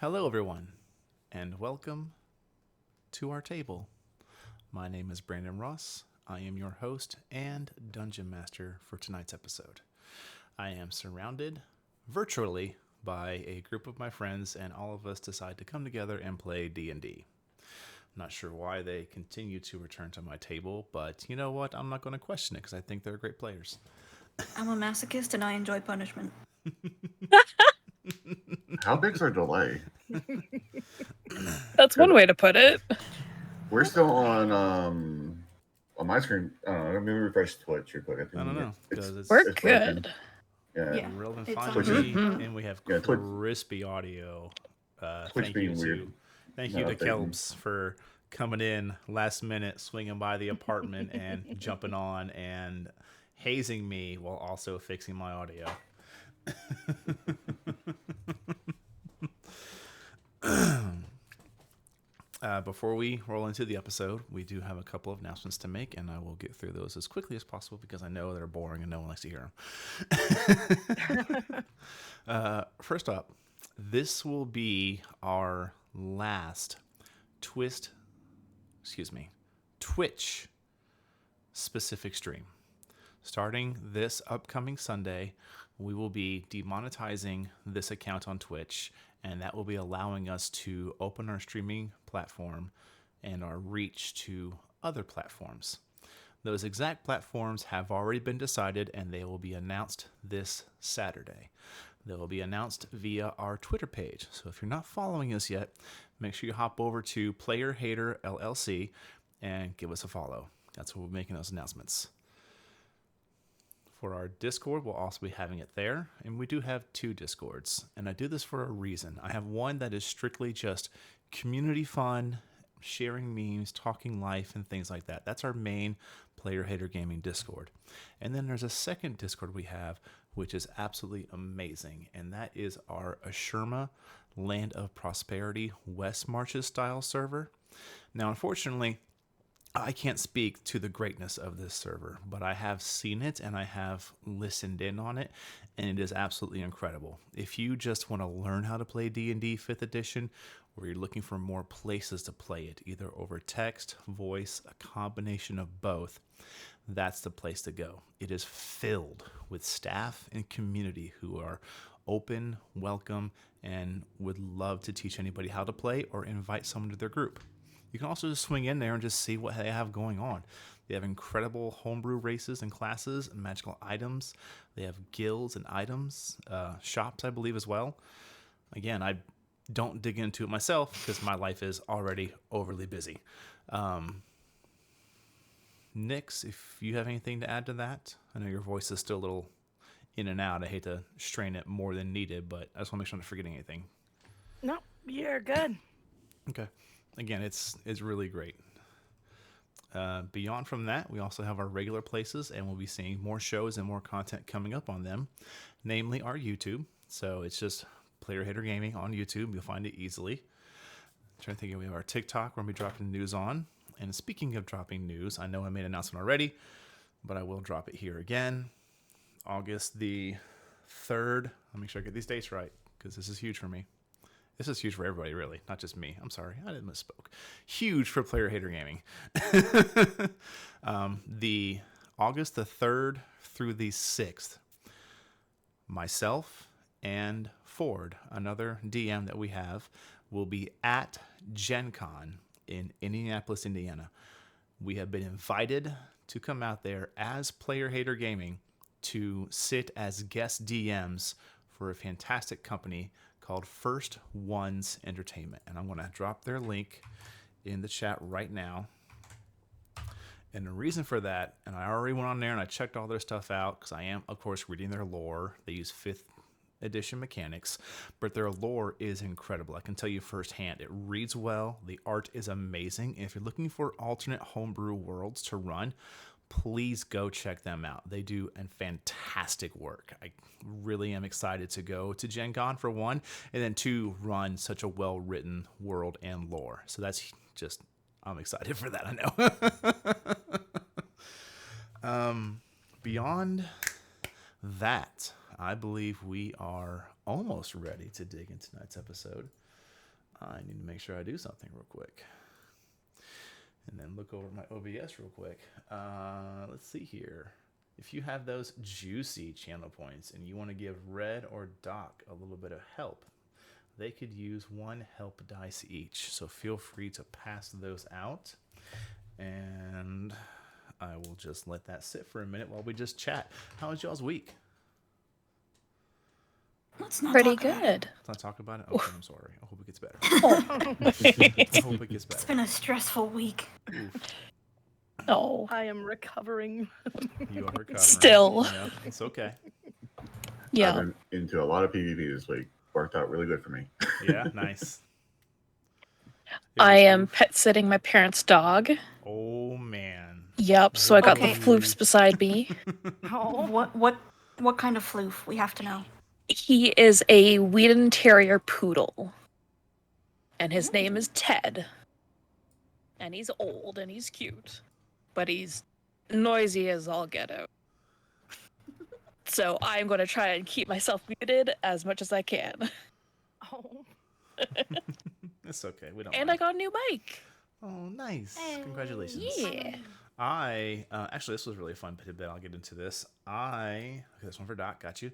Hello, everyone, and welcome to our table. My name is Brandon Ross. I am your host and dungeon master for tonight's episode. I am surrounded virtually by a group of my friends, and all of us decide to come together and play D&D. I'm not sure why they continue to return to my table, but you know what? I'm not going to question it because I think they're great players. I'm a masochist and I enjoy punishment. How big's our delay? That's one 'Cause way to put it. we're still on my screen. Let me refresh Twitch real quick. I I don't think know because We're it's broken. good. Yeah, Yeah, real and it's fine on with Twitch is me. me, Mhm. and we have yeah Twitch crispy audio. Twitch being weird, Thank you not to updating. Kelbs for coming in last minute, swinging by the apartment and jumping on and hazing me while also fixing my audio. Before we roll into the episode, we do have a couple of announcements to make, and I will get through those as quickly as possible because I know they're boring and no one likes to hear them. First up, this will be our last twist, Twitch specific stream. Starting this upcoming Sunday, we will be demonetizing this account on Twitch, and that will be allowing us to open our streaming platform and our reach to other platforms. Those exact platforms have already been decided, and they will be announced this Saturday. They will be announced via our Twitter page. So if you're not following us yet, make sure you hop over to Player Hater LLC and give us a follow. That's where we're making those announcements. For our Discord, we'll also be having it there. And we do have two Discords. And I do this for a reason. I have one that is strictly just community fun, sharing memes, talking life, and things like that. That's our main Player Hater Gaming Discord. And then there's a second Discord we have, which is absolutely amazing. And that is our Ashurma Land of Prosperity West Marches style server. Now, unfortunately, I can't speak to the greatness of this server, but I have seen it and I have listened in on it, and it is absolutely incredible. If you just want to learn how to play D&D 5th edition, or you're looking for more places to play it, either over text, voice, a combination of both, that's the place to go. It is filled with staff and community who are open, welcome, and would love to teach anybody how to play or invite someone to their group. You can also just swing in there and just see what they have going on. They have incredible homebrew races and classes, magical items. They have guilds and items, shops, I believe, as well. Again, I don't dig into it myself because my life is already overly busy. Nix, if you have anything to add to that, I know your voice is still a little in and out. I hate to strain it more than needed, but I just want to make sure I'm not forgetting anything. No, you're good. Okay. Again, it's really great. Beyond from that, we also have our regular places, and we'll be seeing more shows and more content coming up on them, namely our YouTube. So it's just Player Hater Gaming on YouTube. You'll find it easily. I'm trying to think, we have our TikTok where we'll be dropping news on. And speaking of dropping news, I know I made an announcement already, but I will drop it here again. August the 3rd. I'll make sure I get these dates right because this is huge for me. This is huge for everybody, really, not just me. I'm sorry, I didn't misspoke. Huge for Player Hater Gaming. The August the 3rd through the 6th, myself and Ford, another DM that we have, will be at Gen Con in Indianapolis, Indiana. We have been invited to come out there as Player Hater Gaming to sit as guest DMs for a fantastic company called First Ones Entertainment. And I'm going to drop their link in the chat right now. And the reason for that, and I already went on there and I checked all their stuff out because I am, of course, reading their lore. They use 5th edition mechanics, but their lore is incredible. I can tell you firsthand, it reads well. The art is amazing. And if you're looking for alternate homebrew worlds to run, please go check them out. They do a fantastic work. I really am excited to go to Gen Con for one, and then two, run such a well-written world and lore. So that's just, I'm excited for that, I know. Beyond that, I believe we are almost ready to dig into tonight's episode. I need to make sure I do something real quick. And then look over my OBS real quick. Let's see here. If you have those juicy channel points and you want to give Red or Doc a little bit of help, they could use 1 help dice each. So feel free to pass those out. And I will just let that sit for a minute while we just chat. How was y'all's week? Let's not Pretty talk about it. good. Let's not talk about it. Okay, I'm sorry. I hope it gets better. I hope it gets It's better. been a stressful week. No. I am recovering. You are recovering. Still. Yeah, it's okay. Yeah. I've been into a lot of PvP this week. Worked out really good for me. Yeah, nice. I am pet sitting my parents' dog. Oh man. Yep, so I got Okay. the floofs beside me. Oh, What kind of floof? We have to know. He is a Wheaton Terrier Poodle. And his name is Ted. And he's old and he's cute. But he's noisy as all get out. So I'm going to try and keep myself muted as much as I can. oh. It's okay. We don't. And mind. I got a new mic. Oh, nice. Hey. Congratulations. Yeah. I actually, this was really a fun tidbit. I'll get into this. Okay, this one for Doc. Got you.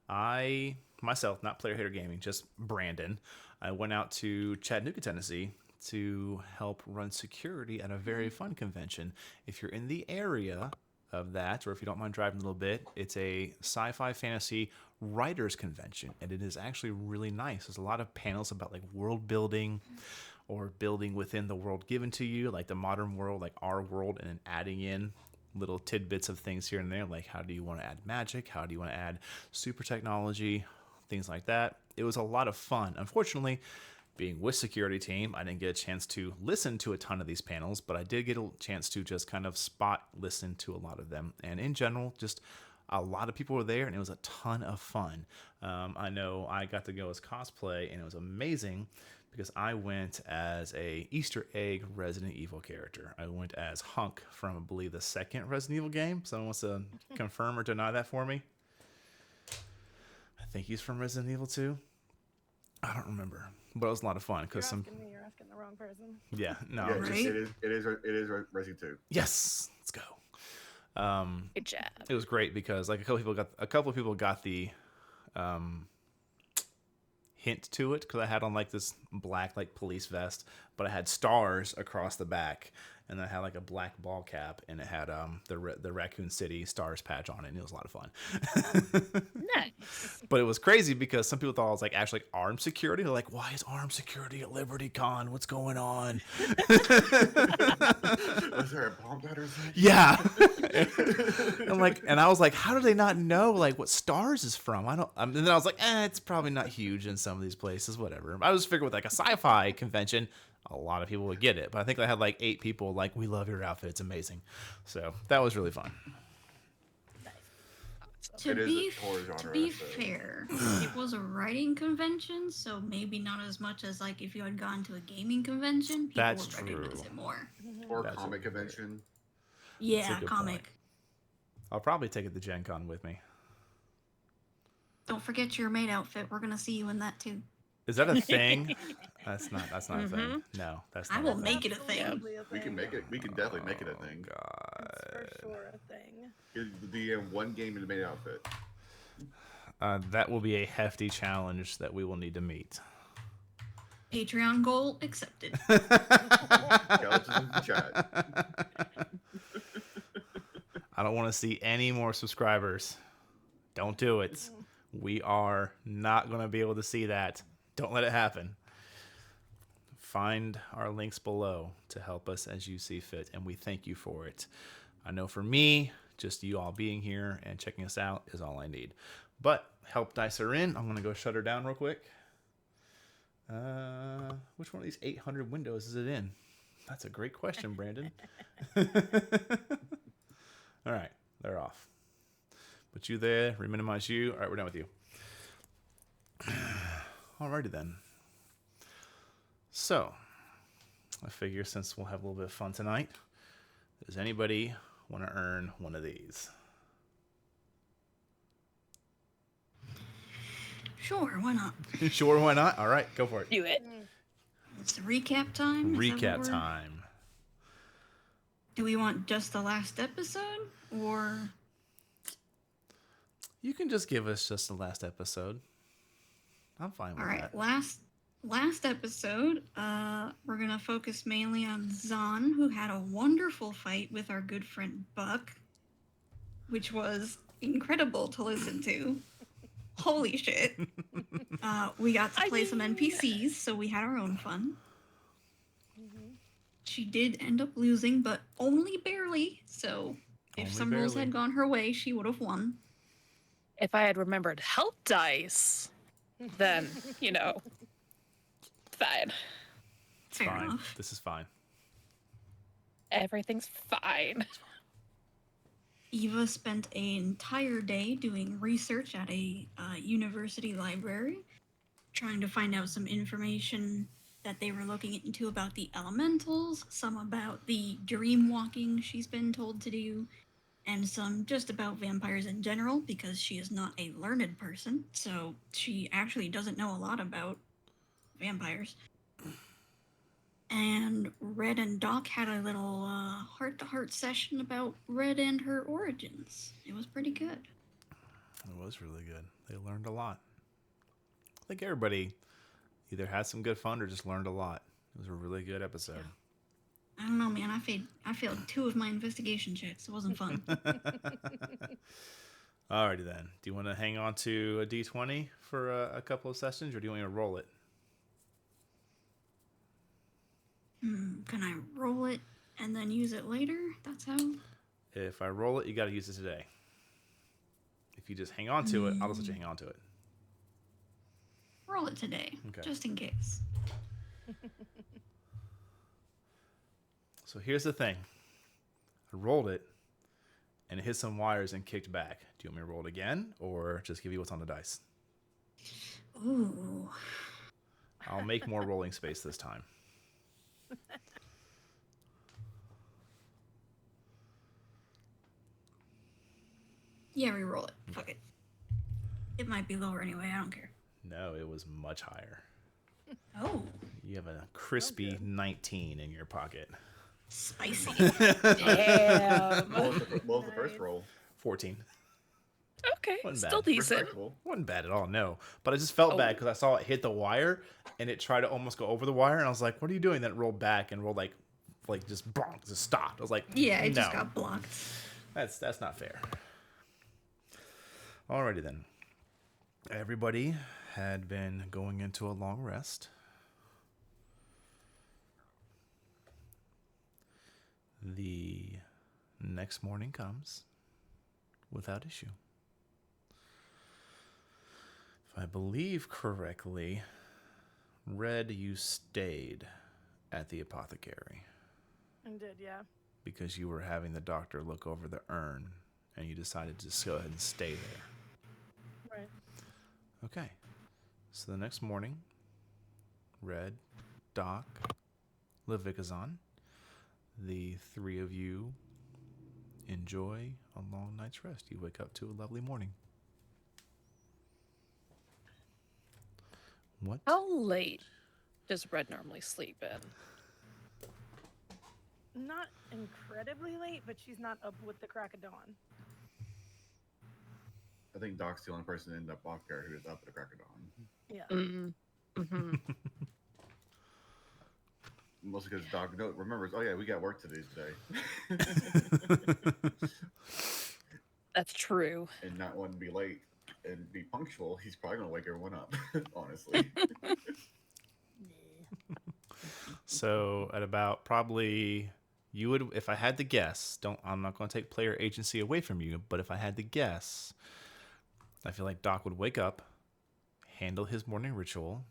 I myself, not Player Hater Gaming, just Brandon. I went out to Chattanooga, Tennessee, to help run security at a very fun convention. If you're in the area of that, or if you don't mind driving a little bit, it's a sci-fi fantasy writers convention, and it is actually really nice. There's a lot of panels about like world building or building within the world given to you, like the modern world, like our world, and then adding in little tidbits of things here and there, like how do you want to add magic, how do you want to add super technology, things like that. It was a lot of fun. Unfortunately, being with security team, I didn't get a chance to listen to a ton of these panels, but I did get a chance to just kind of spot listen to a lot of them. And in general, just a lot of people were there, and it was a ton of fun. I know I got to go as cosplay, and it was amazing because I went as a Easter egg Resident Evil character. I went as Hunk from, I believe, the second Resident Evil game. Someone wants to confirm or deny that for me? I think he's from Resident Evil 2. I don't remember, but it was a lot of fun because You're asking the wrong person. yeah, no, Yeah, just- Right? it is Resident 2. yes, let's go. Good job. It was great because like a couple of people got the hint to it because I had on like this black like police vest, but I had stars across the back, and I had like a black ball cap, and it had the Raccoon City stars patch on it, and it was a lot of fun. Nice. But it was crazy because some people thought I was like actually armed security. They're like, "Why is armed security at Liberty Con? What's going on?" Was there a bomb that or something? Yeah. and I was like, how do they not know like what stars is from? And then I was like, it's probably not huge in some of these places, whatever. I was figuring with like a sci-fi convention, a lot of people would get it. But I think I had like 8 people like, we love your outfit. It's amazing. So that was really fun. It is a horror genre, To be so- fair, it was a writing convention, so maybe not as much as like if you had gone to a gaming convention. People That's would recognize true. it more. Or That's comic a good convention. Yeah, good comic. point. I'll probably take it to Gen Con with me. Don't forget your maid outfit. We're gonna see you in that too. Is that a thing? That's not a thing. Mhm. No, that's I not will a thing. make it a thing. Absolutely a We can thing. make it. We can definitely make it a thing. God. It's for sure a thing. It'd be in one game in the main outfit. That will be a hefty challenge that we will need to meet. Patreon goal accepted. Skeletons in the chat. I don't want to see any more subscribers. Don't do it. We are not going to be able to see that. Don't let it happen. Find our links below to help us as you see fit, and we thank you for it. I know for me, just you all being here and checking us out is all I need. But help dice are in. I'm going to go shut her down real quick. Which one of these 800 windows is it in? That's a great question, Brandon. All right, they're off. Put you there, reminimize you. All right, we're done with you. Alrighty then. So, I figure since we'll have a little bit of fun tonight, does anybody want to earn one of these? Sure, why not? Sure, why not? All right, go for it. Do it. It's recap time. Is that what Recap we're- time. Do we want just the last episode, or You can just give us just the last episode. I'm fine with all right? that. Last episode. We're gonna focus mainly on Zahn, who had a wonderful fight with our good friend Buck, which was incredible to listen to. Holy shit! We got to play some NPCs, so we had our own fun. She did end up losing, but only barely. So if Only some rules barely. had gone her way, she would have won. If I had remembered help dice, then, fine. It's Fair fine. enough. This is fine. Everything's fine. Eva spent an entire day doing research at a university library, trying to find out some information that they were looking into about the elementals, some about the dream walking she's been told to do, and some just about vampires in general, because she is not a learned person, so she actually doesn't know a lot about vampires. And Red and Doc had a little heart-to-heart session about Red and her origins. It was pretty good. It was really good. They learned a lot. I think everybody either had some good fun or just learned a lot. It was a really good episode. I don't know, man. I failed 2 of my investigation checks. It wasn't fun. Alrighty then. Do you want to hang on to a D20 for a couple of sessions, or do you want me to roll it? Can I roll it and then use it later? That's how. If I roll it, you got to use it today. If you just hang on to it, I'll just let you hang on to it. Roll it today, Okay. just in case. So here's the thing. I rolled it, and it hit some wires and kicked back. Do you want me to roll it again, or just give you what's on the dice? Ooh. I'll make more rolling space this time. Yeah, re-roll it. Fuck it. It might be lower anyway. I don't care. No, it was much higher. Oh, You have a crispy 19 in your pocket. spicy. Damn. What was the first roll? 14. Okay, Wasn't still bad. decent. Respectable. Wasn't bad at all, no. But I just felt bad because I saw it hit the wire, and it tried to almost go over the wire, and I was like, "What are you doing?" Then it rolled back and rolled like just bonk, just stopped. I was like, Yeah, it just "No, got blocked. that's not fair." Alrighty then. Everybody had been going into a long rest. The next morning comes without issue. If I believe correctly, Red, you stayed at the apothecary And did, yeah. because you were having the doctor look over the urn and you decided to just go ahead and stay there. Right. Okay. So the next morning, Red, Doc, Levikazan, the 3 of you enjoy a long night's rest. You wake up to a lovely morning. What? How late does Red normally sleep in? Not incredibly late, but she's not up with the crack of dawn. I think Doc's the only person in that block there who is up at the crack of dawn. Yeah. Mm-hmm. Mostly because Doc remembers, oh yeah, we got work to do today. That's true. And not wanting to be late and be punctual, he's probably going to wake everyone up, honestly. So at about probably you would, if I had to guess, I'm not going to take player agency away from you, but if I had to guess, I feel like Doc would wake up, handle his morning ritual,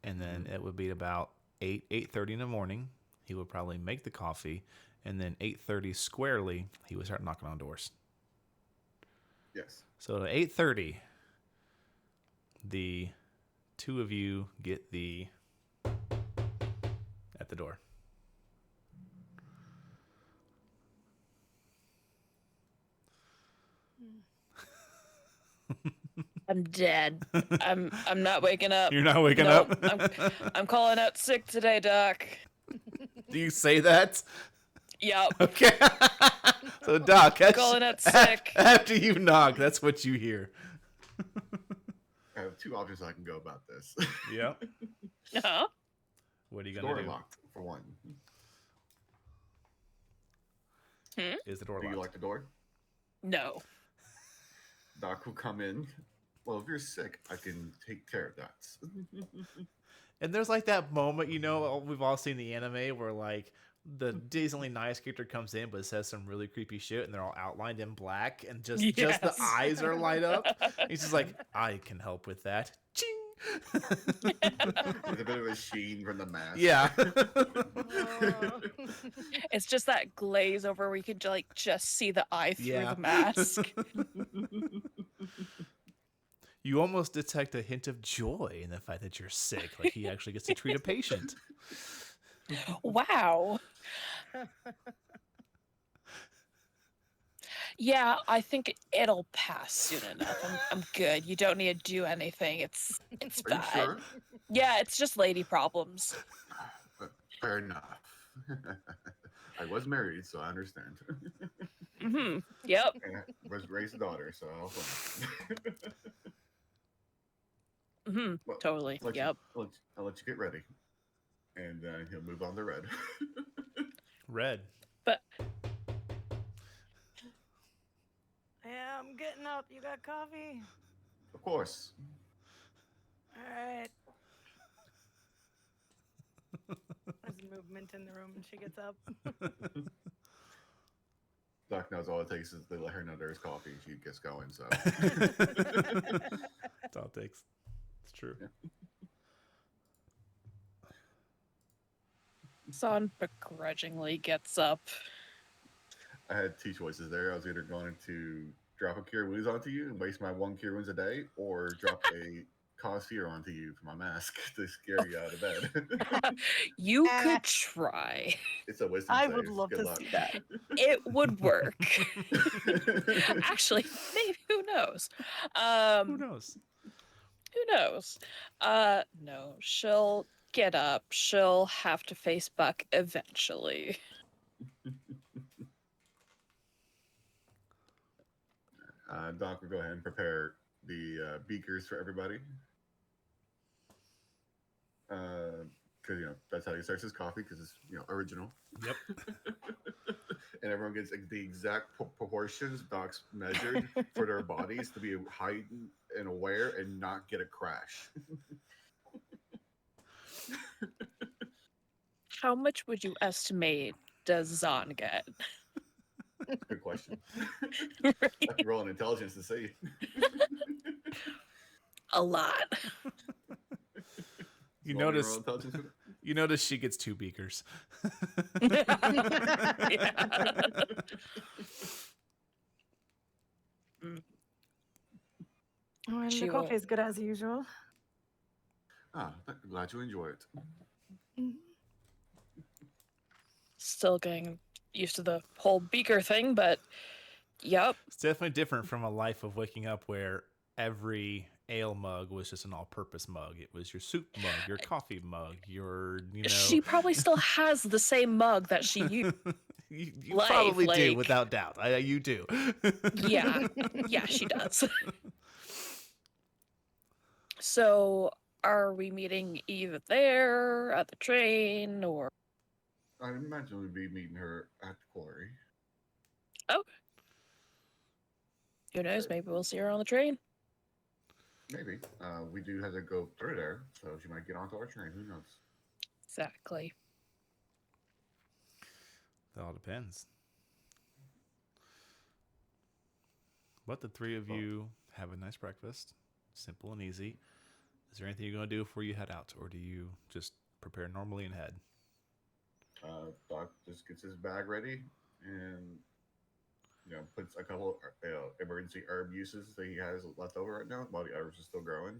and then it would be about 8:30 in the morning. He would probably make the coffee, and then 8:30 squarely, he would start knocking on doors. Yes. So at 8:30, the 2 of you get at the door. I'm dead. I'm not waking up. You're not waking Nope, up? I'm calling out sick today, Doc. Do you say that? Yep. Okay. So, Doc, Calling out sick. after you knock, that's what you hear. I have two options I can go about this. Yep. Uh-huh. What are you Door going to do? locked, for one. Is the door Do you locked? lock the door? No. Doc will come in. Well, if you're sick, I can take care of that. And there's like that moment, you know, we've all seen the anime where like the decently nice character comes in but says some really creepy shit and they're all outlined in black and just the Yes. eyes are light up. He's just like, I can help with that. Ching! With a bit of a sheen from the mask. Yeah. Oh. It's just that glaze over where you could like just see the eye through Yeah. the mask. You almost detect a hint of joy in the fact that you're sick. Like he actually gets to treat a patient. Wow. Yeah, I think it'll pass soon enough. I'm good. You don't need to do anything. It's Are you bad. sure? Yeah, it's just lady problems. Fair enough. I was married, so I understand. Yep. And I was raised a daughter, so I'll Well, Totally. let Yep. I'll let you get ready. And he'll move on to red. Red. But Yeah, I'm getting up. You got coffee? Of course. All right. There's movement in the room, and she gets up. Doc knows all it takes is they let her know there's coffee and she gets going, so. That's all it takes. It's true. Yeah. Son begrudgingly gets up. I had two choices there. I was either going to drop a cure wounds onto you and waste my one cure wounds a day, or drop a cause fear onto you for my mask to scare you out of bed. You could try. It's a wisdom I save. would love Good to luck. see that. It would work. Actually, maybe who knows? Who knows? Who knows? No, she'll get up. She'll have to face Buck eventually. Doc will go ahead and prepare the beakers for everybody. Because that's how he starts his coffee, because it's original. Yep. And everyone gets the exact proportions Doc's measured for their bodies to be heightened and aware and not get a crash. How much would you estimate does Zahn get? Good question. I have to roll an intelligence to see. A lot. You Roll me notice roll intelligence with it? you notice she gets 2 beakers. Yeah. And She the will- coffee is good as usual. Glad you enjoy it. Still getting used to the whole beaker thing, but yep. It's definitely different from a life of waking up where every ale mug was just an all-purpose mug. It was your soup mug, your coffee mug, your She probably still has the same mug that she used. you Life, probably do like- without doubt. You do. Yeah. Yeah, she does. So, are we meeting either there, at the train, or... I imagine we'd be meeting her at the quarry. Who knows? Maybe we'll see her on the train. Maybe. We do have to go through there, so she might get onto our train. Who knows? Exactly. That all depends. But the 3 of you have a nice breakfast, simple and easy. Is there anything you're going to do before you head out, or do you just prepare normally and head? Doc just gets his bag ready and puts a couple emergency herb uses that he has left over right now while the herbs are still growing.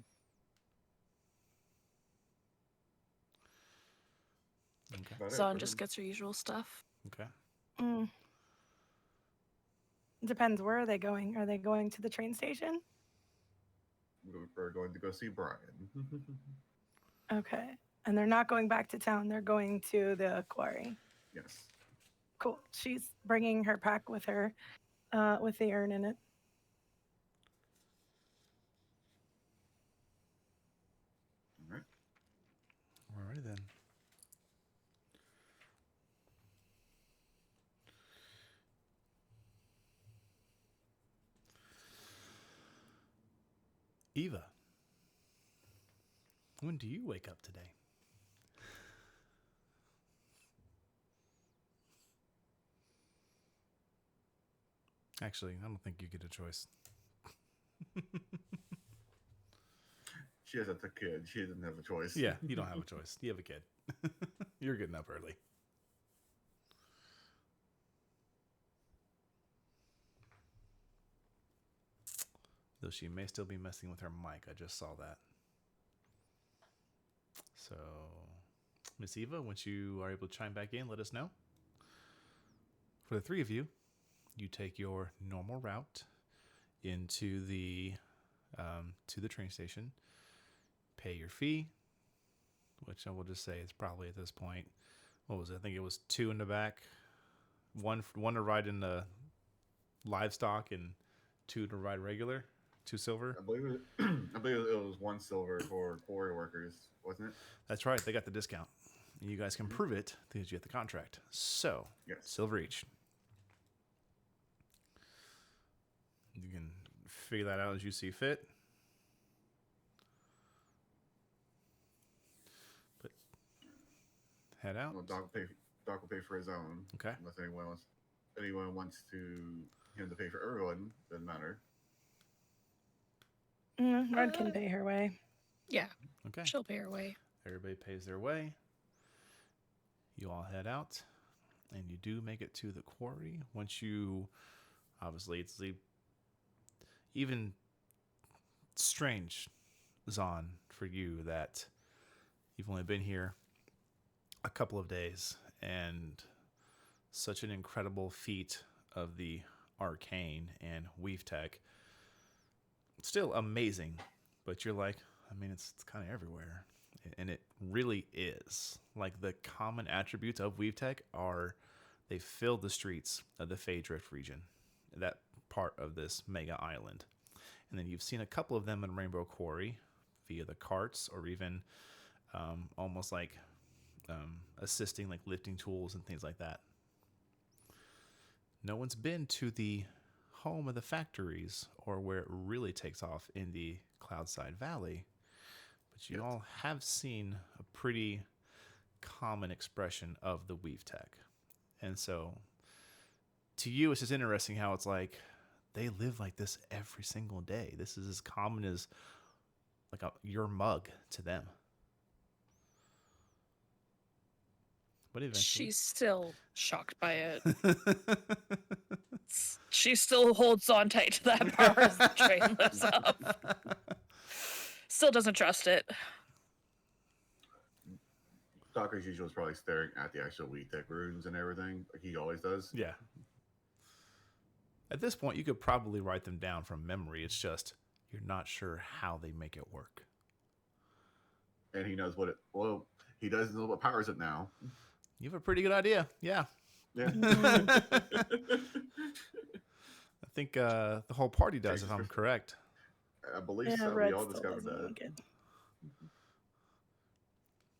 Okay. About it Zahn for just him. gets her usual stuff. Okay. Depends. Where are they going? Are they going to the train station? We're going to go see Brian. Okay. And they're not going back to town. They're going to the quarry. Yes. Cool. She's bringing her pack with her, with the urn in it. All right. Alrighty then. Eva, when do you wake up today? Actually, I don't think you get a choice. She has a kid. She doesn't have a choice. Yeah, you don't have a choice. You have a kid. You're getting up early. Though she may still be messing with her mic. I just saw that. So, Miss Eva, once you are able to chime back in, let us know. For the three of you, you take your normal route into the to the train station, pay your fee, which I will just say is probably at this point, what was it? I think it was 2 in the back, one to ride in the livestock and 2 to ride regular, 2 silver. I believe it was 1 silver for quarry workers, wasn't it? That's right. They got the discount. You guys can prove it because you get the contract. So, Yes. silver each. You can figure that out as you see fit. But head out. Well, Doc will pay for his own. Okay. Unless anyone wants him to pay for everyone, doesn't matter. Red can pay her way. Yeah, Okay. she'll pay her way. Everybody pays their way. You all head out, and you do make it to the quarry. Once you, obviously, it's even strange, Zahn, for you that you've only been here a couple of days, and such an incredible feat of the arcane and weave tech. Still amazing, but you're like, I mean, it's kind of everywhere. And it really is. Like, the common attributes of weave tech are they fill the streets of the Faydrift region, that part of this mega island. And then you've seen a couple of them in Rainbow Quarry via the carts, or even almost like assisting, like lifting tools and things like that. No one's been to the home of the factories, or where it really takes off in the Cloudside Valley. But you all have seen a pretty common expression of the weave tech. And so to you, it's just interesting how it's like they live like this every single day. This is as common as like your mug to them. But eventually, She's still shocked by it. She still holds on tight to that bar as the train lifts up. Still doesn't trust it. Doc, as usual, is probably staring at the actual weed tech runes and everything, like he always does. Yeah. At this point, you could probably write them down from memory. It's just you're not sure how they make it work. And he knows he does know what powers it now. You have a pretty good idea. Yeah. Yeah. I think the whole party does, if I'm correct. I believe Yeah, so. Red We all still discovered doesn't that. like it.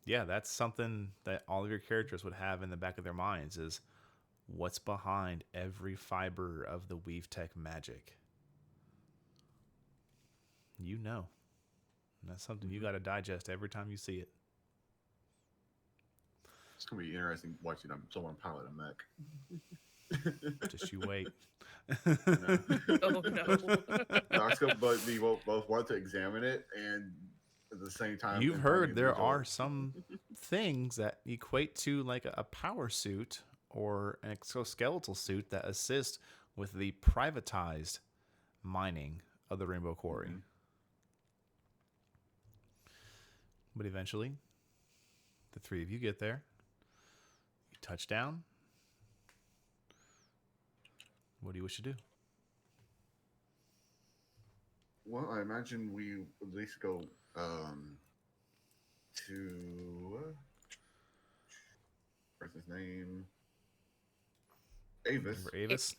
Yeah, that's something that all of your characters would have in the back of their minds is what's behind every fiber of the weave tech magic. You know. And that's something you got to digest every time you see it. It's going to be interesting watching someone pilot a mech. Just you wait. Oh no. Doc's going to both want to examine it and at the same time. You've heard there individual. are some things that equate to like a power suit or an exoskeletal suit that assist with the privatized mining of the Rainbow Quarry. Mm-hmm. But eventually, the three of you get there. You touch down. What do you wish to do? Well, I imagine we at least go to what's his name, Avis, For Avis.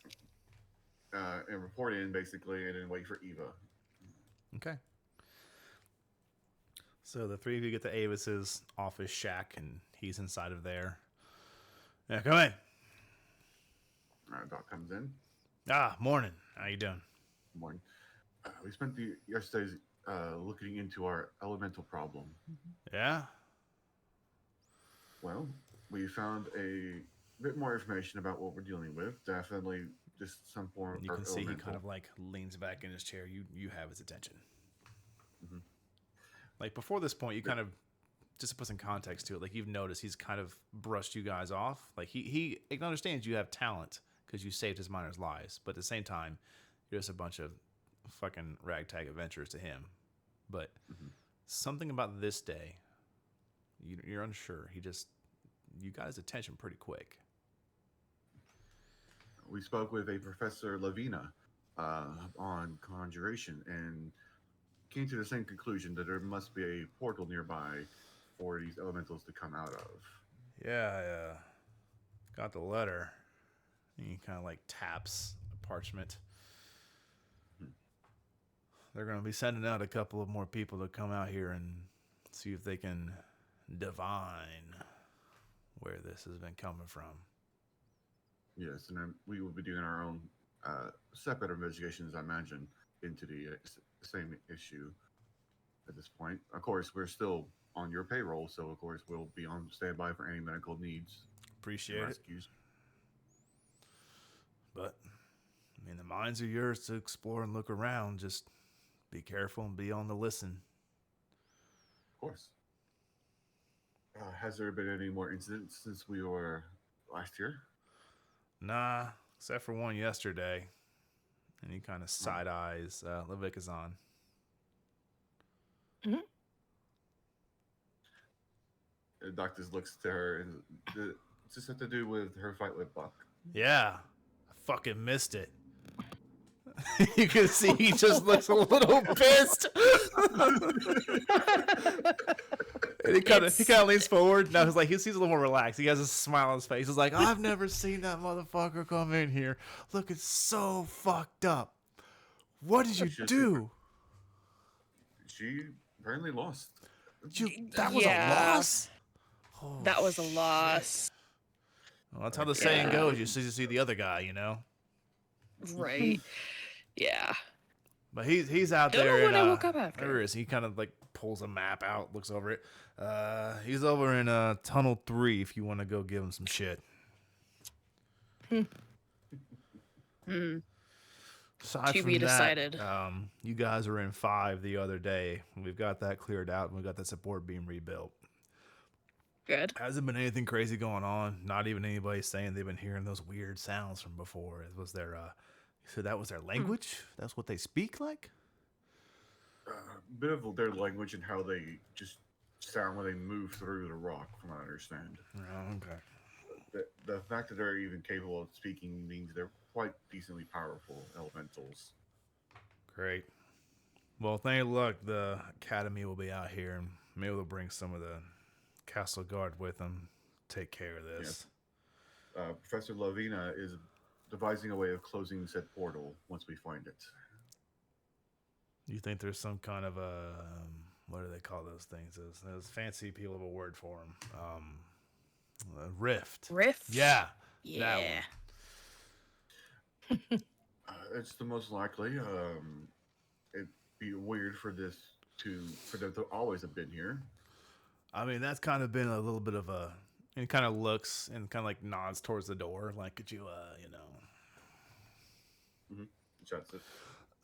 and report in basically, and then wait for Eva. Okay. So the three of you get to Avis's office shack, and he's inside of there. Yeah, come in. Doc comes in. Ah, morning. How you doing? Morning. We spent the yesterday's looking into our elemental problem. Yeah. Well, we found a bit more information about what we're dealing with. Definitely, just some form You of can see he elemental. kind of like leans back in his chair. You have his attention. Mhm. Like before this point, you kind of just to put some context to it. Like you've noticed he's kind of brushed you guys off. Like he understands you have talent because you saved his miners' lives, but at the same time, you're just a bunch of fucking ragtag adventurers to him. But something about this day, you're unsure. You got his attention pretty quick. We spoke with a Professor Lavina on conjuration and came to the same conclusion that there must be a portal nearby for these elementals to come out of. Yeah, I got the letter. And he kind of like taps a parchment. They're going to be sending out a couple of more people to come out here and see if they can divine where this has been coming from. Yes, and then we will be doing our own separate investigations, I imagine, into the same issue at this point. Of course, we're still on your payroll, so of course we'll be on standby for any medical needs Appreciate and it. rescues. But, I mean, the mines are yours to explore and look around. Just be careful and be on the listen. Of course. Has there been any more incidents since we were last here? Nah, except for one yesterday. And he kind of side eyes Levikazon. The doctor looks to her and does this have to do with her fight with Buck? Yeah, I fucking missed it. You can see he just looks a little pissed. And he kind of leans forward. Now he's like he seems a little more relaxed. He has a smile on his face. He's like, I've never seen that motherfucker come in here looking so fucked up. What did you do? She apparently lost. That was a loss. Oh, That was a loss. well, that's how the saying goes. You see the other guy, you know. Right. Yeah. But he's out Don't there. know what and, I woke up after. Where is he? Kind of like pulls a map out, looks over it. He's over in Tunnel 3 if you want to go give him some shit. Aside To from be that, decided. You guys were in 5 the other day. We've got that cleared out, and we got that support beam rebuilt. Good. Hasn't been anything crazy going on. Not even anybody saying they've been hearing those weird sounds from before. It was their, so that was their language? That's what they speak like? A bit of their language and how they just sound when they move through the rock, from what I understand. Oh, okay. The fact that they're even capable of speaking means they're quite decently powerful elementals. Great. Well, with any luck, the academy will be out here, and maybe they'll bring some of the castle guard with them. Take care of this. Yes. Professor Lavina is devising a way of closing said portal once we find it. You think there's some kind of a what do they call those things? Those fancy people have a word for them. A rift. Rift? Yeah. Yeah. That one. It's the most likely. It'd be weird for them to always have been here. I mean, that's kind of been a little bit of a. And kind of looks and kind of like nods towards the door, like, could you, you know. Mm-hmm. Shuts it.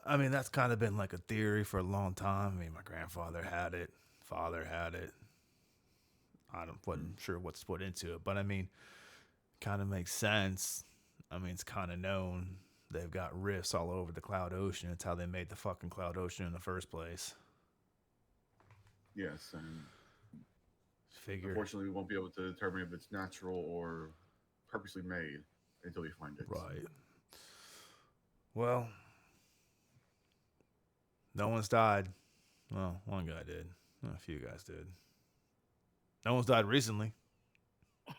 I mean, that's kind of been like a theory for a long time. I mean, my grandfather had it, father had it. Wasn't sure what's put into it, but I mean, kind of makes sense. I mean, it's kind of known. They've got rifts all over the Cloud Ocean. It's how they made the fucking Cloud Ocean in the first place. Yes, and Figured. unfortunately, we won't be able to determine if it's natural or purposely made until we find it. Right. Well, No one's died. Well, one guy did. A few guys did. No one's died recently.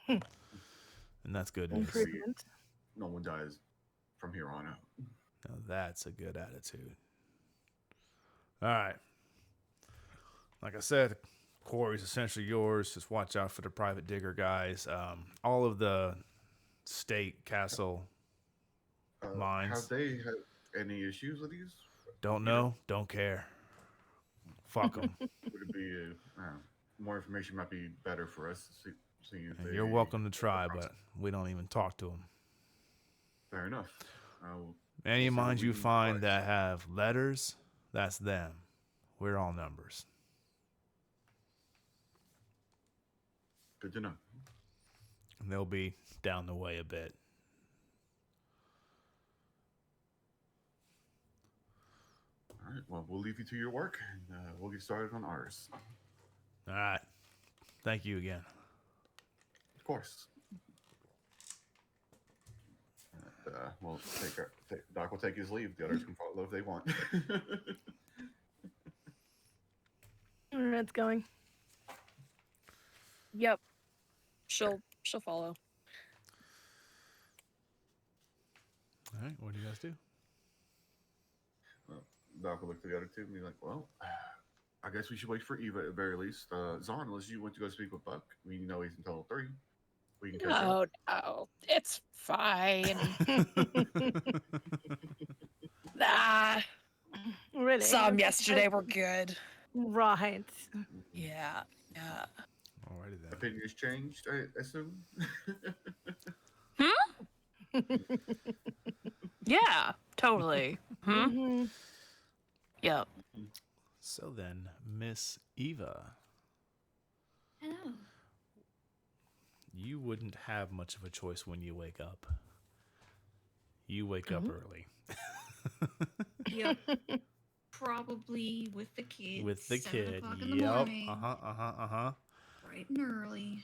And that's good news. Improvement. No one dies from here on out. Now that's a good attitude. All right. Like I said, quarry's essentially yours. Just watch out for the private digger guys. All of the state castle mines. Have they had any issues with these? Don't know. Don't care. Fuck them. Would it be more information might be better for us to see if You're welcome to try, but we don't even talk to them. Fair enough. Any see what mines we you can find find. that have letters, that's them. We're all numbers. Good to know. And they'll be down the way a bit. All right. Well, we'll leave you to your work, and we'll get started on ours. All right. Thank you again. Of course. We'll Doc will take his leave. The others can follow if they want. Red's going. Yep. She'll follow. All right. What do you guys do? Doc will look to the other two and be like, well, I guess we should wait for Eva at the very least. Zahn, unless you want to go speak with Buck. I mean, you know he's until 3. We can catch up. No, it's fine. Nah, Really? some yesterday were good. Right. Yeah. Alrighty then. Opinions changed, I assume? Yeah, totally. Mm-hmm. Yep. So then, Miss Eva, Hello. you wouldn't have much of a choice when you wake up. You wake up early. Yep. Probably with the kid. With the 7 kid. o'clock in the Yep. morning. Uh-huh. Bright and early.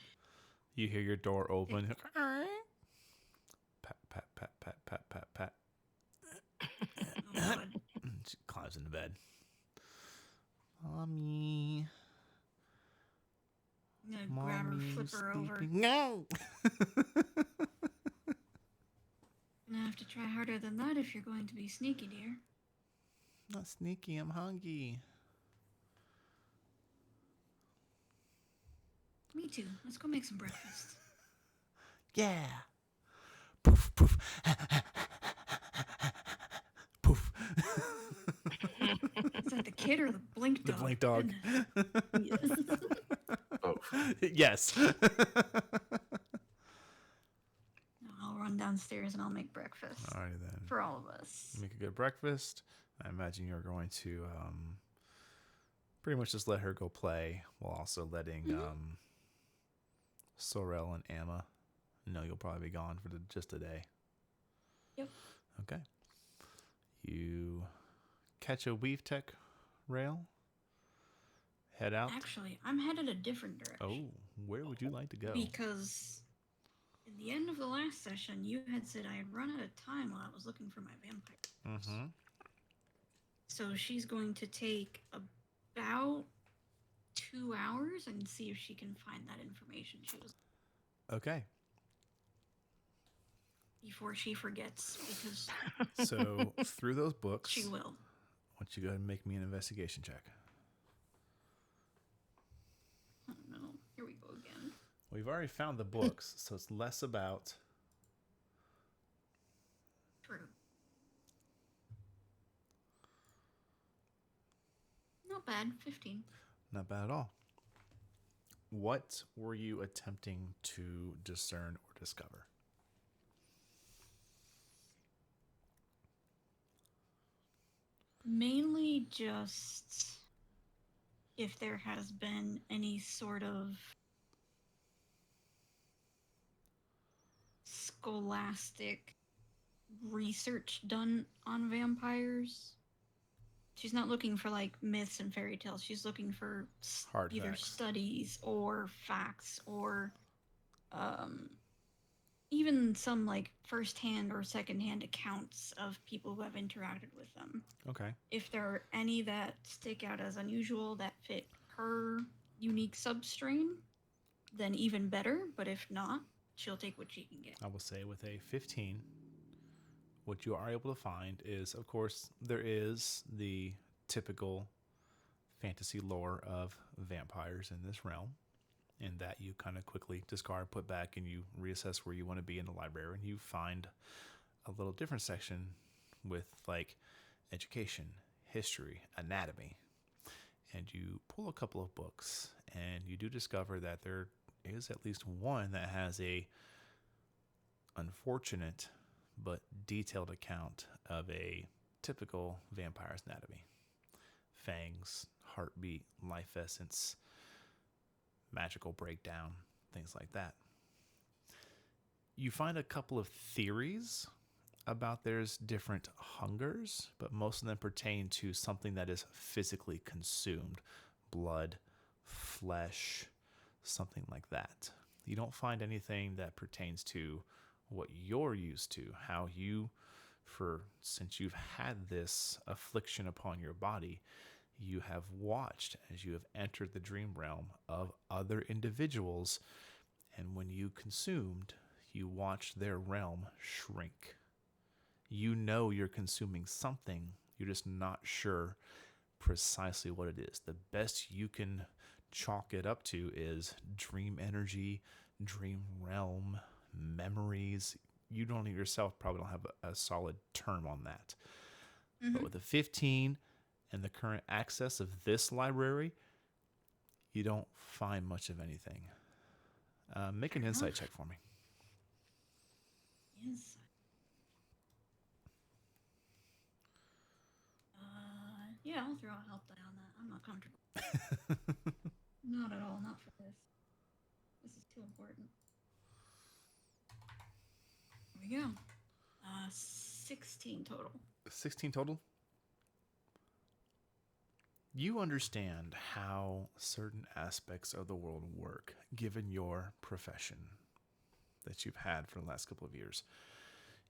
You hear your door open. Pat, pat, pat, pat, pat, pat, pat. Oh, God. She climbs into bed. Mommy. I'm gonna grab her, Mommy, flip her over. sleeping. No! Gonna have to try harder than that if you're going to be sneaky, dear. Not sneaky, I'm hungry. Me too. Let's go make some breakfast. Yeah. Poof, poof. Poof. Is that the kid or the blink The dog? blink dog. Goodness. Oh, Yes. I'll run downstairs and I'll make breakfast Alrighty then. for all of us. Make a good breakfast. I imagine you're going to pretty much just let her go play while also letting Sorel and Amma know you'll probably be gone for just a day. Yep. Okay. You catch a Weave Tech rail, head out. Actually, I'm headed a different direction. Oh, where would you like to go? Because in the end of the last session, you had said I had run out of time while I was looking for my vampire. Mm-hmm. So she's going to take about 2 hours and see if she can find that information she was Okay. before she forgets, because So through those books, she I will. want you to go ahead and make me an investigation check. Oh no, here we go again. We've already found the books, so it's less about. True. Not bad, 15. Not bad at all. What were you attempting to discern or discover? Mainly just if there has been any sort of scholastic research done on vampires. She's not looking for like myths and fairy tales. She's looking for Hard either facts. studies or facts or even some like first-hand or second-hand accounts of people who have interacted with them. Okay. If there are any that stick out as unusual that fit her unique substrain, then even better. But if not, she'll take what she can get. I will say with a 15, what you are able to find is, of course, there is the typical fantasy lore of vampires in this realm, and that you kind of quickly discard, put back, and you reassess where you want to be in the library, and you find a little different section with like education, history, anatomy, and you pull a couple of books, and you do discover that there is at least one that has a unfortunate but detailed account of a typical vampire's anatomy: fangs, heartbeat, life essence, magical breakdown, things like that. You find a couple of theories about there's different hungers, but most of them pertain to something that is physically consumed: blood, flesh, something like that. You don't find anything that pertains to what you're used to, how you, since you've had this affliction upon your body, you have watched as you have entered the dream realm of other individuals, and when you consumed, you watched their realm shrink. You know you're consuming something, you're just not sure precisely what it is. The best you can chalk it up to is dream energy, dream realm, memories. You don't yourself probably don't have a solid term on that. But with a 15 and the current access of this library, you don't find much of anything. Make an insight check for me. Yes. Yeah, I'll throw a help die on that. I'm not comfortable. Not at all. Not for this. This is too important. Here we go. 16 total. 16 total? You understand how certain aspects of the world work, given your profession that you've had for the last couple of years.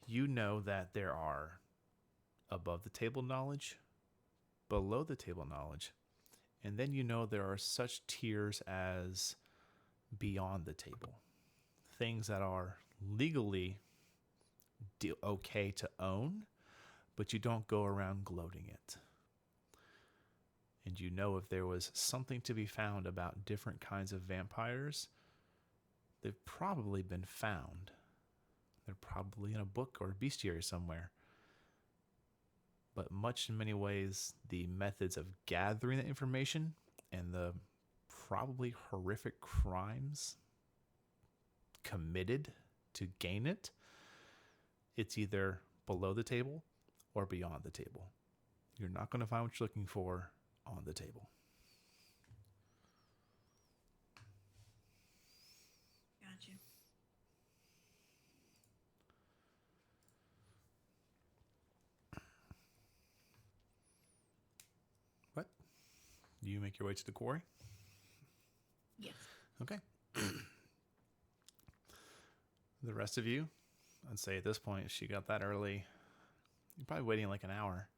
You know that there are above the table knowledge, below the table knowledge, and then you know there are such tiers as beyond the table. Things that are legally okay to own, but you don't go around gloating it. And you know if there was something to be found about different kinds of vampires, they've probably been found. They're probably in a book or a bestiary somewhere. But much in many ways, the methods of gathering the information and the probably horrific crimes committed to gain it, it's either below the table or beyond the table. You're not going to find what you're looking for on the table. Got you. What? Do you make your way to the quarry? Yes. Okay. The rest of you, I'd say at this point, if she got that early, you're probably waiting like an hour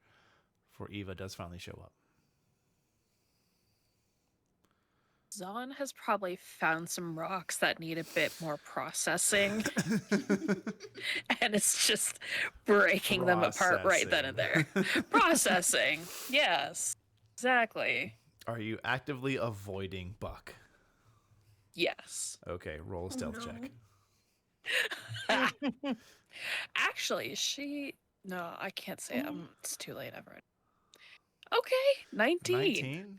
before Eva does finally show up. Zahn has probably found some rocks that need a bit more processing. And it's just breaking them apart right then and there. Processing. Yes. Exactly. Are you actively avoiding Buck? Yes. Okay, roll a stealth check. Actually, no, I can't say it. It's too late. I've read. Okay, 19. 19?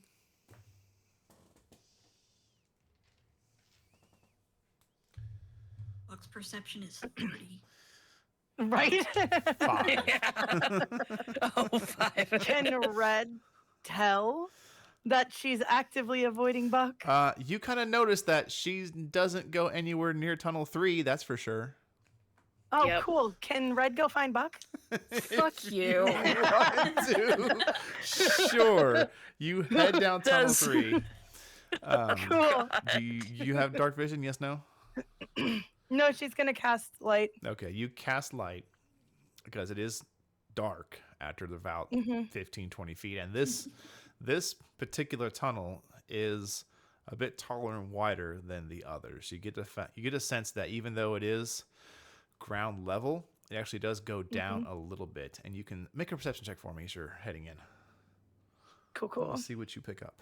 Buck's perception is 30. Right? 5. Yeah. Oh, 5. Can Red tell that she's actively avoiding Buck? You kind of notice that she doesn't go anywhere near Tunnel 3, that's for sure. Oh, Yep. cool. Can Red go find Buck? Fuck you. Want to? Sure. You head down Tunnel 3. Cool. Do you have dark vision? Yes, no? No, she's gonna cast light. Okay, you cast light because it is dark after about 15, 20 feet. And this particular tunnel is a bit taller and wider than the others. You get a sense that even though it is ground level, it actually does go down a little bit. And you can make a perception check for me as you're heading in. Cool. Let's see what you pick up.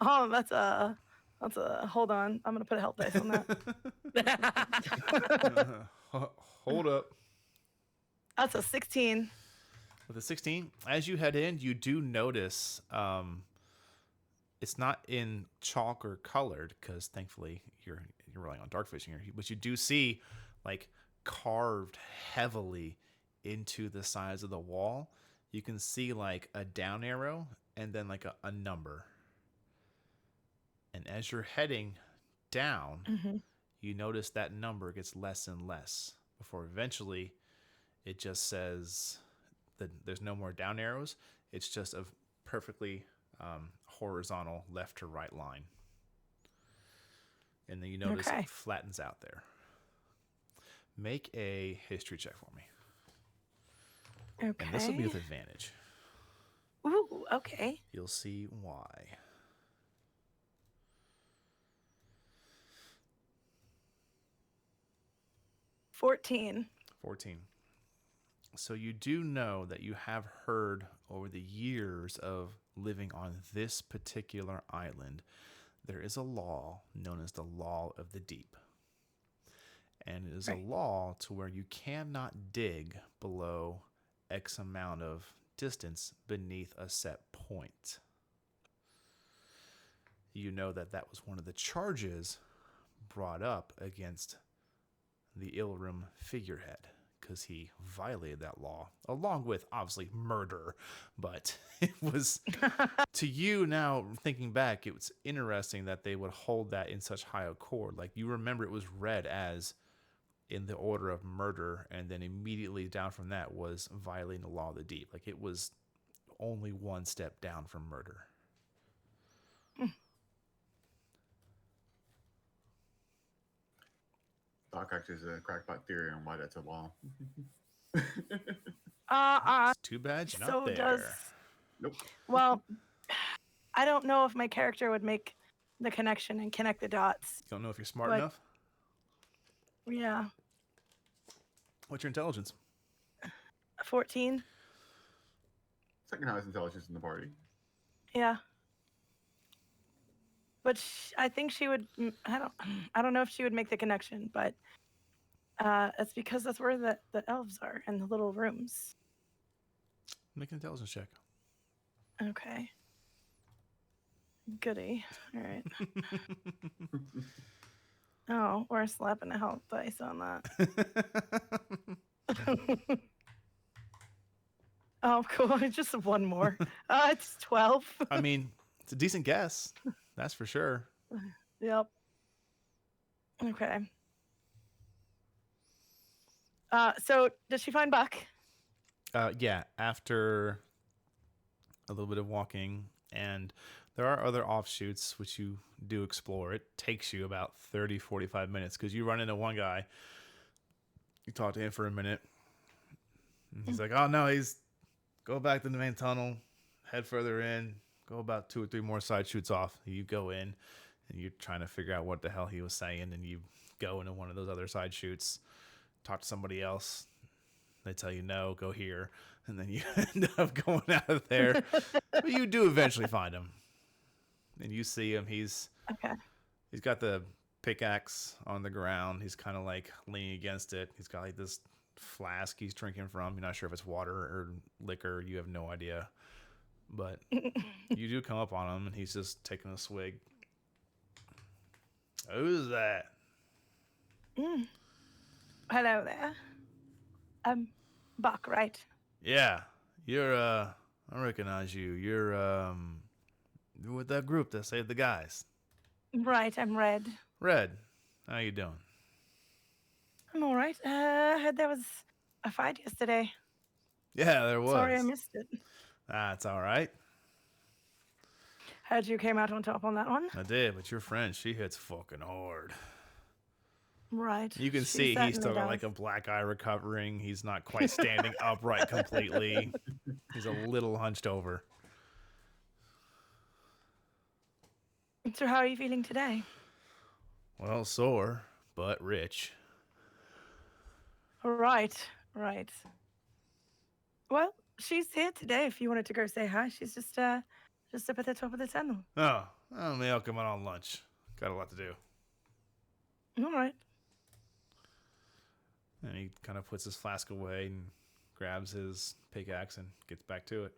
Oh, that's a. Hold on. I'm gonna put a help dice on that. Hold up. That's a 16. With a 16, as you head in, you do notice it's not in chalk or colored because thankfully you're relying on dark vision here. But you do see like carved heavily into the sides of the wall. You can see like a down arrow and then like a number. And as you're heading down, you notice that number gets less and less before eventually it just says that there's no more down arrows. It's just a perfectly horizontal left to right line. And then you notice it flattens out there. Make a history check for me. Okay. And this will be with advantage. Ooh, okay. You'll see why. 14. 14. So you do know that you have heard over the years of living on this particular island, there is a law known as the Law of the Deep. And it is a law to where you cannot dig below X amount of distance beneath a set point. You know that that was one of the charges brought up against the Ilrim figurehead, because he violated that law, along with obviously murder. But it was, to you now thinking back, it was interesting that they would hold that in such high accord. Like, you remember it was read as in the order of murder, and then immediately down from that was violating the law of the deep. Like, it was only one step down from murder. Doc actually has a crackpot theory on why that's a law. It's too bad you're not there. Nope. Well, I don't know if my character would make the connection and connect the dots. Don't know if you're smart enough. Yeah. What's your intelligence? 14. Second highest intelligence in the party. Yeah. But I think she would. I don't know if she would make the connection, but it's because that's where the elves are in the little rooms. Make an intelligence check. Okay. Goody. All right. Oh, we're slapping a health dice on that. Oh, cool. Just one more. It's 12. I mean, it's a decent guess. That's for sure. Yep. Okay. So does she find Buck? Yeah, after a little bit of walking, and there are other offshoots which you do explore. It takes you about 30, 45 minutes because you run into one guy. You talk to him for a minute. And he's like, oh, no, go back to the main tunnel, head further in, go about 2 or 3 more side shoots off. You go in, and you're trying to figure out what the hell he was saying, and you go into one of those other side shoots, talk to somebody else. They tell you no, go here, and then you end up going out of there. But you do eventually find him, and you see him. He's got the pickaxe on the ground. He's kind of like leaning against it. He's got like this flask he's drinking from. You're not sure if it's water or liquor. You have no idea. But you do come up on him, and he's just taking a swig. Who's that? Hello there. Buck, right? Yeah, you're, I recognize you. You're with that group that saved the guys. Right, I'm Red. Red, how you doing? I'm all right. I heard there was a fight yesterday. Yeah, there was. Sorry I missed it. That's all right. Heard you came out on top on that one. I did, but your friend, she hits fucking hard. Right. You can She's see that he's still got mid-elf. like a black eye recovering. He's not quite standing upright completely. He's a little hunched over. So how are you feeling today? Well, sore, but rich. Right. Well, she's here today if you wanted to go say hi. She's just up at the top of the tunnel. Oh, well, maybe I'll come out on lunch. Got a lot to do. All right. And he kind of puts his flask away and grabs his pickaxe and gets back to it.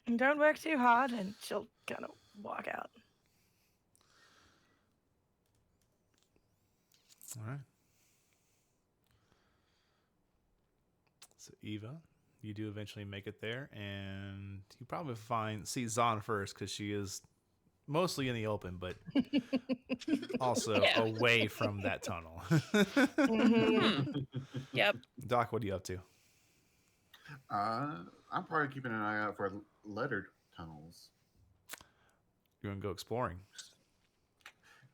And don't work too hard, and she'll kind of walk out. All right. So Eva, you do eventually make it there, and you probably see Zahn first because she is mostly in the open, but also Yeah. away from that tunnel. Yep. Doc, what are you up to? I'm probably keeping an eye out for lettered tunnels. You're gonna go exploring.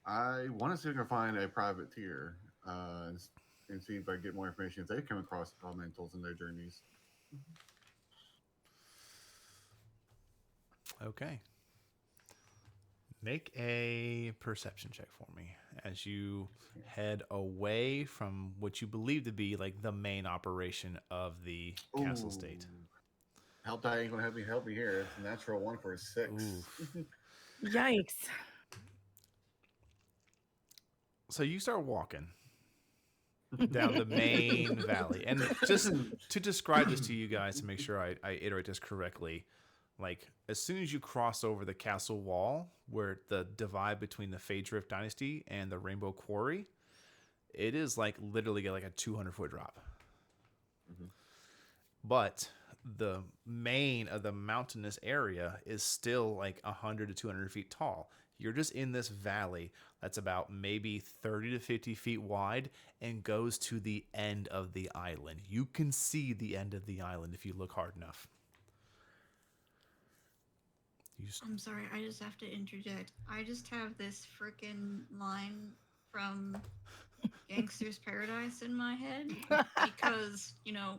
I want to see if I can find a privateer and see if I get more information if they come across elementals in their journeys. Okay. Make a perception check for me as you head away from what you believe to be like the main operation of the castle state. Help die ain't gonna help me here. It's a natural 1 for a 6. Oof. Yikes. So you start walking down the main valley. And just to describe this to you guys, to make sure I iterate this correctly, like as soon as you cross over the castle wall, where the divide between the Fadrift Dynasty and the Rainbow Quarry, it is like literally like a 200-foot drop. Mhm. But the main of the mountainous area is still like 100 to 200 feet tall. You're just in this valley that's about maybe 30 to 50 feet wide and goes to the end of the island. You can see the end of the island if you look hard enough. I'm sorry, I just have to interject. I just have this freaking line from Gangster's Paradise in my head because,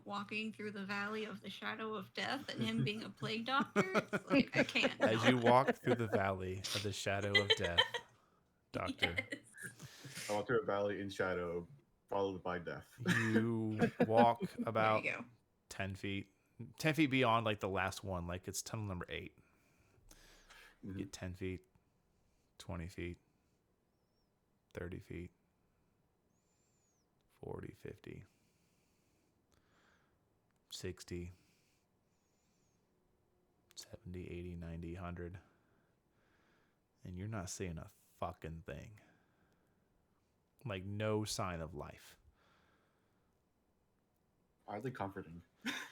walking through the valley of the shadow of death and him being a plague doctor, it's like I can't. As help you walk through the valley of the shadow of death, Doctor, Yes. I walk through a valley in shadow, followed by death. you walk about There you go. 10 feet beyond like the last one, like it's tunnel number 8. You Mhm. get 10 feet, 20 feet, 30 feet, 40, 50, 60, 70, 80, 90, 100. And you're not seeing a fucking thing. Like no sign of life. Oddly comforting.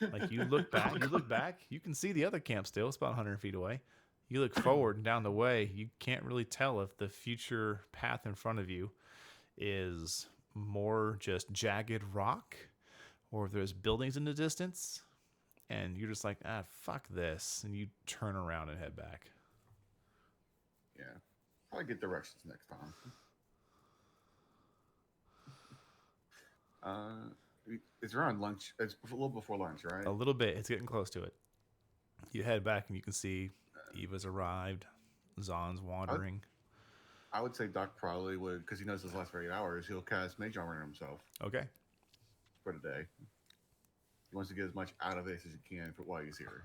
Like you look back, you can see the other camp still. It's about 100 feet away. You look forward and down the way, you can't really tell if the future path in front of you is more just jagged rock or if there's buildings in the distance. And you're just like, fuck this. And you turn around and head back. Yeah. Probably get directions next time. It's around lunch. It's a little before lunch, right? A little bit. It's getting close to it. You head back and you can see Eva's arrived. Zahn's wandering. I would say Doc probably would, because he knows this lasts for 8 hours, he'll cast Mage Armor on himself Okay. for the day. He wants to get as much out of this as he can while he's here.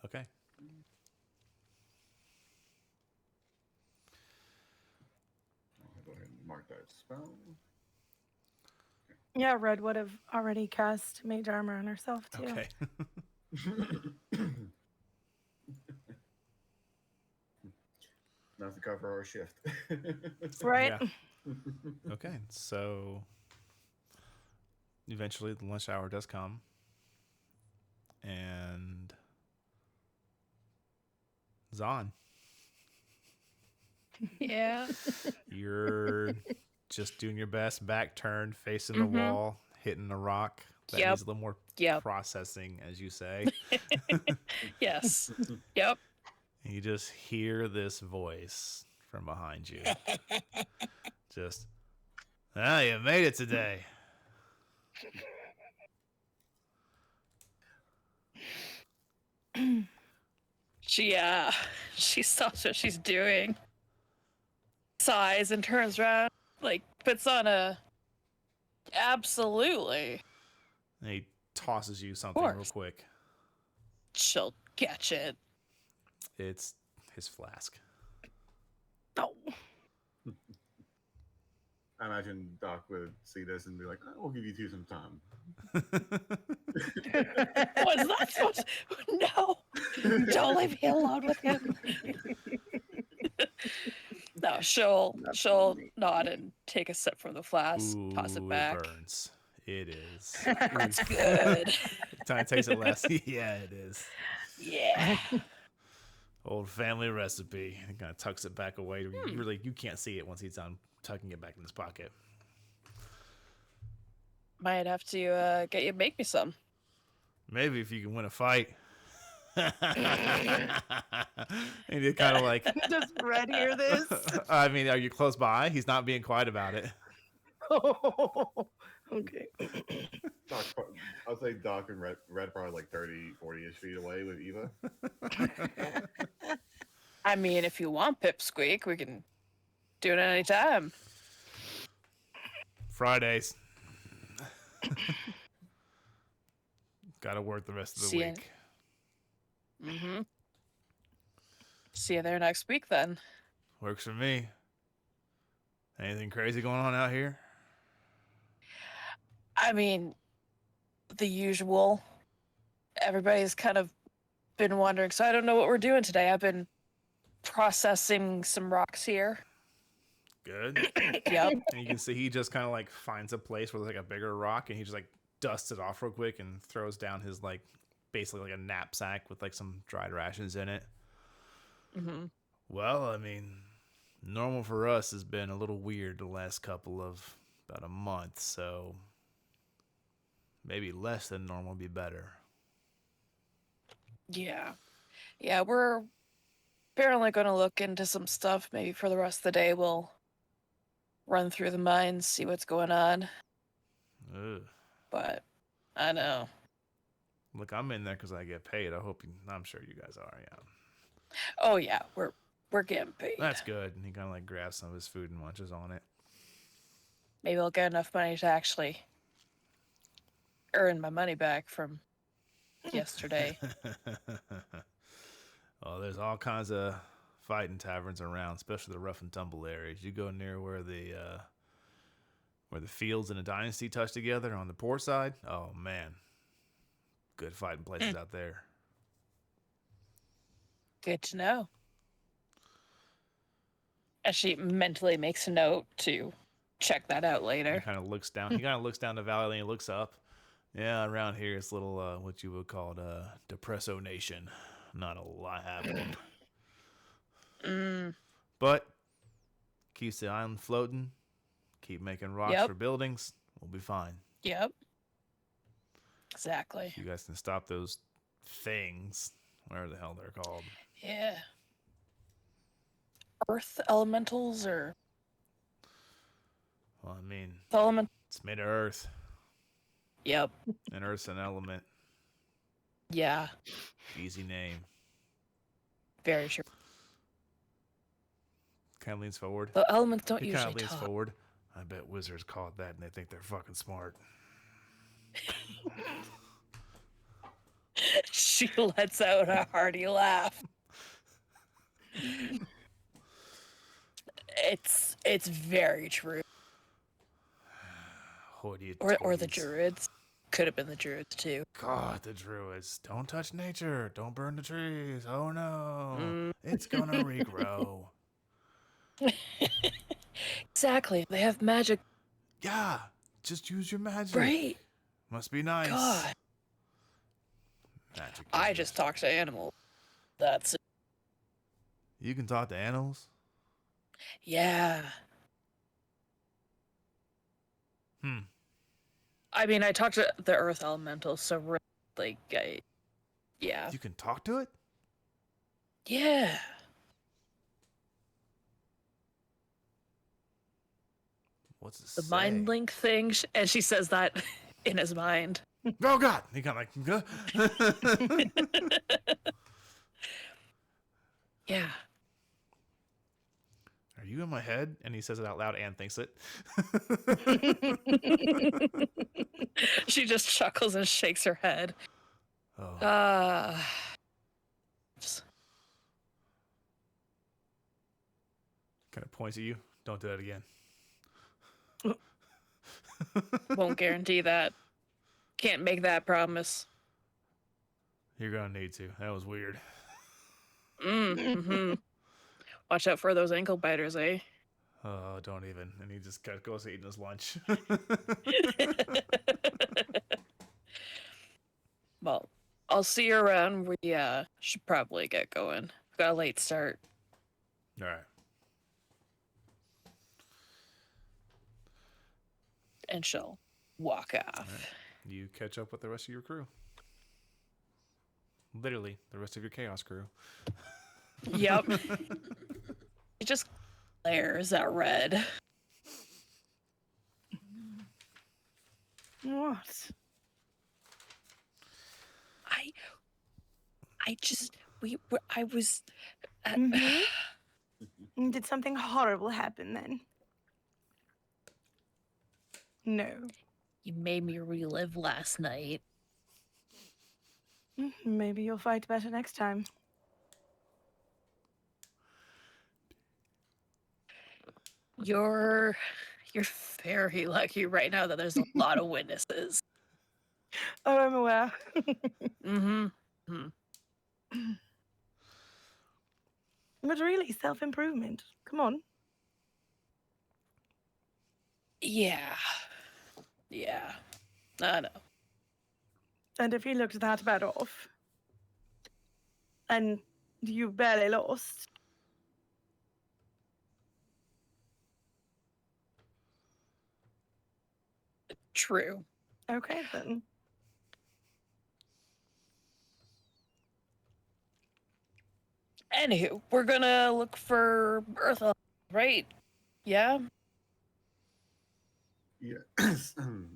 Okay. I'll go ahead and mark that spell. Yeah, Red would have already cast Mage Armor on herself, too. Okay. Enough to cover our shift. Right? Yeah. Okay. So eventually the lunch hour does come. And Zahn, Yeah. you're just doing your best, back turned, facing the wall, hitting the rock. That Yep. needs a little more Yep. processing, as you say. Yes. Yep. And you just hear this voice from behind you. Just, you made it today. She stops what she's doing, sighs, and turns around, like puts on a absolutely. And he tosses you something real Course. quick. She'll catch it. It's his flask. No. I imagine Doc would see this and be like, "Oh, we'll give you two some time." What's that supposed to... No. Don't leave me alone with him. No, she'll nod and take a sip from the flask, toss it back. It burns. It is. That's good. Time takes it less. Yeah, it is. Yeah. Old family recipe. He kind of tucks it back away. You can't see it once he's done tucking it back in his pocket. Might have to get you to make me some. Maybe if you can win a fight. And you kind of like. Does Red hear this? I mean, are you close by? He's not being quiet about it. Oh, okay. Doc, I'll say Doc and Red probably like 30, 40-ish feet away with Eva. I mean, if you want Pipsqueak, we can do it any time. Fridays. Gotta work the rest of the See ya. week. Mm-hmm. See you there next week, then. Works for me. Anything crazy going on out here? I mean, the usual. Everybody's kind of been wondering, so I don't know what we're doing today. I've been processing some rocks here. Good. Yep. And you can see he just kind of like finds a place where there's like a bigger rock and he just like dusts it off real quick and throws down his like basically like a knapsack with like some dried rations in it. Mm-hmm. Well, I mean, normal for us has been a little weird the last couple of about a month, so maybe less than normal would be better. Yeah. Yeah, we're apparently going to look into some stuff. Maybe for the rest of the day, we'll run through the mines, see what's going on. Ugh. But I know. Look, I'm in there because I get paid. I'm sure you guys are, yeah. Oh yeah, we're getting paid. That's good. And he kind of like grabs some of his food and munches on it. Maybe I'll get enough money to actually earn my money back from yesterday. Oh, there's all kinds of fighting taverns around, especially the rough and tumble areas. You go near where the fields and the dynasty touch together on the port side. Oh man, good fighting places out there. Good to know. And she mentally makes a note to check that out He later. kind of looks down. He kind of looks down the valley and he looks up. Yeah, around here it's a little what you would call Depresso Nation. Not a lot happening. But keeps the island floating. Keep making rocks Yep. for buildings. We'll be fine. Yep. Exactly. You guys can stop those things, whatever the hell they're called. Yeah. Earth elementals or Well, I mean, element? it's made of earth, Yep. and earth's an element. Yeah. Easy name. Very true. Kind of leans forward. The elements don't He kind usually of leans talk. forward. I bet wizards call it that, and they think they're fucking smart. She lets out a hearty laugh. It's very true. Or the Hoity-toities. druids. Could have been the druids too. God, the druids. Don't touch nature. Don't burn the trees. Oh no. It's gonna regrow. Exactly. They have magic. Yeah. Just use your magic. Right. Must be nice. God. Magic. I users. just talk to animals. That's it. You can talk to animals? Yeah. Hmm. I mean, I talk to the earth elementals, so really, like, yeah. You can talk to it? Yeah. What's it The say? mind link thing, and she says that in his mind. Oh God! He kind of like. Yeah. Are you in my head? And he says it out loud and thinks it. She just chuckles and shakes her head. Oh. Kind of points at you. Don't do that again. Won't guarantee that. Can't make that promise. You're gonna need to. That was weird. Mm-hmm. Watch out for those ankle biters, eh? Oh, don't even. And he just goes eating his lunch. Well, I'll see you around. We should probably get going. We've got a late start. All right. And she'll walk off. Right. You catch up with the rest of your crew. Literally, the rest of your chaos crew. Yep. It just glares at Red. What? I was. Did something horrible happen then? No. You made me relive last night. Maybe you'll fight better next time. You're very lucky right now that there's a lot of witnesses. Oh, I'm aware. Mm-hmm. But really, self-improvement. Come on. Yeah. I know. And if you looked that bad off, and you barely lost, True. okay then. Anywho, we're gonna look for Bertha, right? Yeah? Yeah,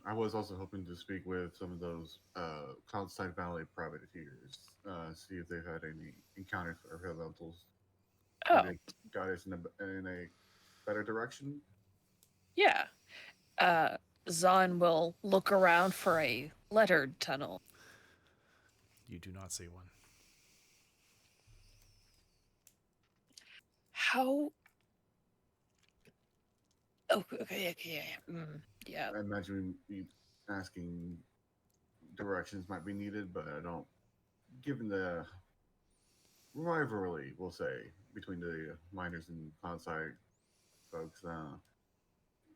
I was also hoping to speak with some of those Cloudside Valley privateers, see if they've had any encounters with our elementals. Oh, Maybe guide us in a better direction. yeah. Zahn will look around for a lettered tunnel. You do not see one. How? Oh, okay. Yeah. I imagine asking directions might be needed, but I don't. Given the rivalry, we'll say, between the miners and Cloudside folks,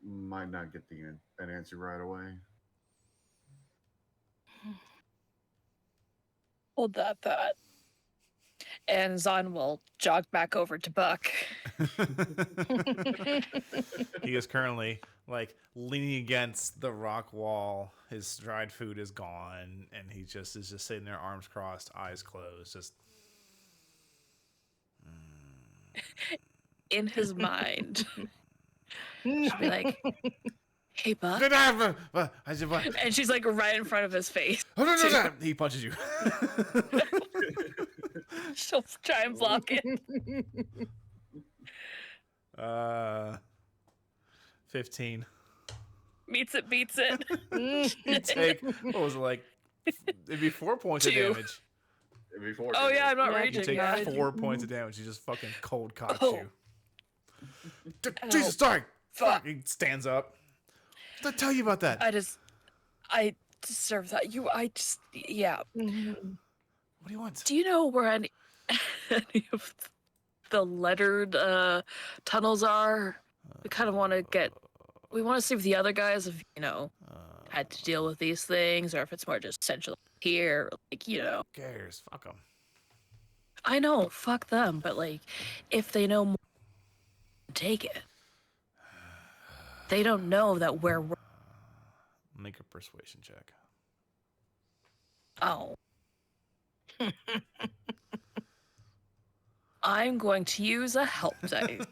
might not get an answer right away. Hold that thought. And Zahn will jog back over to Buck. He is currently like leaning against the rock wall. His dried food is gone, and he is just sitting there, arms crossed, eyes closed, just. In his mind. She'll be like, hey, Buck. And she's like right in front of his face. No. He punches you. She'll try and block it. 15. Beats it. You take, what was it like? It'd be 4 points of 2. damage. Before Oh yeah, I'm not Yeah, You raging. take Yeah. 4 points of damage. He just fucking cold cocks Oh. you. Jesus, sorry. Fuck. He stands up. What did I tell you about that? I deserve that. Yeah. What do you want? Do you know where any of the lettered tunnels are? We kind of want to we want to see if the other guys have, had to deal with these things, or if it's more just central here, like, Who cares? Fuck them. I know, fuck them, but like, if they know more, take it. They don't know that we're. Make a persuasion check. Oh. I'm going to use a help dice.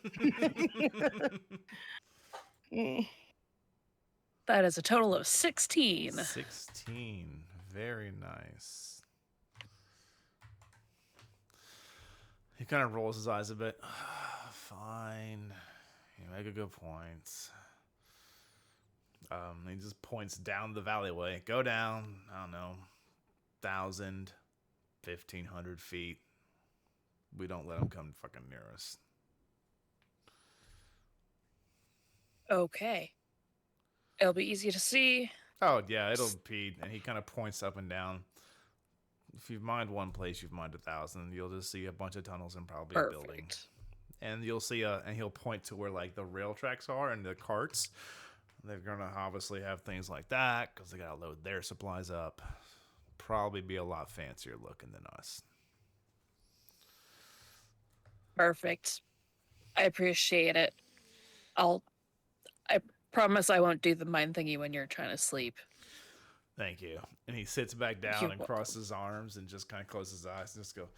That is a total of 16. 16. Very nice. He kind of rolls his eyes a bit. Fine. You make a good point. He just points down the alleyway. Go down, I don't know, 1,000, 1,500 feet. We don't let him come fucking near us. Okay. It'll be easy to see. Oh, yeah, it'll be. And he kind of points up and down. If you've mined one place, you've mined 1,000. You'll just see a bunch of tunnels and probably a building. Perfect. And you'll see and he'll point to where like the rail tracks are and the carts. They're gonna obviously have things like that because they gotta load their supplies up. Probably be a lot fancier looking than us. Perfect. I appreciate it. I promise I won't do the mind thingy when you're trying to sleep. Thank you. And he sits back down You're and welcome. crosses his arms and just kind of closes his eyes and just go.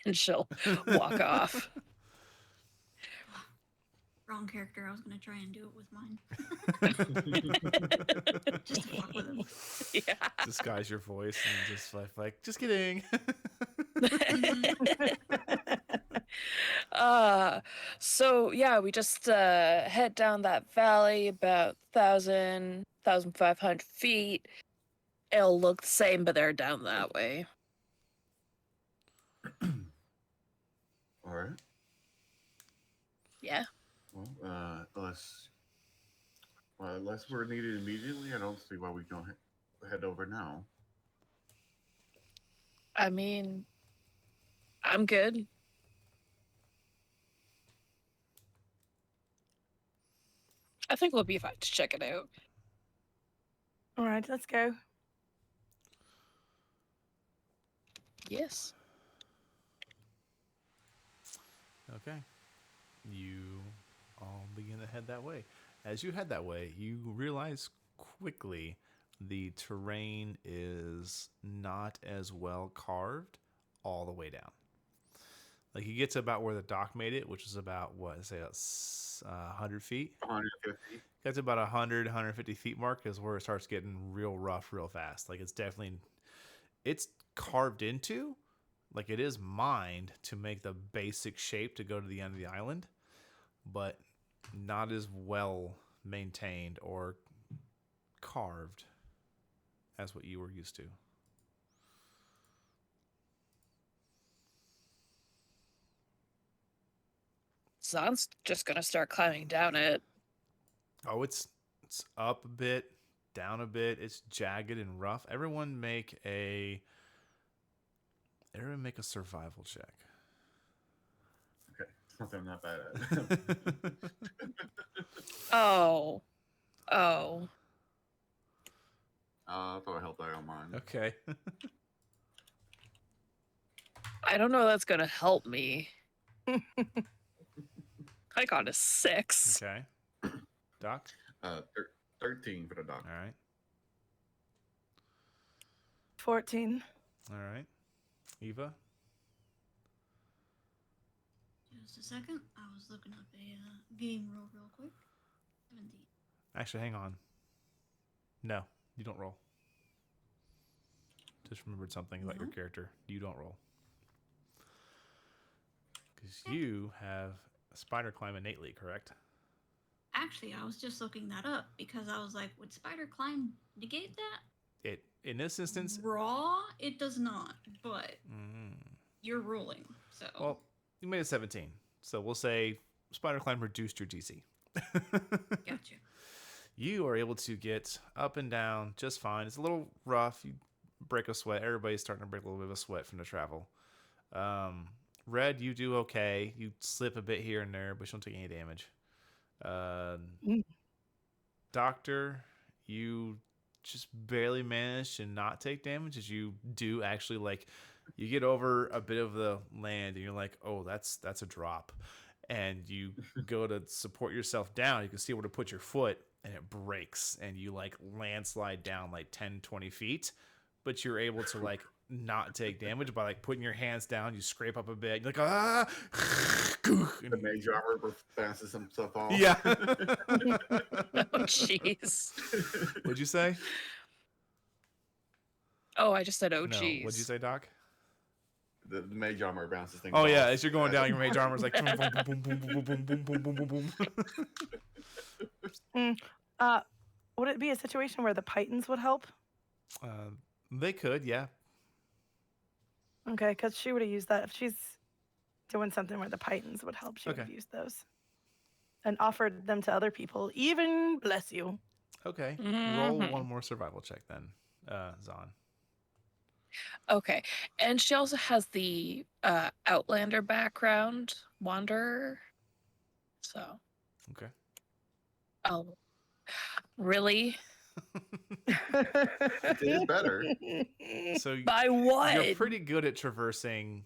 And she'll walk off. Wrong character. I was gonna try and do it with mine. Just to fuck with him. Yeah. Disguise your voice and just like just kidding. So yeah, we just head down that valley about 1,000, 1,500 feet. It'll look the same, but they're down that way. All right. Yeah. Well, unless we're needed immediately, I don't see why we don't head over now. I mean, I'm good. I think we'll be fine to check it out. All right, let's go. Yes. Okay. You all begin to head that way. As you head that way, you realize quickly the terrain is not as well carved all the way down. Like you get to about where the dock made it, which is about, what, say 100 feet? 150. That's about 100, 150 feet mark is where it starts getting real rough real fast. Like it's carved into, like it is mined to make the basic shape to go to the end of the island, but not as well maintained or carved as what you were used to. Zan's just gonna start climbing down it. Oh, it's up a bit, down a bit. It's jagged and rough. Everyone make a survival check. Okay, something I'm not bad at. Oh. I'll throw a help die on mine. Okay. I don't know if that's gonna help me. I got a 6. Okay. Doc? 13 for the doc. All right. 14. All right. Eva? Just a second. I was looking up a game roll real quick. 17. Actually, hang on. No, you don't roll. Just remembered something about your No? character. You don't roll. Because you have spider climb innately, correct? Actually, I was just looking that up because I was like, would spider climb negate that? It in this instance. Raw, it does not, but Mm, you're ruling. So well, you made a 17, so we'll say spider climb reduced your DC. gotcha. You are able to get up and down just fine. It's a little rough. You break a sweat. Everybody's starting to break a little bit of a sweat from the travel. Red, you do okay. You slip a bit here and there, but you don't take any damage. Doctor, you just barely manage to not take damage as you do actually, like, you get over a bit of the land and you're like, oh, that's a drop. And you go to support yourself down. You can see where to put your foot and it breaks and you like landslide down like 10, 20 feet. But you're able to like not take damage by like putting your hands down. You scrape up a bit. You're like, ah, and The mage armor bounces some stuff off. yeah. Oh, jeez. What'd you say? Oh, I just said, oh, No. jeez. What'd you say, Doc? The mage armor bounces things Oh off. yeah, as you're going down, your mage armor's like boom, boom, boom, boom, boom, boom, boom, boom, boom, boom, boom. Would it be a situation where the Pythons would help? They could, yeah. Okay, because she would have used that if she's doing something where the Pythons would help. She would have Okay. used those and offered them to other people. Even bless you. Okay. Roll Mhm. one more survival check then, Zahn. Okay. And she also has the Outlander background, Wanderer. So, Okay. oh, really? It is better. So By what? you're pretty good at traversing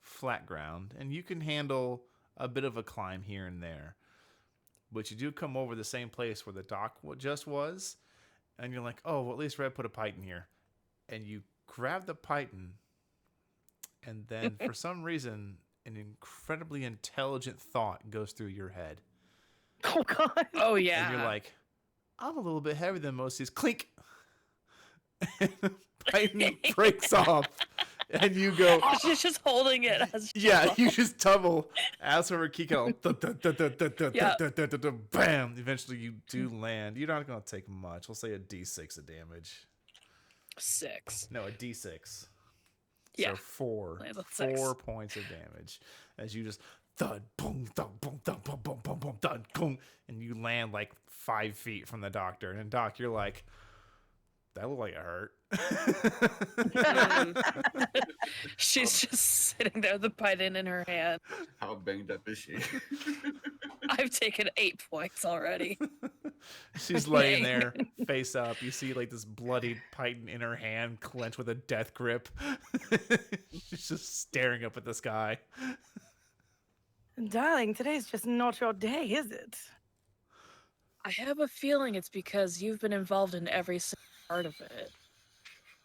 flat ground, and you can handle a bit of a climb here and there. But you do come over the same place where the dock just was, and you're like, oh, well, at least Red put a python here. And you grab the python, and then for some reason, an incredibly intelligent thought goes through your head. Oh, God. Oh, yeah. And you're like, I'm a little bit heavier than most of these. Clink! And the python breaks off, and you go, She's just holding it as yeah, you just tumble as over Kiko. Yeah. Bam! Eventually, you do land. You're not going to take much. We'll say a d6 of damage. 6. No, a d6. Yeah. So 4. Lands with 6. 4 points of damage as you just thud, boom, thud, boom, thud, boom, boom, boom, boom, thud, boom, and you land like 5 feet from the doctor. And Doc, you're like, that looked like it hurt. She's just sitting there, the python in her hand. How banged up is she? I've taken 8 points already. She's laying there, face up. You see like this bloodied python in her hand, clenched with a death grip. She's just staring up at the sky. Darling, today's just not your day, is it? I have a feeling it's because you've been involved in every single part of it.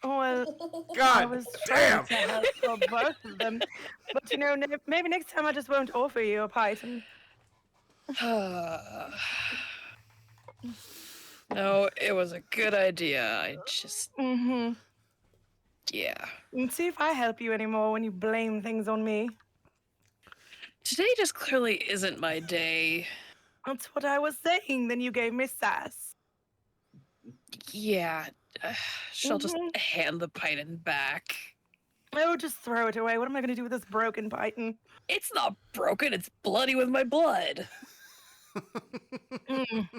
Well, I God was damn! trying to help for both of them. But, you know, maybe next time I just won't offer you a python. No, it was a good idea. I just, Mm-hmm. yeah. And see if I help you anymore when you blame things on me. Today just clearly isn't my day. That's what I was saying. Then you gave me sass. Yeah, she'll just Mhm. hand the python back. Oh, just throw it away. What am I going to do with this broken python? It's not broken, it's bloody with my blood. Mm.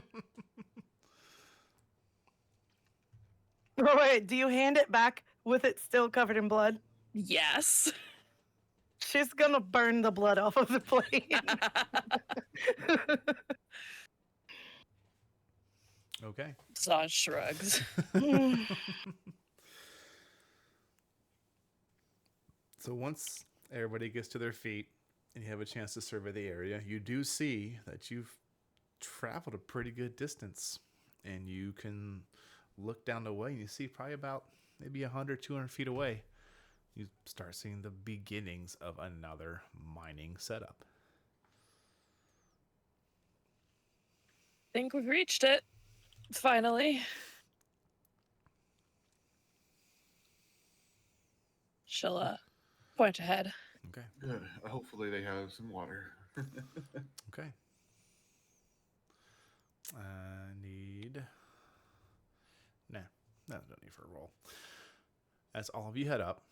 Oh, wait, do you hand it back with it still covered in blood? Yes. She's gonna burn the blood off of the plate. Okay. Zahn shrugs. So once everybody gets to their feet and you have a chance to survey the area, you do see that you've traveled a pretty good distance. And you can look down the way and you see probably about maybe 100, 200 feet away, you start seeing the beginnings of another mining setup. Think we've reached it. Finally. She'll point ahead. Okay. Good. Hopefully they have some water. Okay. I need... Nah, that's no need for a roll. As all of you head up,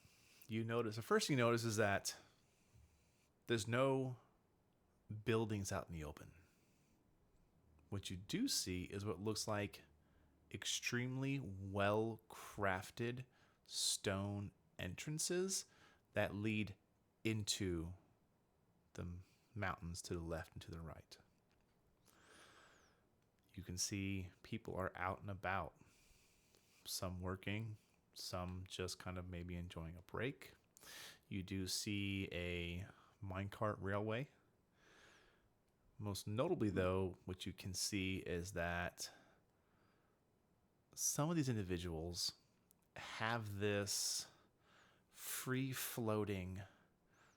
you notice... The first thing you notice is that there's no buildings out in the open. What you do see is what looks like extremely well-crafted stone entrances that lead into the mountains to the left and to the right. You can see people are out and about, some working, some just kind of maybe enjoying a break. You do see a minecart railway. Most notably, though, what you can see is that some of these individuals have this free floating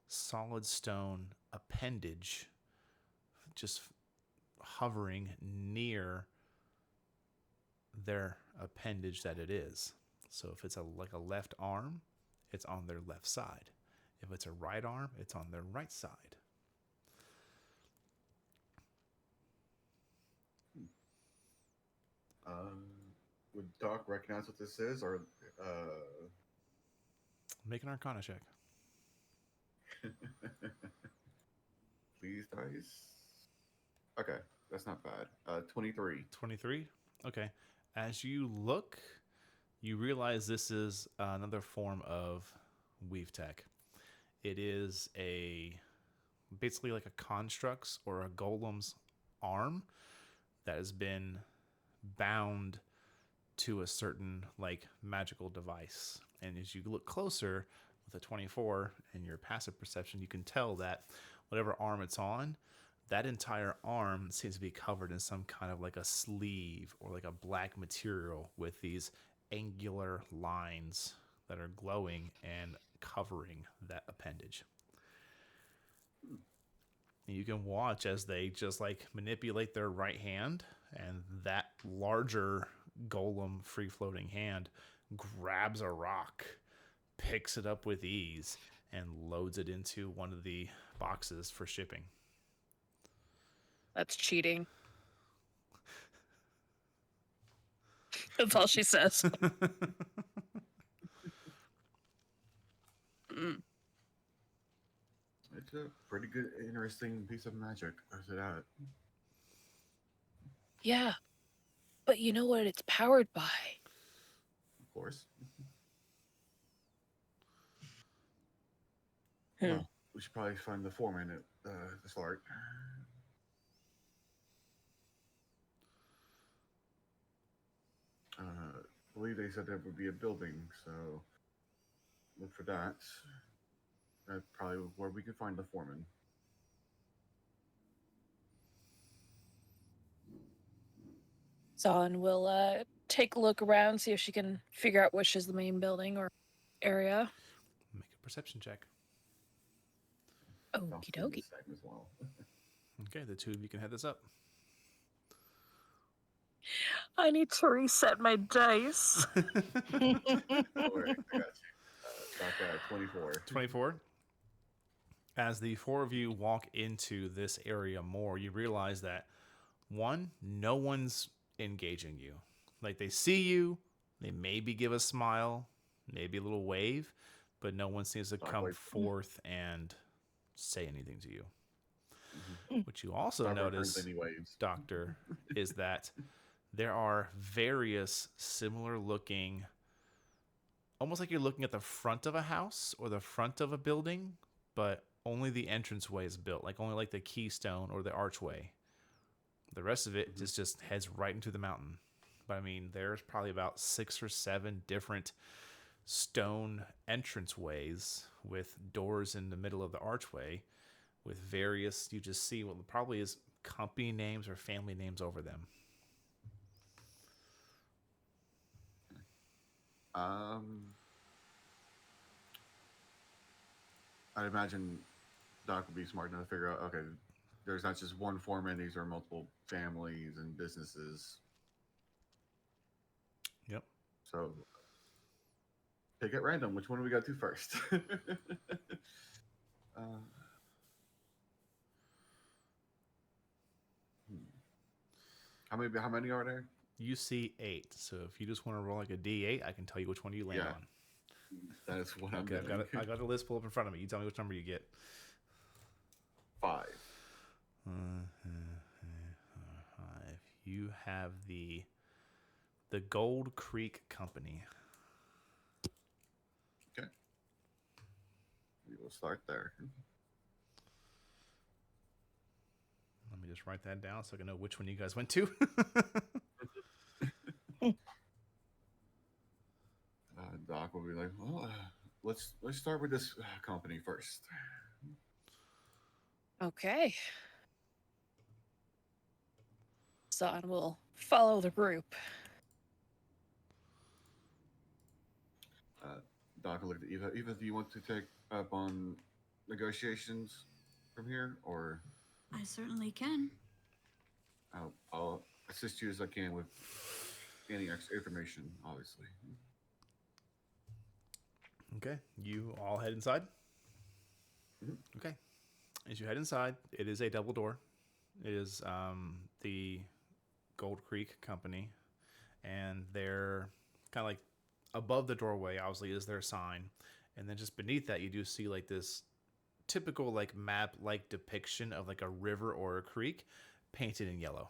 solid stone appendage just hovering near their appendage that it is. So if it's like a left arm, it's on their left side. If it's a right arm, it's on their right side. Would Doc recognize what this is, or Make an Arcana check. please, dice? Okay, that's not bad. 23. 23. Okay. As you look, you realize this is another form of weave tech. It is basically like a construct's or a golem's arm that has been bound to a certain like magical device. And as you look closer with a 24 and your passive perception, you can tell that whatever arm it's on, that entire arm seems to be covered in some kind of like a sleeve or like a black material with these angular lines that are glowing and covering that appendage. And you can watch as they just like manipulate their right hand, and that larger golem free floating hand grabs a rock, picks it up with ease, and loads it into one of the boxes for shipping. That's cheating. That's all she says. It's a pretty good, interesting piece of magic. Where's it at? Yeah. But you know what it's powered by? Of course. Well, we should probably find the foreman at the start. I believe they said there would be a building, so look for that. That's probably where we could find the foreman. Zon will take a look around, see if she can figure out which is the main building or area. Make a perception check. I'll Okie do dokie. this time as well. Okay, the two of you can head this up. I need to reset my dice. Don't worry, I got you. Back at 24. 24. As the four of you walk into this area more, you realize that one, no one's engaging you. Like they see you, they maybe give a smile, maybe a little wave, but no one seems to Dark come wave. forth and say anything to you. Mhm. What you also Dark wave notice, turns any waves. Doctor, is that there are various similar looking, almost like you're looking at the front of a house or the front of a building, but only the entranceway is built, like only like the keystone or the archway. The rest of it just heads right into the mountain. But I mean, there's probably about 6 or 7 different stone entranceways with doors in the middle of the archway with various, you just see what probably is company names or family names over them. I'd imagine Doc would be smart enough to figure out, okay, there's not just one foreman, these are multiple families and businesses. Yep. So pick at random. Which one do we got to first? How many are there? You see 8. So if you just want to roll like a D8, I can tell you which one you land Yeah. on. That's what I'm Okay, getting. I got the list pulled up in front of me. You tell me which number you get. 5. 5. You have the Gold Creek Company. Okay. We will start there. Let me just write that down so I can know which one you guys went to. Doc will be like, well, let's start with this company first. Okay. Zon will follow the group. Doc looked at Eva. Eva, do you want to take up on negotiations from here, or I certainly can. I'll assist you as I can with any extra information, obviously. Okay, you all head inside. Mhm. Okay, as you head inside, it is a double door. It is the Gold Creek Company, and they're kind of like above the doorway. Obviously, is their sign, and then just beneath that, you do see like this typical like map like depiction of like a river or a creek, painted in yellow.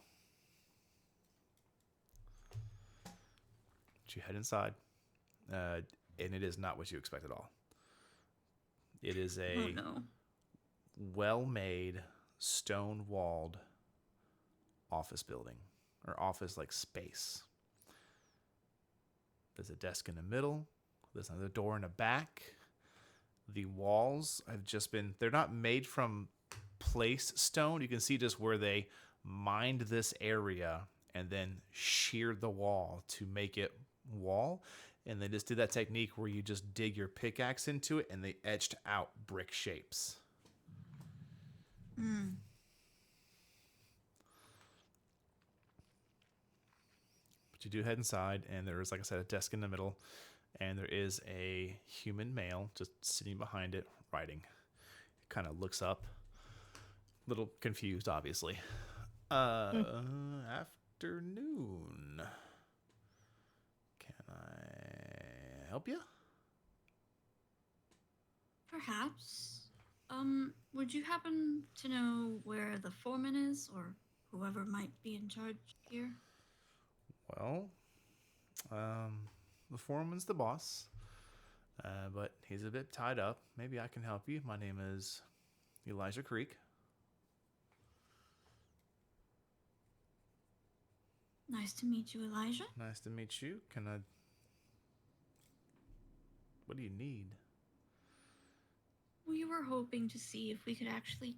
But you head inside, and it is not what you expect at all. It is Oh a no. well-made, stone-walled office building or office like space. There's a desk in the middle. There's another door in the back. The walls have just been, they're not made from place stone. You can see just where they mined this area and then sheared the wall to make it wall. And they just did that technique where you just dig your pickaxe into it and they etched out brick shapes. Hmm. But you do head inside, and there is, like I said, a desk in the middle, and there is a human male just sitting behind it, writing. He kind of looks up, a little confused, obviously. Afternoon. Can I help you? Perhaps. Would you happen to know where the foreman is, or whoever might be in charge here? Well, the foreman's the boss, but he's a bit tied up. Maybe I can help you. My name is Elijah Creek. Nice to meet you, Elijah. Nice to meet you. Can I... What do you need? We were hoping to see if we could actually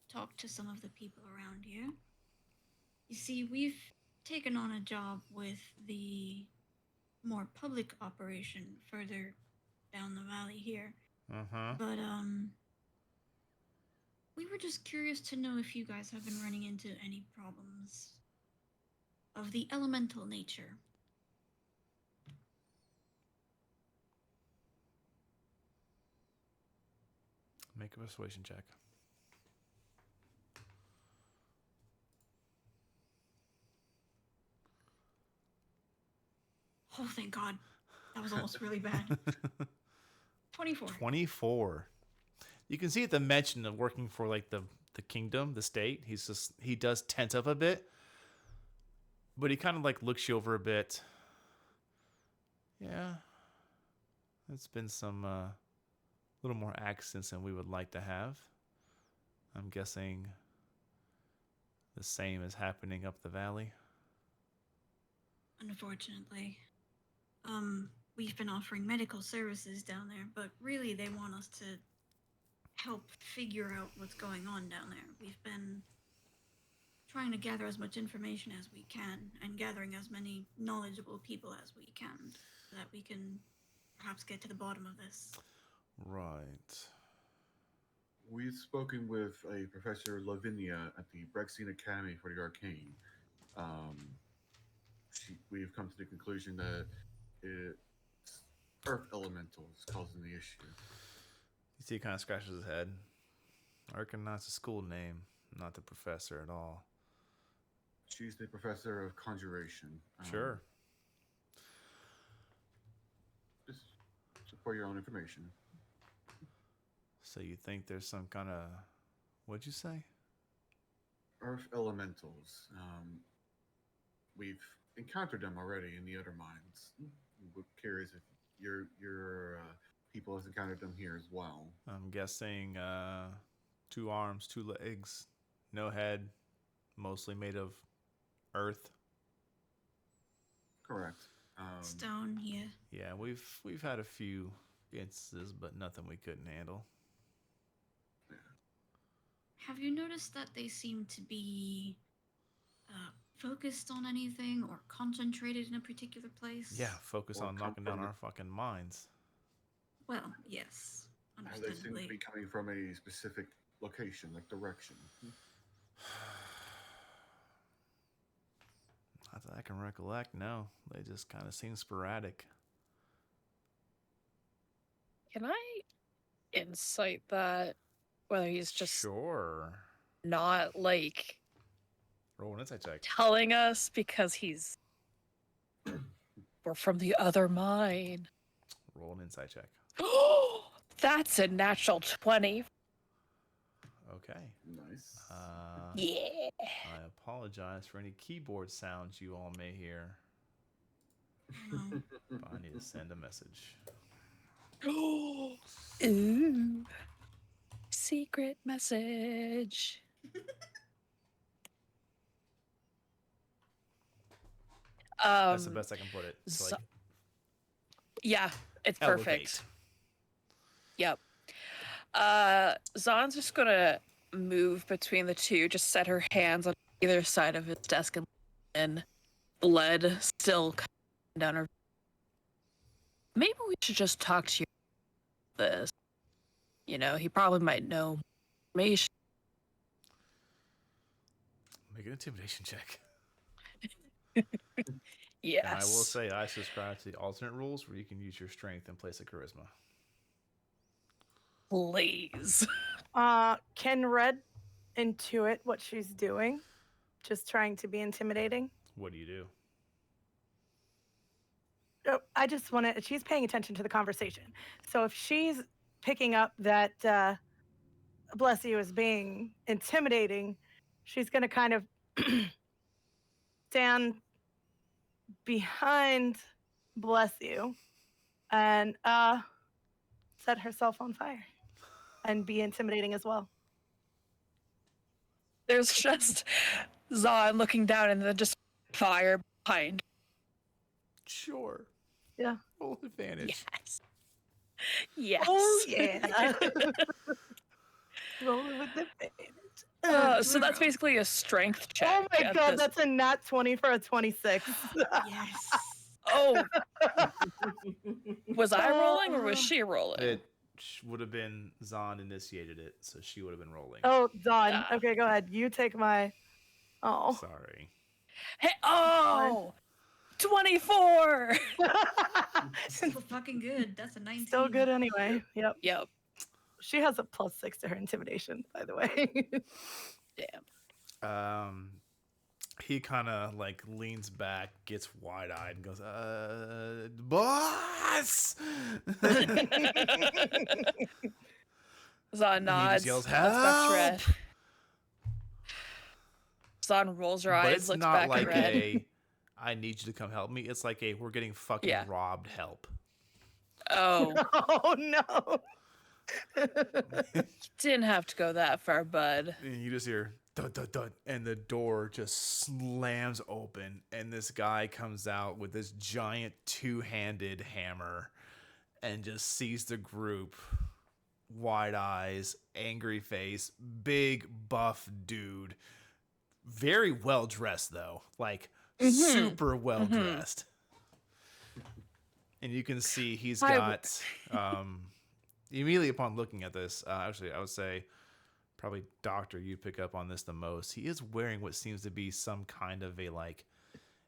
talk to some of the people around here. You see, we've taken on a job with the more public operation further down the valley here. Uh-huh. But, we were just curious to know if you guys have been running into any problems of the elemental nature. Make a persuasion check. Oh, thank God. That was almost really bad. 24. 24. You can see at the mention of working for like the kingdom, the state, he does tense up a bit. But he kind of like looks you over a bit. Yeah. It's been some little more accidents than we would like to have. I'm guessing the same is happening up the valley. Unfortunately. We've been offering medical services down there, but really they want us to help figure out what's going on down there. We've been trying to gather as much information as we can and gathering as many knowledgeable people as we can so that we can perhaps get to the bottom of this. Right. We've spoken with a Professor Lavinia at the Brexine Academy for the Arcane. We've come to the conclusion that it's Earth Elementals causing the issue. You see, he kind of scratches his head. I reckon that's a school name, not the professor at all. She's the Professor of Conjuration. Sure. Just for your own information. So you think there's some kind of... What'd you say? Earth Elementals. We've encountered them already in the other mines. We're curious if your people has encountered them here as well. I'm guessing 2 arms, 2 legs, no head, mostly made of earth. Correct. Stone, yeah. Yeah, we've had a few instances, but nothing we couldn't handle. Have you noticed that they seem to be focused on anything or concentrated in a particular place? Yeah, focus Or on knocking down comfort. our fucking minds. Well, yes, They seem to understandably. be coming from a specific location, like direction. Not that I can recollect, no. They just kind of seem sporadic. Can I insight that? Whether he's just Sure. not like Roll an insight check. telling us because he's we're from the other mine. Roll an insight check. That's a natural 20. Okay. Nice. Yeah. I apologize for any keyboard sounds you all may hear. Um, But I need to send a message. Ooh. Secret message. That's the best I can put it. So, so- like, Yeah, it's elevate. perfect. Yep. Zon's just gonna move between the two, just set her hands on either side of his desk and blood still coming down her. Maybe we should just talk to you about this. You know, he probably might know information. Make an intimidation check. Yes. And I will say, I subscribe to the alternate rules where you can use your strength in place of charisma. Please. Can Red intuit what she's doing? Just trying to be intimidating? What do you do? Oh, I just want to. She's paying attention to the conversation. So if she's picking up that Bless You is being intimidating, she's going to kind of stand behind Bless You and set herself on fire and be intimidating as well. There's just Zon looking down and then just fire behind. Sure. Yeah. Roll advantage. Yes. Yes. Oh, yeah. Roll it with the So that's basically a strength check. Oh my at god, this- that's a nat 20 for a 26. yes. Oh. Was I rolling or was she rolling? It would have been Zon initiated it, so she would have been rolling. Oh, Dawn. Ah. Okay, go ahead. You take my. Oh. Sorry. Hey, oh! 24! Still fucking good. That's a 19. Still good anyway. Yep. Yep. She has a +6 to her intimidation, by the way. Damn. He kind of like leans back, gets wide-eyed, and goes, boss! Zon And he nods. just yells, looks back to Red. help! Zon rolls her But eyes, it's looks not back like at Red. a, I need you to come help me. It's like a, we're getting fucking Yeah. robbed help. Oh, Oh no. didn't have to go that far, bud. And you just hear dun dun dun, and the door just slams open, and this guy comes out with this giant two-handed hammer, and just sees the group, wide eyes, angry face, big buff dude, very well dressed though, like super well dressed, and you can see he's got immediately upon looking at this, actually, I would say probably Doctor, you pick up on this the most. He is wearing what seems to be some kind of a like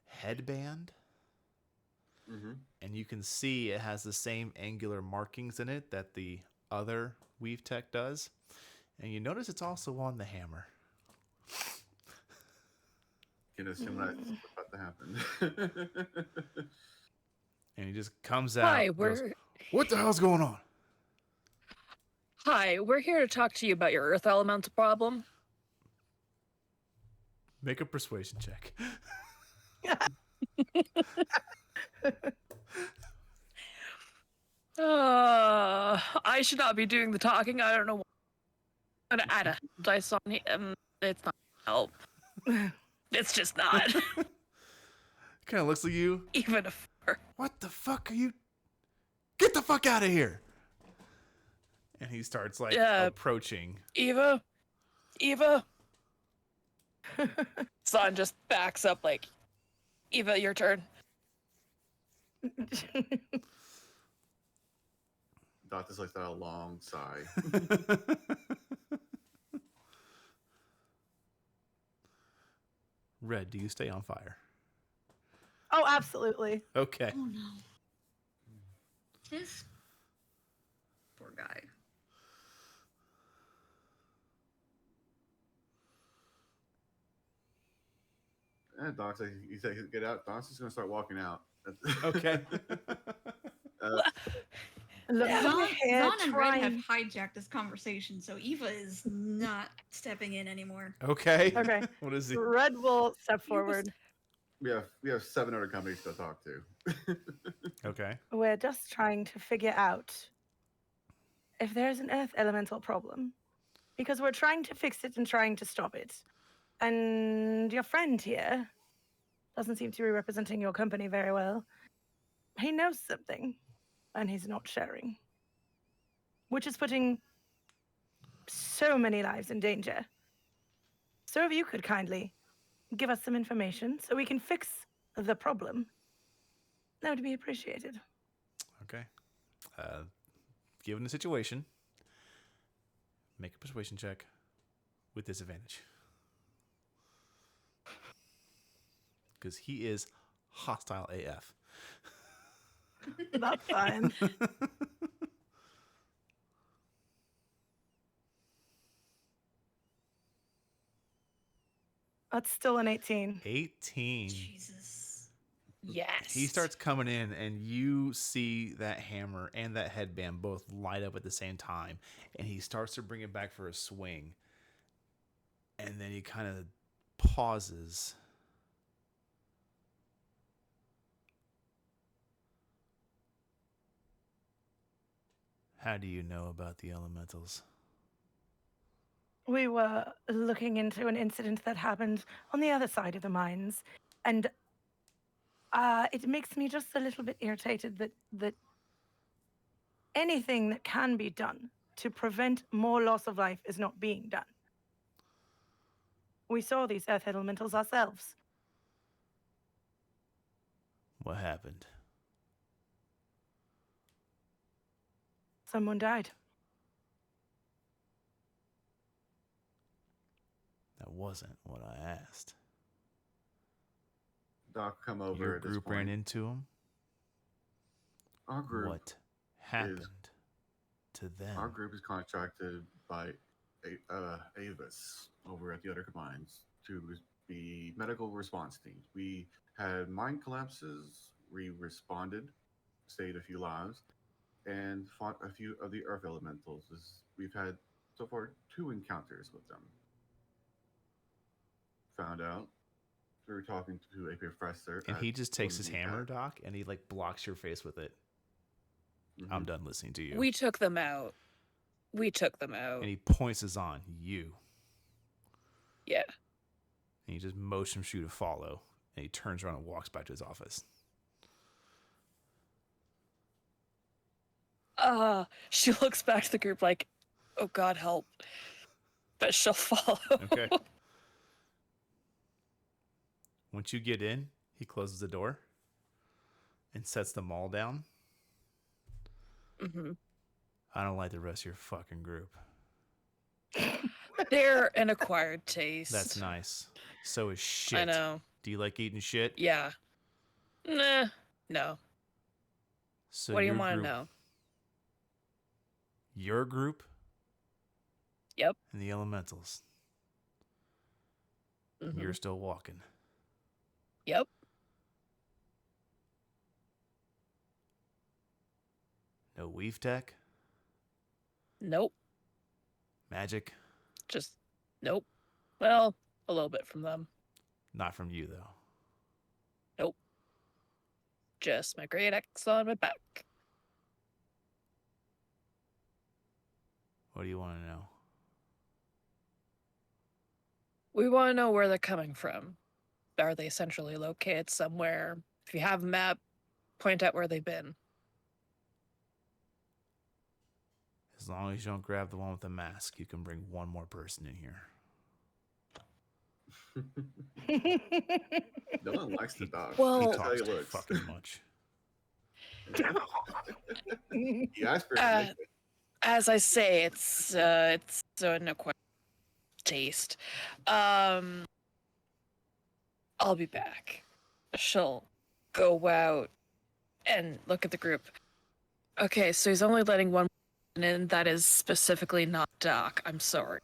headband. And you can see it has the same angular markings in it that the other Weave Tech does. And you notice it's also on the hammer. Can assume that's about to happen. And he just comes out. Hi, and goes, we're what the hell's going on? we're here to talk to you about your Earth Elemental problem. Make a persuasion check. I should not be doing the talking. I don't know. I'm gonna add a dice on here. It's not help. It's just not. Kind of looks at you. Even if What the fuck are you? Get the fuck out of here! And he starts like approaching. Eva. Son just backs up like, Eva, your turn. Doc just lets out a long sigh. Red, do you stay on fire? Oh, absolutely. Okay. Oh no. This poor guy. And Doc's like, he said, "Get out." Doc's just gonna start walking out. Okay. Look, Yeah. I'm Zon, here Zon and Red have trying. hijacked this conversation, so Eva is not stepping in anymore. Okay. Okay. What is it? Red will step You was- forward. we have 7 other companies to talk to. Okay. We're just trying to figure out if there's an earth elemental problem. Because we're trying to fix it and trying to stop it. And your friend here doesn't seem to be representing your company very well. He knows something, and he's not sharing. Which is putting so many lives in danger. So if you could kindly give us some information so we can fix the problem, that would be appreciated. Okay. Given the situation, make a persuasion check with disadvantage. Because he is hostile AF. That's fine. That's still an 18. 18. Jesus. Yes. He starts coming in, and you see that hammer and that headband both light up at the same time. And he starts to bring it back for a swing. And then he kind of pauses. How do you know about the elementals? We were looking into an incident that happened on the other side of the mines, and it makes me just a little bit irritated that anything that can be done to prevent more loss of life is not being done. We saw these earth elementals ourselves. What happened? Someone died. That wasn't what I asked. Doc come over Your at this group point. ran into him? Our group What happened to them? Our group is contracted by Avis over at the other mines to be medical response teams. We had mine collapses, we responded, saved a few lives, and fought a few of the earth elementals. We've had so far 2 encounters with them. Found out we were talking to a professor. And he just takes his one of the hammer, Doc, and he like blocks your face with it. I'm done listening to you. We took them out. We took them out. And he points his on you. Yeah. And he just motions you to follow. And he turns around and walks back to his office. She looks back to the group like, oh God, help. But she'll follow. Okay. Once you get in, he closes the door and sets them all down. Mm-hmm. I don't like the rest of your fucking group. They're an acquired taste. That's nice. So is shit. I know. Do you like eating shit? Yeah. Nah. No. So What do you your want to group- know? Your group? Yep. And the elementals. Mhm. You're still walking. Yep. No weave tech? Nope. Magic? Just nope. Well, a little bit from them. Not from you, though. Nope. Just my great axe on my back. What do you want to know? We want to know where they're coming from. Are they centrally located somewhere? If you have a map, point out where they've been. As long as you don't grab the one with the mask, you can bring one more person in here. No one likes the Doc. Well- He That's how talks he too looks. fucking much. You asked for Uh, it. As I say, it's an acquired taste. I'll be back. She'll go out and look at the group. Okay, so he's only letting one in. That is specifically not Doc. I'm sorry.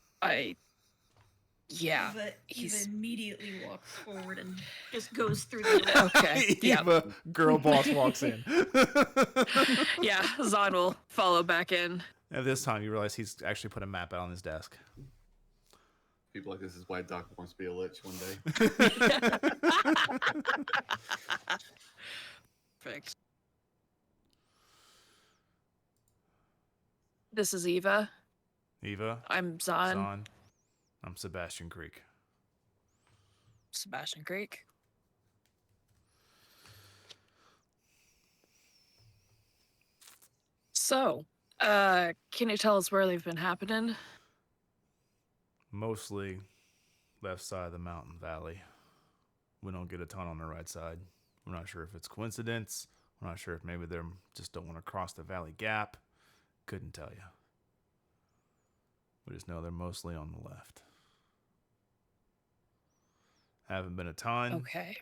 Yeah. Eva he's- immediately walks forward and just goes through the door. Okay. Yeah. Eva, girl boss, walks in. Yeah. Zahn will follow back in. And this time you realize he's actually put a map out on his desk. People like this is why Doc wants to be a lich one day. Perfect. This is Eva. Eva, I'm Zahn. Zahn, I'm Sebastian Creek. Sebastian Creek. So, can you tell us where they've been happening? Mostly left side of the mountain valley. We don't get a ton on the right side. We're not sure if it's coincidence. We're not sure if maybe they just don't want to cross the valley gap. Couldn't tell you. We just know they're mostly on the left. Haven't been a ton. Okay.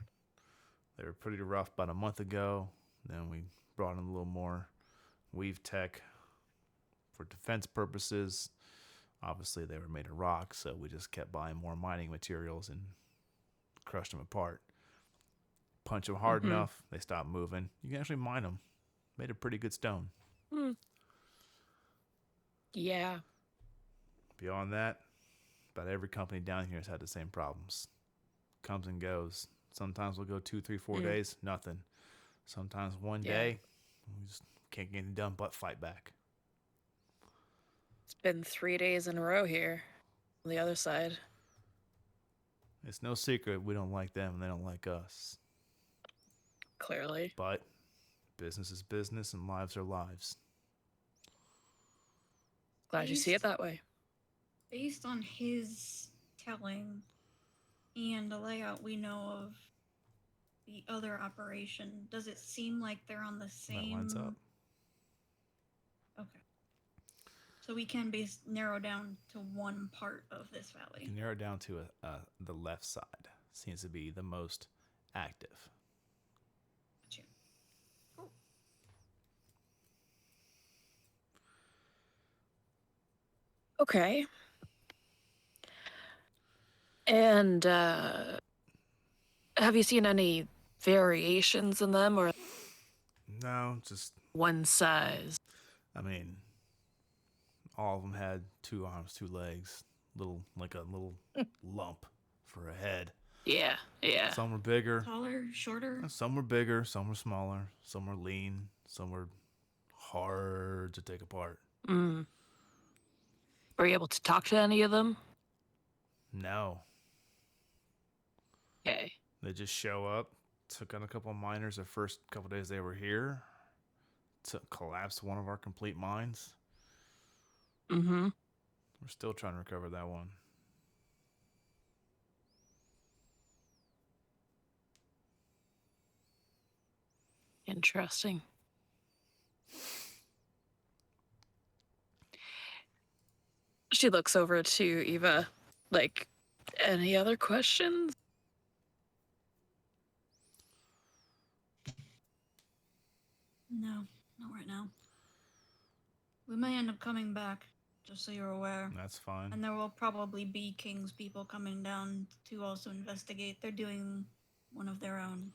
They were pretty rough about a month ago. Then we brought in a little more weave tech for defense purposes. Obviously, they were made of rock, so we just kept buying more mining materials and crushed them apart. Punch them hard enough, they stopped moving. You can actually mine them. Made a pretty good stone. Yeah. Beyond that, about every company down here has had the same problems. Comes and goes. Sometimes we'll go 2, 3, 4 days, nothing. Sometimes one Yeah. day, we just can't get anything done but fight back. It's been 3 days in a row here on the other side. It's no secret we don't like them and they don't like us. Clearly. But business is business and lives are lives. Glad you see it that way. Based on his telling and the layout we know of the other operation, does it seem like they're on the same? That lines up. Okay. So we can narrow down to one part of this You valley. can narrow it down to the left side. Seems to be the most active. Gotcha. Cool. Okay. And have you seen any variations in them or No, just, one size? I mean, all of them had 2 arms, 2 legs, like a little lump for a head. Yeah, yeah. Some were bigger, Taller, shorter. some were bigger, some were smaller, some were lean, some were hard to take apart. Mm. Were you able to talk to any of them? No, Okay. they just show up, took on a couple of miners the first couple days they were here, collapsed one of our complete mines. Mm-hmm. We're still trying to recover that one. Interesting. She looks over to Eva, like, any other questions? No, not right now. We may end up coming back, just so you're aware. That's fine. And there will probably be King's people coming down to also investigate. They're doing one of their own.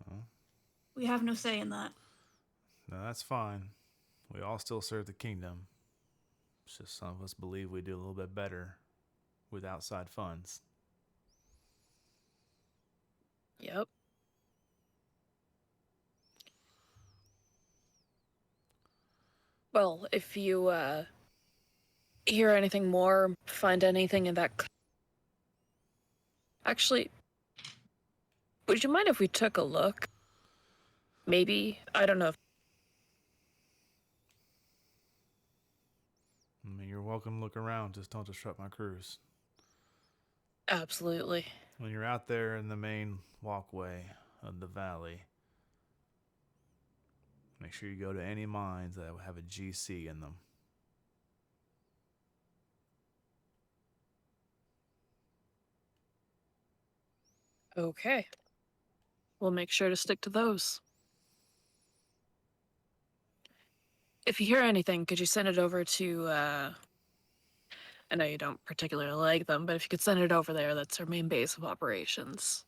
Oh. We have no say in that. No, that's fine. We all still serve the kingdom. It's just some of us believe we do a little bit better with outside funds. Yep. Well, if you hear anything more, find anything in that. Actually, would you mind if we took a look? Maybe. I don't know. I mean, you're welcome to look around. Just don't disrupt my cruise. Absolutely. When you're out there in the main walkway of the valley, Make sure you go to any mines that have a GC in them. Okay. We'll make sure to stick to those. If you hear anything, could you send it over to, I know you don't particularly like them, but if you could send it over there, that's our main base of operations.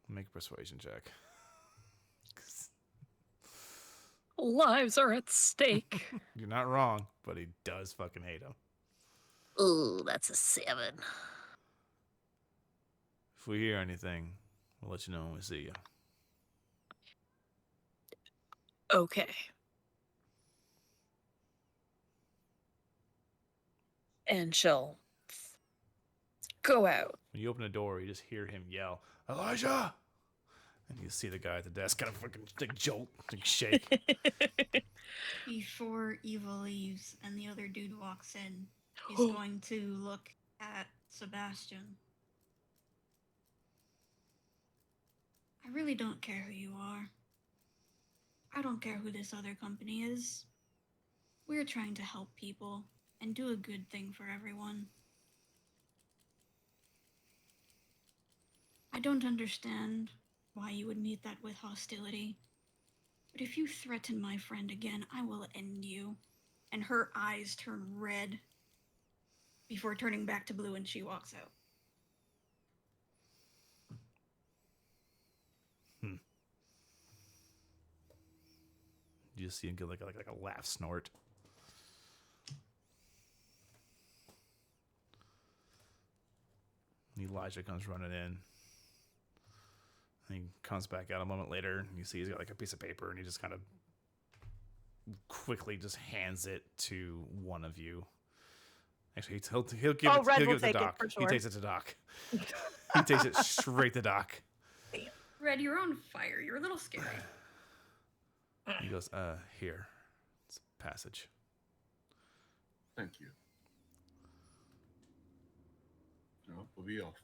Make a persuasion check. Lives are at stake. You're not wrong, but he does fucking hate him. Ooh, that's a 7. If we hear anything, we'll let you know when we see you. Okay. And she'll go out. When you open the door, you just hear him yell, "Elijah!" And you see the guy at the desk kind of fucking like jolt, like shake. Before Eva leaves and the other dude walks in, he's Oh. going to look at Sebastian. I really don't care who you are. I don't care who this other company is. We're trying to help people and do a good thing for everyone. I don't understand why you would meet that with hostility. But if you threaten my friend again, I will end you. And her eyes turn red before turning back to blue and she walks out. You just see him get like a laugh snort. Elijah comes running in. And he comes back out a moment later, and you see he's got like a piece of paper, and he just kind of quickly just hands it to one of you. Actually, he'll give Oh, it, Red he'll will give it to take it Doc. for He sure. takes it to Doc. He takes it straight to Doc. Red, you're on fire. You're a little scary. He goes, here. It's a passage. Thank you. No, we'll be off.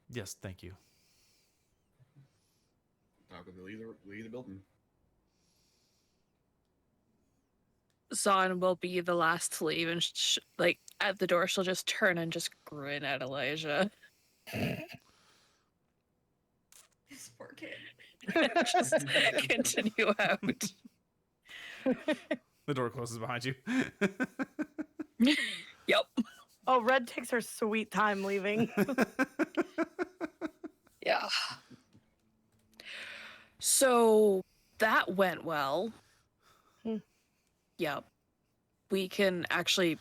Yes, thank you. Doc will leave the building. Zon will be the last to leave, and like at the door, she'll just turn and just grin at Elijah. This poor kid. Just continue out. The door closes behind you. Yep. Oh, Red takes her sweet time leaving. Yeah. So that went well. Yep. We can actually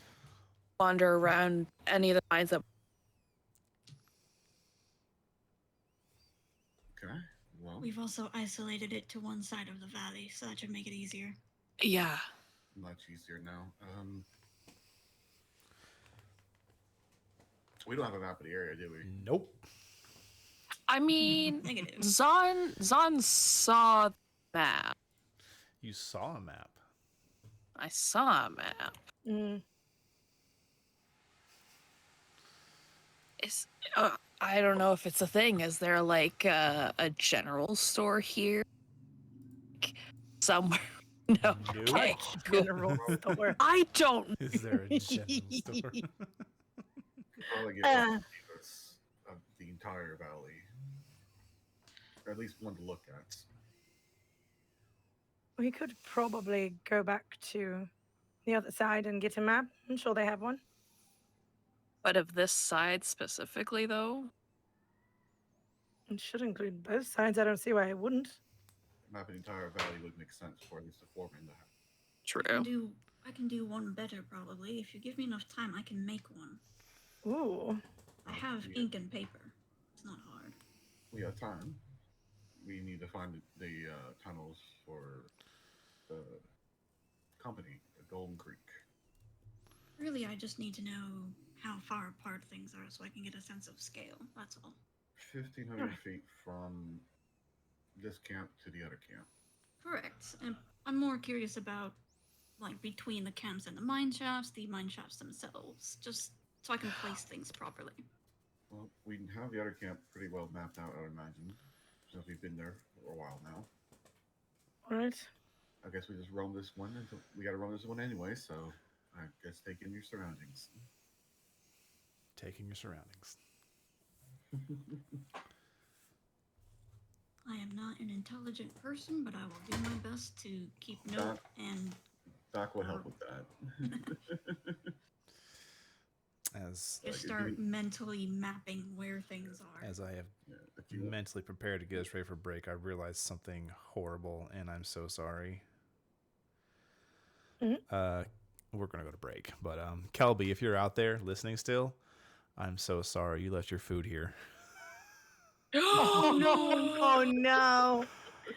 wander around any of the mines that. Can I? Well, We've also isolated it to one side of the valley, so that should make it easier. Yeah. much easier now. We don't have a map of the area, do we? Nope. I mean, Negative. Zon saw that. You saw a map. I saw a map. Mm. Is I don't know if it's a thing. Is there like a general store here? Somewhere? No. Nope. Okay. Cool. General store. I don't. Is there a general store? Probably get of the entire valley, or at least one to look at. We could probably go back to the other side and get a map. I'm sure they have one. But of this side specifically, though. It should include both sides. I don't see why it wouldn't. Map of the entire valley would make sense for at least the foreman to have. True. I can do one better probably. If you give me enough time, I can make one. Ooh. I have Yeah. ink and paper. It's not hard. We have time. We need to find the tunnels for the company, the Golden Creek. Really, I just need to know how far apart things are so I can get a sense of scale. That's all. 1,500 feet from this camp to the other camp. Correct. And I'm more curious about, like, between the camps and the mine shafts themselves, just so I can place things properly. Well, we have the other camp pretty well mapped out, I would imagine, since we've been there for a while now. All right. I guess we just roam this one until we got to roam this one anyway. So I guess take in your surroundings. Taking your surroundings. I am not an intelligent person, but I will do my best to keep note Doc, and Doc would help with that. As Like, just if start you- mentally mapping where things are. as I have Yeah, if you want- mentally prepared to get us ready for break, I realized something horrible, and I'm so sorry. We're gonna go to break, but Kelby, if you're out there listening still, I'm so sorry you left your food here. Oh no! Oh no!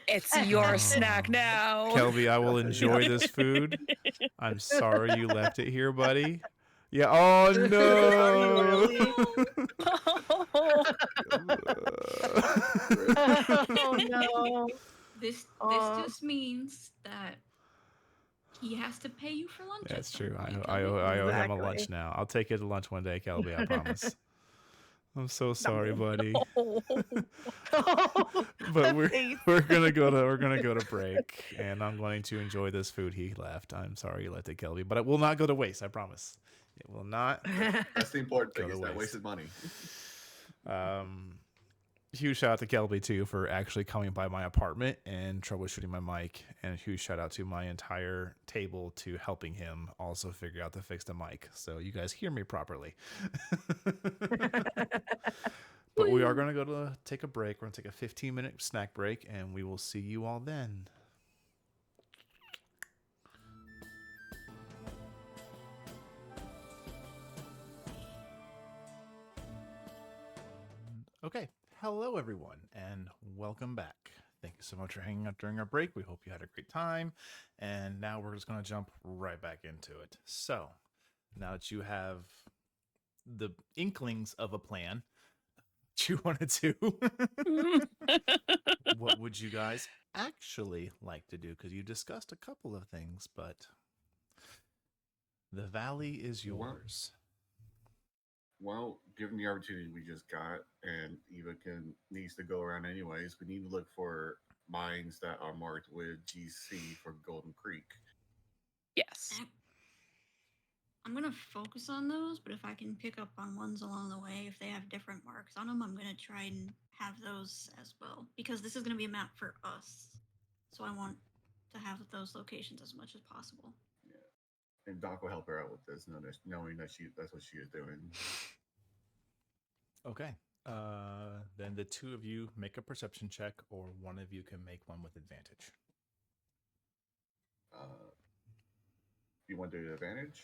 It's your Oh. snack now. Kelby, I will enjoy this food. I'm sorry you left it here, buddy. Yeah. Oh no. Oh no! This Aw. just means that he has to pay you for lunch. That's at some true. point, I Kelby. owe him a Exactly. lunch now. I'll take you to lunch one day, Kelby. I promise. I'm so sorry, buddy. But we're gonna go to break, and I'm going to enjoy this food he left. I'm sorry you left it, Kelby, but it will not go to waste. I promise. It will not. That's the important Go thing. to Is not waste. wasted money. Huge shout out to Kelby too for actually coming by my apartment and troubleshooting my mic, and a huge shout out to my entire table to helping him also figure out to fix the mic, so you guys hear me properly. But we are going to go to take a break. We're going to take a 15-minute snack break, and we will see you all then. Okay. Hello, everyone, and welcome back. Thank you so much for hanging out during our break. We hope you had a great time. And now we're just going to jump right back into it. So, now that you have the inklings of a plan that you want to do, what would you guys actually like to do? Because you discussed a couple of things, but the valley is yours. Well, given the opportunity we just got, and Eva needs to go around anyways, we need to look for mines that are marked with GC for Golden Creek. Yes. I'm gonna focus on those, but if I can pick up on ones along the way, if they have different marks on them, I'm gonna try and have those as well. Because this is gonna be a map for us, so I want to have those locations as much as possible. And Doc will help her out with this, knowing that that's what she is doing. Okay. Then the two of you make a perception check, or one of you can make one with advantage. You want to do the advantage?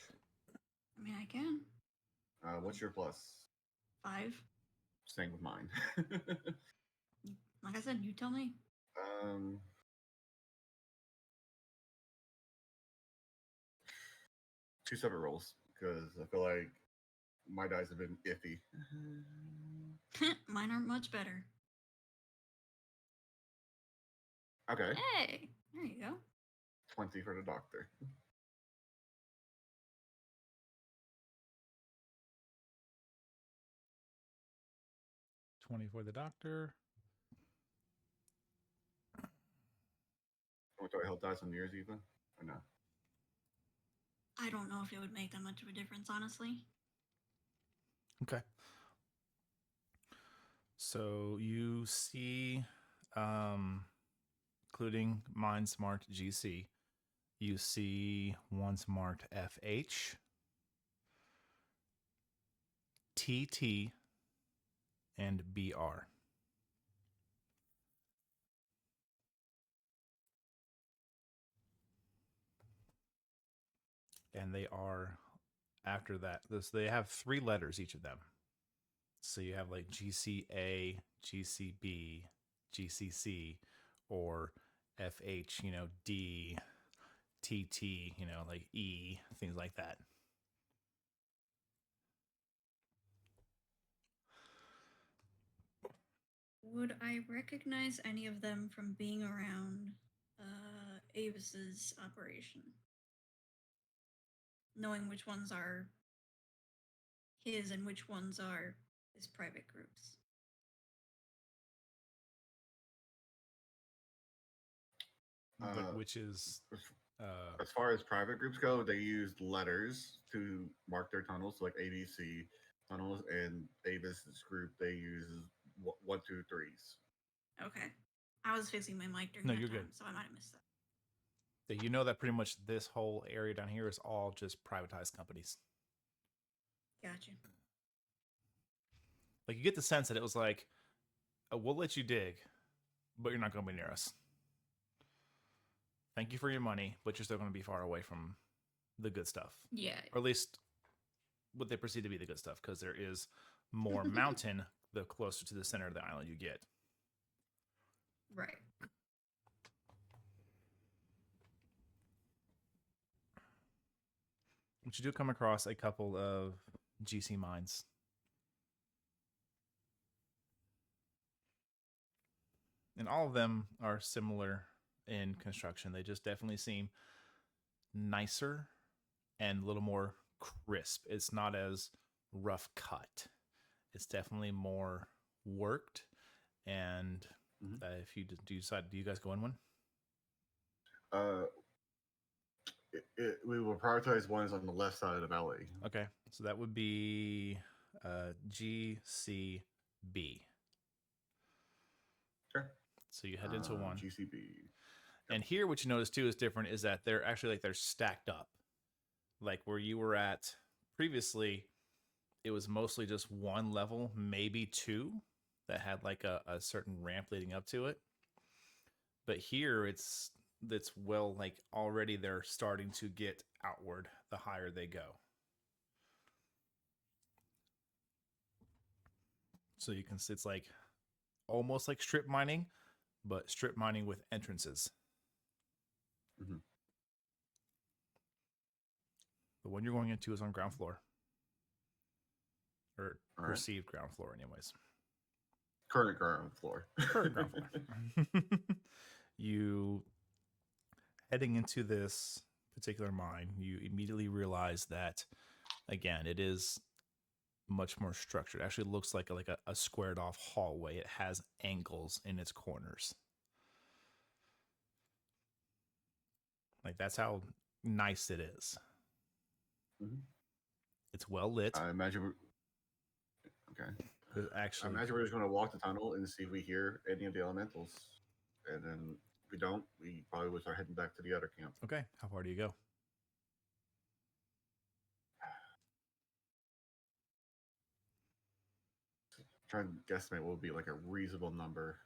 I mean, I can. What's your plus? 5. Same with mine. Like I said, you tell me. Two separate rolls, because I feel like my dice have been iffy. Mine aren't much better. Okay. Hey, there you go. 20 for the doctor. $20 for the doctor. Want to help dice on yours, Eva? Or no? I don't know if it would make that much of a difference, honestly. Okay. So you see, including mine's marked GC, you see one's marked FH, TT, and BR. And they are, after that, they have 3 letters, each of them. So you have like GCA, GCB, GCC, or FH, D, TT, like E, things like that. Would I recognize any of them from being around Avis's operation? Knowing which ones are his and which ones are his private groups. which is As far as private groups go, they used letters to mark their tunnels, like ABC tunnels, and Avis's group they use 1, 2, 3s. Okay. I was fixing my mic during No, that you're time, good. so I might have missed that. that you know that pretty much this whole area down here is all just privatized companies. Gotcha. Like you get the sense that it was like, we'll let you dig, but you're not going to be near us. Thank you for your money, but you're still going to be far away from the good stuff. Yeah. Or at least what they perceive to be the good stuff, because there is more mountain the closer to the center of the island you get. Right. But you do come across a couple of GC mines. And all of them are similar in construction. They just definitely seem nicer and a little more crisp. It's not as rough cut. It's definitely more worked. And if you do decide, do you guys go in one? We will prioritize ones on the left side of the valley. Okay, so that would be GCB. Sure. So you head into one. GCB. And here, what you notice too is different is that they're actually like they're stacked up. Like where you were at previously, it was mostly just one level, maybe two, that had like a certain ramp leading up to it. But here, it's well like already they're starting to get outward the higher they go. So you can see it's like almost like strip mining, but strip mining with entrances. Mm-hmm. The one you're going into is on ground floor. Or All right. perceived ground floor, anyways. Current ground floor. Current ground floor. You heading into this particular mine, you immediately realize that, again, it is much more structured. It actually looks like a squared off hallway. It has angles in its corners. Like that's how nice it is. Mm-hmm. It's well lit. I imagine okay. Actually, I imagine we're just going to walk the tunnel and see if we hear any of the elementals. And then if we don't, we probably will start heading back to the other camp. okay. How far do you go? Trying to guesstimate what would be like a reasonable number.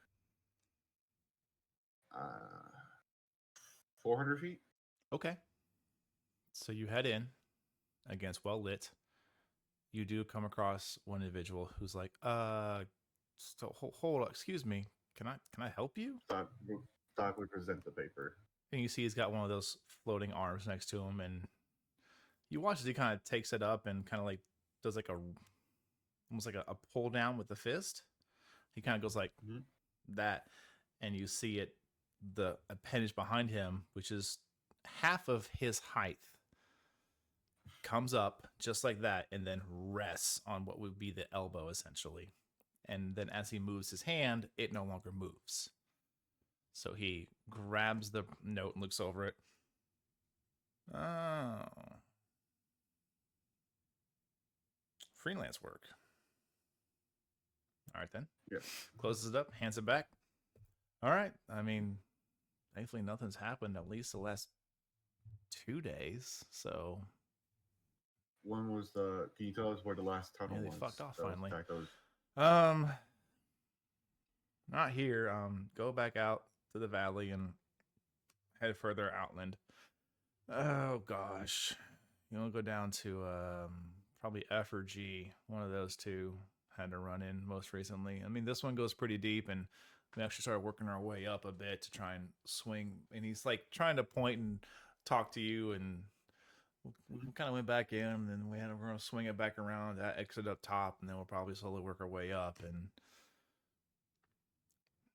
400 feet? Okay. So you head in against well lit. You do come across one individual who's like, so hold on, excuse me. Can I help you? Doc would present the paper. And you see he's got one of those floating arms next to him, and you watch as he kind of takes it up and kind of like does like almost like a pull down with the fist. He kind of goes like that, and you see it, the appendage behind him, which is half of his height, comes up just like that and then rests on what would be the elbow essentially. And then as he moves his hand, it no longer moves. So he grabs the note and looks over it. Oh. Freelance work. All right then. Yeah. Closes it up, hands it back. All right. I mean, thankfully nothing's happened at least the last 2 days. So When was the? Can you tell us where the last tunnel yeah, they was? fucked off that was finally. attacked? Not here. Go back out to the valley and head further outland. Oh gosh, you want to go down to probably F or G. One of those two had to run in most recently. I mean, this one goes pretty deep, and we actually started working our way up a bit to try and swing. And he's like trying to point and talk to you, and we kind of went back in, and then we're going to swing it back around, that exit up top, and then we'll probably slowly work our way up. And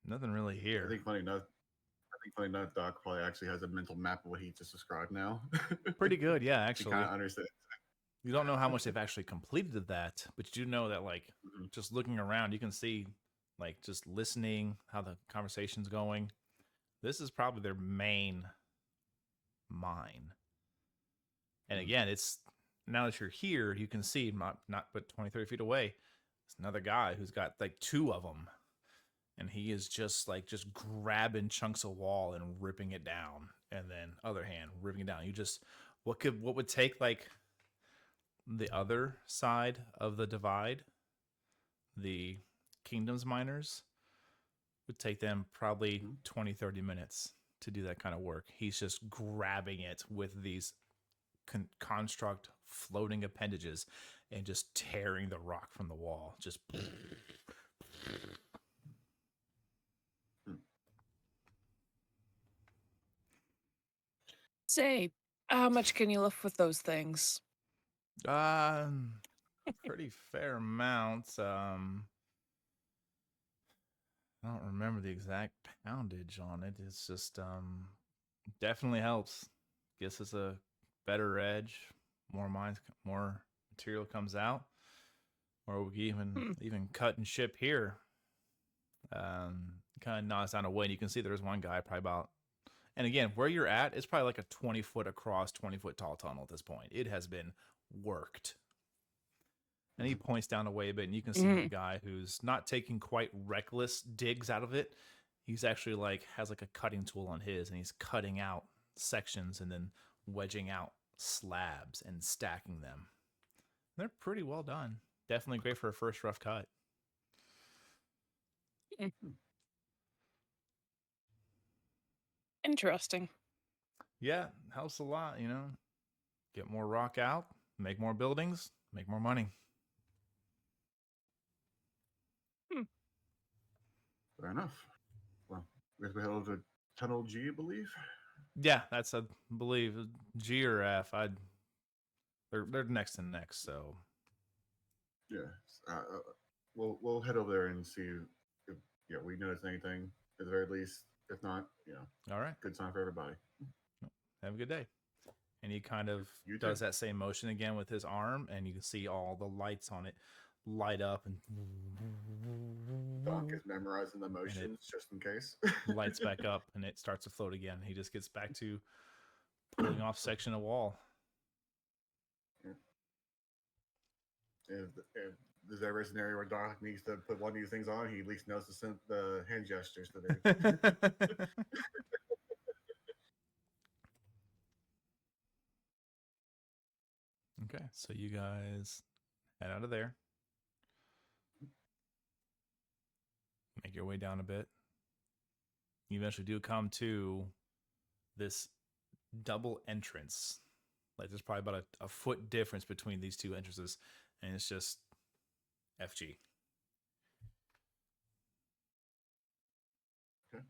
nothing really here. I think funny enough, Doc probably actually has a mental map of what he just described now. Pretty good, yeah, He actually. kind of understands. You don't know how much they've actually completed that, but you do know that, like, just looking around, you can see, like, just listening, how the conversation's going. This is probably their main mine. And Mm. again, it's now that you're here, you can see not but 20, 30 feet away, there's another guy who's got like two of them. And he is just grabbing chunks of wall and ripping it down. And then other hand, ripping it down. What would take like the other side of the divide, the kingdom's miners, would take them probably 20, 30 minutes to do that kind of work. He's just grabbing it with these construct floating appendages and just tearing the rock from the wall. Just Say, how much can you lift with those things? pretty fair amount. I don't remember the exact poundage on it. It's just definitely helps. Gives us a better edge. More material comes out. Or we even cut and ship here. Kind of gnaws down a way, and you can see there's one guy probably about. And again, where you're at, it's probably like a 20-foot across, 20-foot tall tunnel at this point. It has been worked. And he points down a way a bit, and you can see the guy who's not taking quite reckless digs out of it. He's actually has a cutting tool on his, and he's cutting out sections and then wedging out slabs and stacking them. They're pretty well done. Definitely great for a first rough cut. Interesting. Yeah, helps a lot, Get more rock out, make more buildings, make more money. Fair enough. Well, we have to head over to Tunnel G, I believe. Yeah, that's I believe G or F. They're next and next, so Yeah. We'll head over there and see if we notice anything at the very least. If not, all right. good sign for everybody. Have a good day. And he kind of You does too. that same motion again with his arm, and you can see all the lights on it light up and Doc is memorizing the motions just in case. lights back up, and it starts to float again. He just gets back to pulling off section of wall. If there's ever a scenario where Doc needs to put one of these things on, he at least knows the hand gestures to do. Okay, so you guys head out of there. Make your way down a bit. You eventually do come to this double entrance. There's probably about a foot difference between these two entrances, and it's just FG. Okay.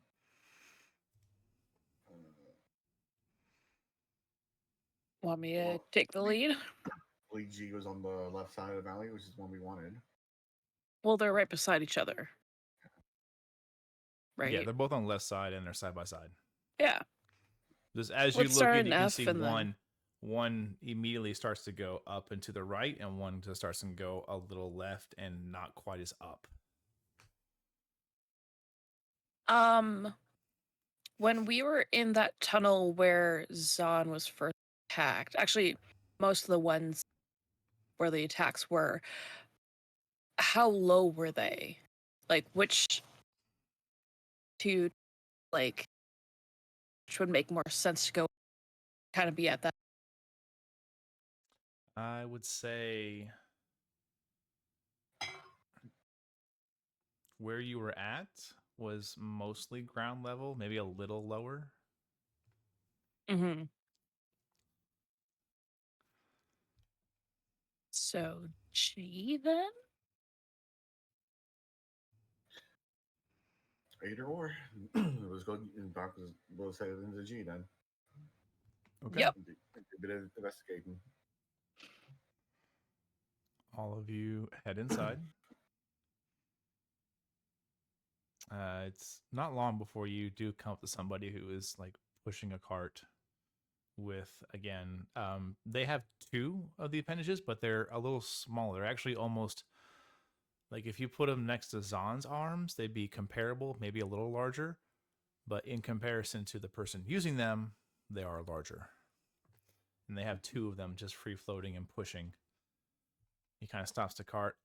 Want me to take the lead? Lead G was on the left side of the valley, which is one we wanted. Well, they're right beside each other. Right? Yeah, they're both on the left side, and they're side by side. Yeah. Just as Let's you look start in, you an can F see and then- one immediately starts to go up and to the right, and one just starts to go a little left and not quite as up. When we were in that tunnel where Zahn was first attacked, actually, most of the ones where the attacks were, how low were they? Which would make more sense to go kind of be at that? I would say where you were at was mostly ground level, maybe a little lower. Mm-hmm. So G then? Either or. Let's go. Doc will say it into G then. Okay. Yep. A bit of investigating. All of you head inside. It's not long before you do come up to somebody who is pushing a cart with, again, they have two of the appendages, but they're a little smaller. They're actually almost if you put them next to Zahn's arms, they'd be comparable, maybe a little larger, but in comparison to the person using them, they are larger. And they have two of them just free floating and pushing. He kind of stops the cart.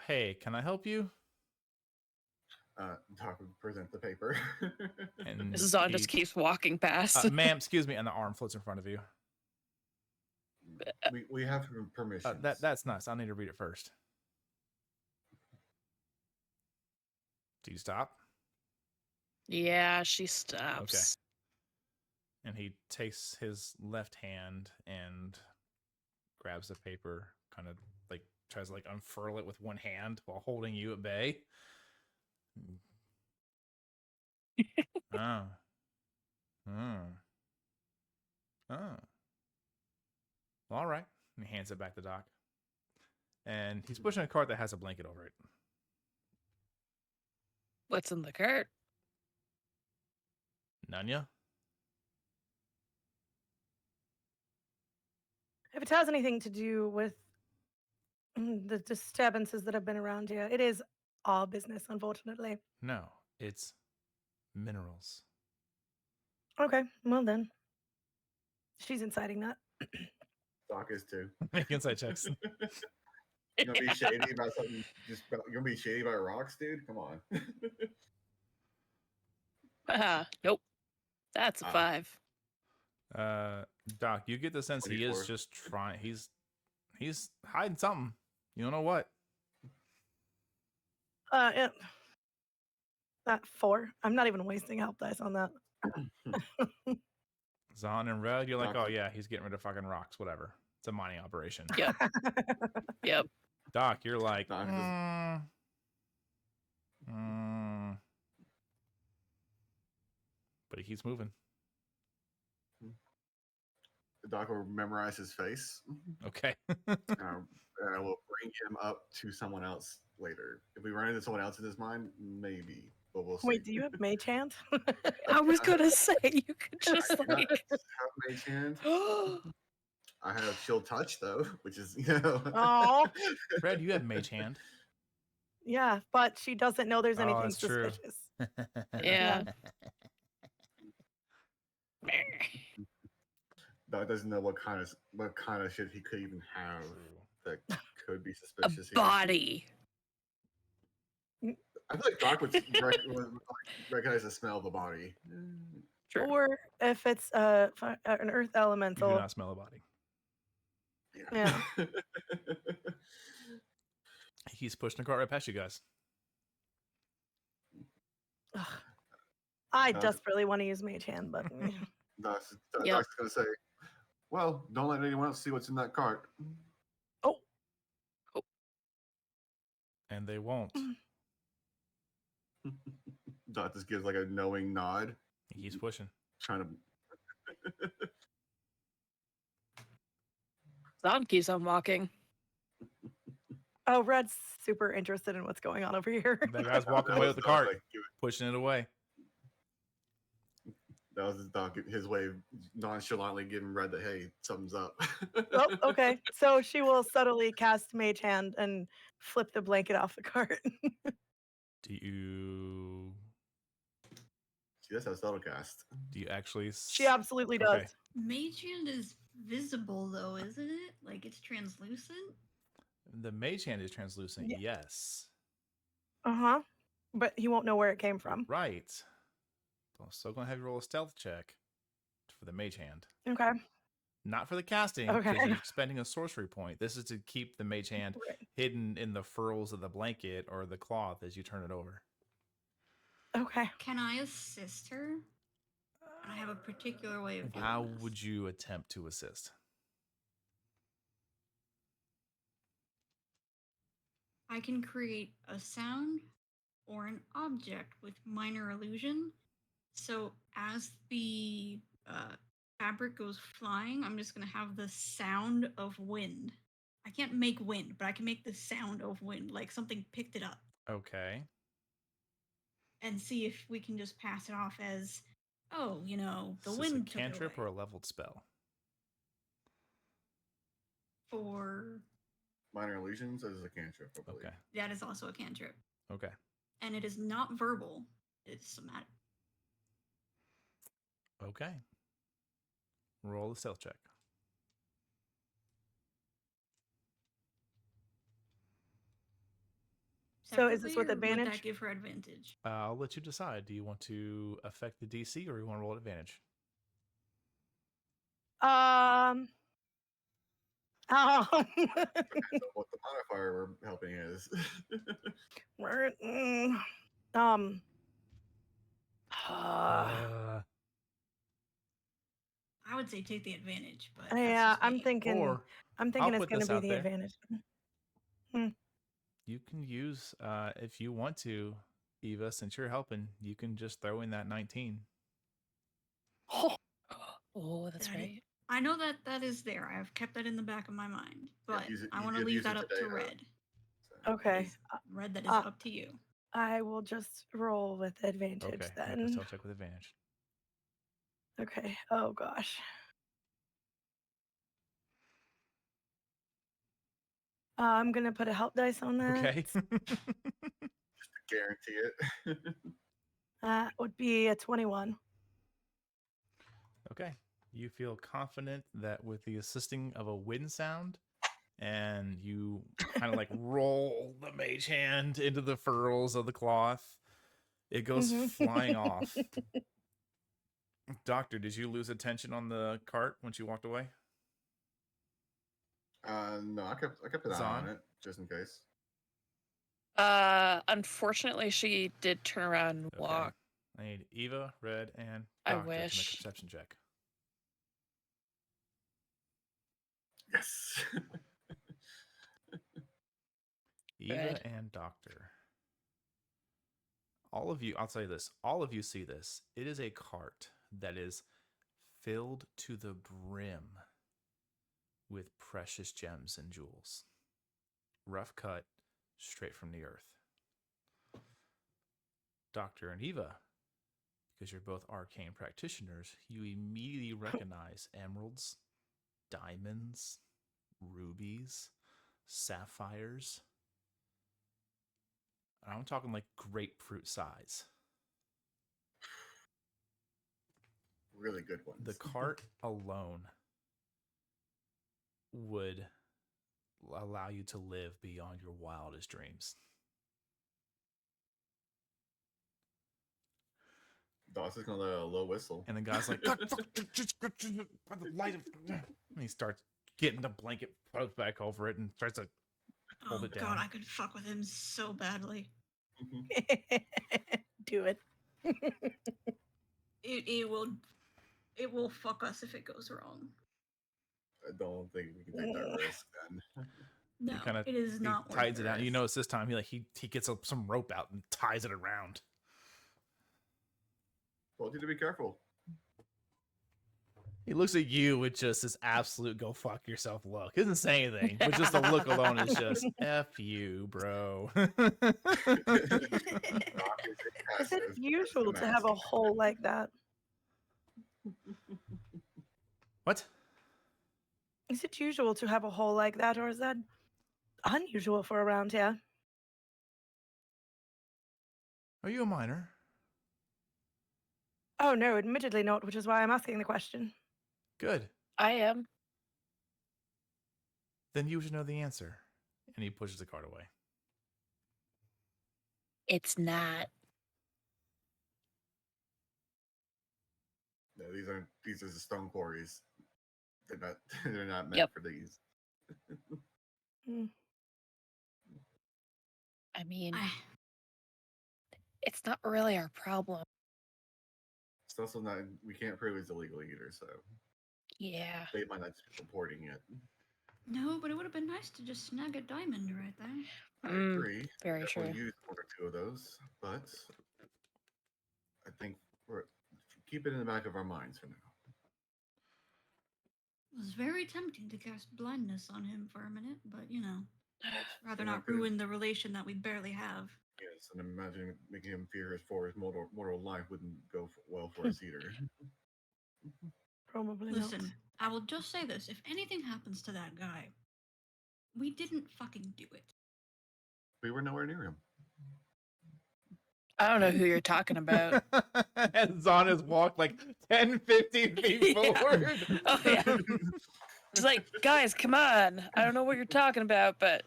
Hey, can I help you? Doc would present the paper. And Zahn just keeps walking past. ma'am, excuse me, and the arm floats in front of you. we have permission. That's nice. I'll need to read it first. Do you stop? Yeah, she stops. And he takes his left hand and grabs the paper, kind of like tries to like unfurl it with one hand while holding you at bay. Oh. All right. And he hands it back to Doc. And he's pushing a cart that has a blanket over it. What's in the cart? Nunya? If it has anything to do with the disturbances that have been around here, it is our business, unfortunately. No, it's minerals. Okay, well then. She's inciting that. Doc is too. Make insight checks. You're gonna be shady about something. You're gonna be shady about rocks, dude. Come on. Nope. That's a 5. Doc, you get the sense he 24. is just trying. He's hiding something. You don't know what. Yeah. That 4. I'm not even wasting help dice on that. Zahn and Red, you're like, Doc. oh yeah, he's getting rid of fucking rocks. Whatever. It's a mining operation. Yep. Yep. Doc, you're like, Doc but he keeps moving. The Doc will memorize his face. Okay. And I will bring him up to someone else later. If we run into someone else in his mind, maybe. But we'll see. Wait, do you have mage hand? I was gonna say you could just I do not like. have mage hand. I have chill touch though, which is Oh, Red, you have mage hand. yeah, but she doesn't know there's Oh, anything that's true. suspicious. Yeah. Doc doesn't know what kind of shit he could even have that could be A suspicious. Here. body. I feel like Doc would recognize the smell of the body. True. Or if it's an earth You do elemental. not smell a body. Yeah. He's pushing the cart right past you guys. Ugh. I desperately want to use mage hand, but Doc's Yep. gonna say, "Well, don't let anyone else see what's in that cart." And they won't. Doc just gives like a knowing nod, He keeps pushing. trying to. Zahn keeps on walking. oh, Red's super interested in what's going on over here. That guy's walking That away was with the Doc, cart, like, pushing it away. that was his way of nonchalantly giving Red the hey, something's up. Oh, okay. So she will subtly cast mage hand and flip the blanket off the cart. Do you See, that's how subtle cast. actually? She absolutely does. Okay. Mage hand is visible though, isn't it? Like it's translucent. The mage hand is translucent. Yeah. Yes. Uh-huh. But he won't know where it came from. Right. I'm still gonna have you roll a stealth check for the mage hand. Okay. Not for the casting, because Okay. you're spending a sorcery point. This is to keep the mage hand Right. hidden in the furls of the blanket or the cloth as you turn it over. Okay. Can I assist her? I have a particular way of doing How this. would you attempt to assist? I can create a sound or an object with minor illusion. So as the fabric goes flying, I'm just going to have the sound of wind. I can't make wind, but I can make the sound of wind, like something picked it up, Okay. and see if we can just pass it off as, oh, the Is this wind a took it cantrip away. or a leveled spell? For Minor illusions as a cantrip, I believe. Okay. that is also a cantrip, Okay. and it is not verbal; it's somatic. Okay. Roll a stealth check. So is this Separately, with or would advantage? that give her advantage? I'll let you decide. Do you want to affect the DC or you want to roll at advantage? So what the modifier we're helping is. um, I would say take the advantage, but yeah, that's just I'm me. thinking. Or I'm I'll thinking it's put going to this be out the there. advantage. You can use, if you want to, Eva, since you're helping, you can just throw in that 19. Oh, that's That right. I know that that is there. I've kept that in the back of my mind, but use it- I you want to did leave use it that up today, to huh? Red. So, Okay. Is Red, that is up to you. I will just roll with advantage Okay, make a then. stealth check with advantage. Okay. Oh gosh. I'm gonna put a help dice on that. Okay. guarantee it. That would be a 21. Okay. You feel confident that with the assisting of a wind sound, and you kind of like roll the mage hand into the furrows of the cloth, it goes Mhm. flying off. Doctor, did you lose attention on the cart when she walked away? No, I kept an eye Zahn? on it just in case. Unfortunately, she did turn around and Okay. walk. I need Eva, Red, and I Doctor to make a wish. perception check. Yes. Eva Red. and Doctor. All of you, I'll tell you this, all of you see this. It is a cart that is filled to the brim with precious gems and jewels. Rough cut, straight from the earth. Doctor and Eva, because you're both arcane practitioners, you immediately recognize emeralds, diamonds, rubies, sapphires. I'm talking like grapefruit size. Really good ones. The cart alone would allow you to live beyond your wildest dreams. Dawson's gonna let a low whistle. And the guy's like, God, fuck, just by the light of... And he starts getting the blanket, puts back over it, and tries to hold Oh it god, down. I could fuck with him so badly. Do it. It will fuck us if it goes wrong. I don't think we can take that risk then. No, He kind of it is not worth ties the it out. You risk. notice this time he gets some rope out and ties it around. Told you to be careful. He looks at you with just this absolute "go fuck yourself" look. He doesn't say anything, but just the look alone is just "f you, bro." Rock is Is it impassive. usual That's to the have a mask. hole like that? What? Is it usual to have a hole like that, or is that unusual for around here? Are you a miner? Oh no, admittedly not, which is why I'm asking the question. Good. I am. Then you should know the answer. And he pushes the cart away. It's not. No, these are the stone quarries. They're not meant Yep. for these. I mean, I, it's not really our problem. It's also not, we can't prove it's illegal either, so Yeah. they might not just be reporting it. no, but it would have been nice to just snag a diamond right there. I agree. Very Definitely true. use one or two of those, but I think we're keep it in the back of our minds for now. It was very tempting to cast blindness on him for a minute, but rather Yeah, not good. ruin the relation that we barely have. Yes, and imagine making him fear his mortal life wouldn't go well for us either. Probably Listen, I will just say this: if anything happens to that guy, we didn't fucking do it. We were nowhere near him. I don't know who you're talking about. And Zahn has walked like 10, 15 feet Yeah. forward. Oh yeah. It's like, guys, come on. I don't know what you're talking about, but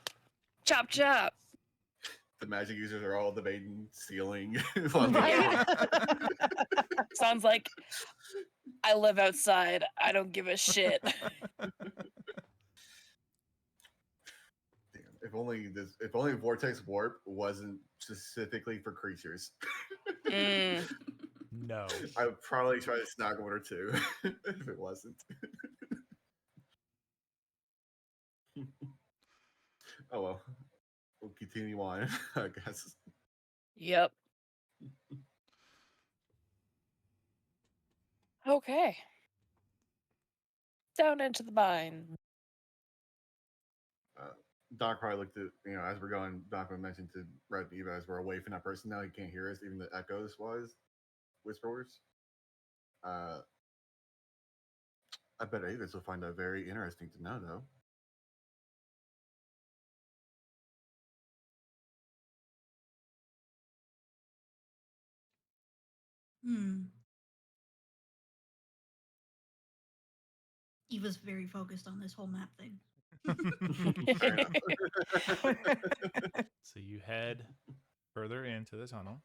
chop chop. The magic users are all debating stealing. Right? Sounds like I live outside. I don't give a shit. Damn, if only Vortex Warp wasn't specifically for creatures. Mm. No. I would probably try to snag one or two if it wasn't. Oh well. We'll continue on, I guess. Yep. Okay. Down into the mine. Doc probably looked at, as we're going, Doc mentioned to Red Eva as we're away from that person now, he can't hear us, even the echoes whisperers. I bet Avis will find that very interesting to know, though. Eva's very focused on this whole map thing. Fair enough. So you head further into the tunnel.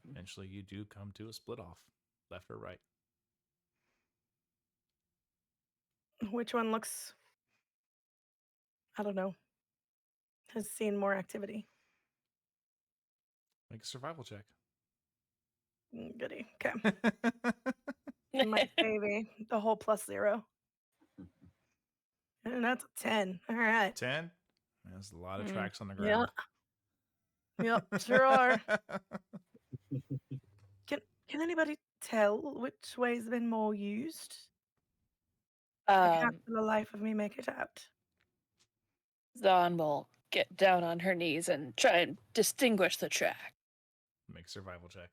Eventually, you do come to a split off, left or right. Which one looks, I don't know, has seen more activity? Make a survival check. Goody. Okay. My baby. The whole +0. And that's a 10. All right. 10. There's a lot of Mm. tracks on the Yeah. ground. Yep, sure are. Can anybody tell which way's been more used? I can't for the life of me make it out. Zahn will get down on her knees and try and distinguish the track. Make a survival check.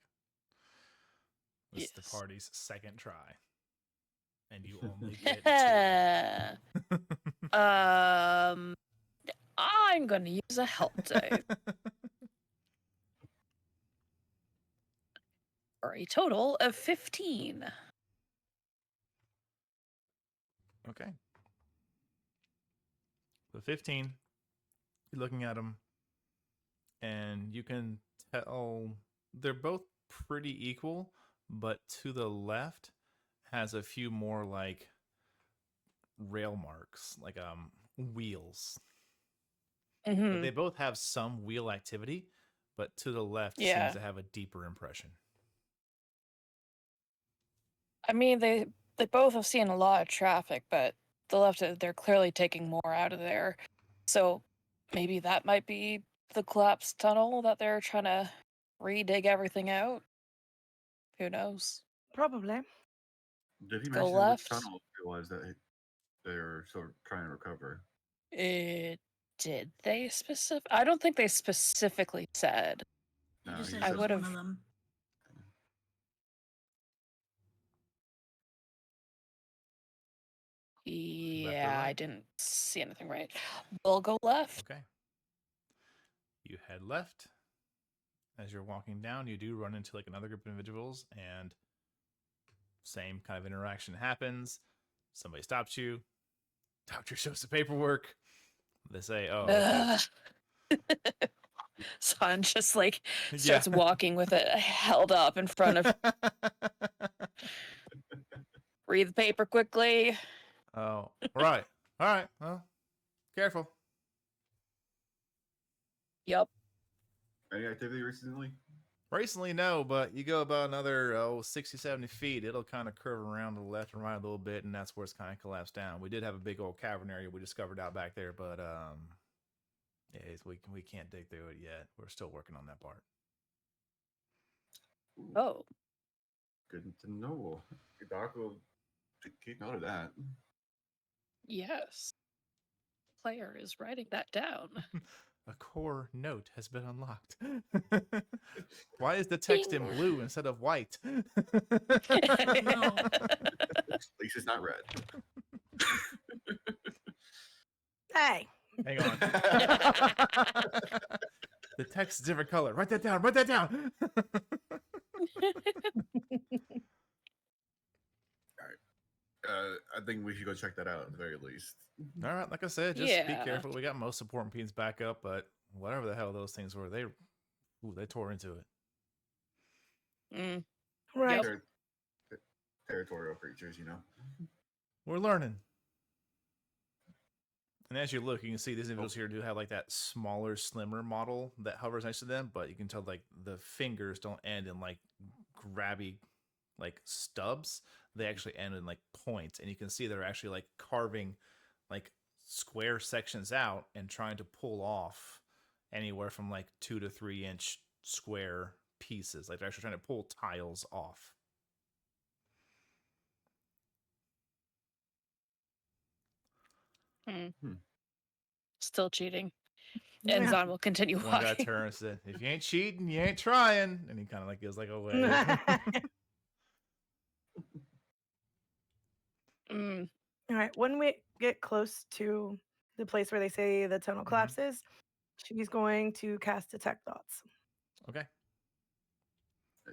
This is the Yes. party's second try. And you only get 2. I'm gonna use a help die for a total of 15. Okay. The 15, you're looking at them, and you can tell they're both pretty equal, but to the left has a few more like rail marks, like wheels. But Mhm. they both have some wheel activity, but to the left Yeah. seems to have a deeper impression. I mean, they both have seen a lot of traffic, but the left, they're clearly taking more out of there. So maybe that might be the collapsed tunnel that they're trying to re-dig everything out. Who knows? Probably. Did he Go mention left. which tunnel it was that they're sort of trying to recover? Did they I don't think they specifically said. He No, just he said I it was would've- one of them. Yeah, I right? didn't see anything right. We'll go left. Okay. You head left. As you're walking down, you do run into like another group of individuals, and same kind of interaction happens. Somebody stops you. Doctor shows the paperwork. They say, "Oh, okay." Son just like Yeah. starts walking with it held up in front of. Read the paper quickly. Oh, all right. All right. Well, careful. Yep. Any activity recently? Recently, no, but you go about another 60, 70 feet, it'll kind of curve around to the left and right a little bit, and that's where it's kind of collapsed down. We did have a big old cavern area we discovered out back there, but yeah, we can't dig through it yet. We're still working on that part. Ooh, Oh, good to know. Doc will keep note of that. yes. Player is writing that down. A core note has been unlocked. Why is the text in Ding. blue instead of white? No. At least it's not red. Hey. Hang on. The text is different color. Write that down. Write that down. I think we should go check that out at the very least. All right, like I said, just be Yeah. careful. We got most support beams back up, but whatever the hell those things were, they tore into it. Mm. Right. Yep. They're territorial creatures, you know. We're learning. And as you look, you can see these individuals here do have like that smaller, slimmer model that hovers next to them, but you can tell like the fingers don't end in like grabby like stubs. They actually end in like points, and you can see they're actually like carving like square sections out and trying to pull off anywhere from like 2 to 3 inch square pieces. Like they're actually trying to pull tiles off. Still cheating. And Yeah. Zon will continue One guy walking. turns and said, "If you ain't cheating, you ain't trying." And he kind of like gives like a wave. Mm. All right. When we get close to the place where they say the tunnel collapses, she's going to cast Detect Thoughts. Okay.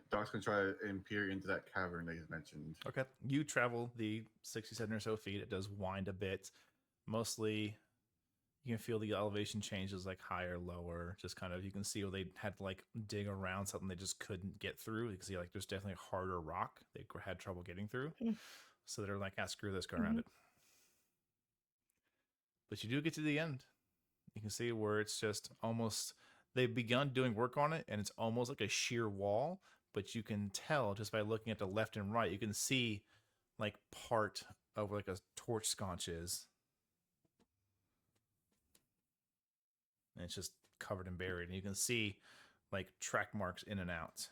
Doc's gonna try and peer into that cavern they mentioned. Okay. You travel the 67 or so feet. It does wind a bit. Mostly you can feel the elevation changes like higher, lower, just kind of you can see where they had to like dig around something they just couldn't get through. You can see like there's definitely harder rock they had trouble getting through. Mm. So they're like, screw this, go around it. But you do get to the end. You can see where it's just almost they've begun doing work on it and it's almost like a sheer wall, but you can tell just by looking at the left and right, you can see like part of like a torch sconce is. And it's just covered and buried. And you can see like track marks in and out.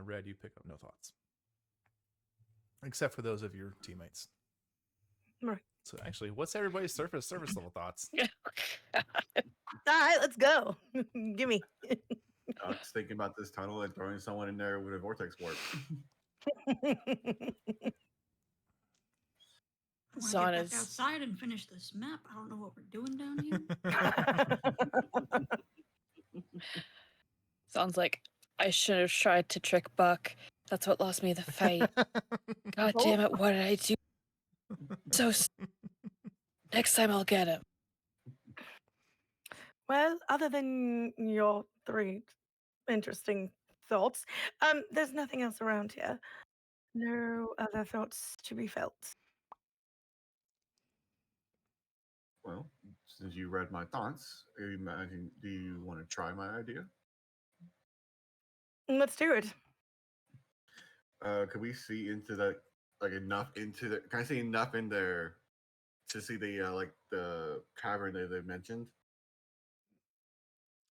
Red, you pick up no thoughts. Except for those of your teammates. Right. So actually, what's everybody's surface level thoughts? All right, let's go. Gimme. Doc's thinking about this tunnel and throwing someone in there with a vortex warp. I want to Zon get back is outside and finish this map. I don't know what we're doing down here. Sounds like I should have tried to trick Buck. That's what lost me the fight. God damn it, what did I do? Next time I'll get him. Well, other than your 3 interesting thoughts, there's nothing else around here. No other thoughts to be felt. Well, since you read my thoughts, do you want to try my idea? Let's do it. Could we see into that, like enough into the? Can I see enough in there to see the like the cavern that they mentioned?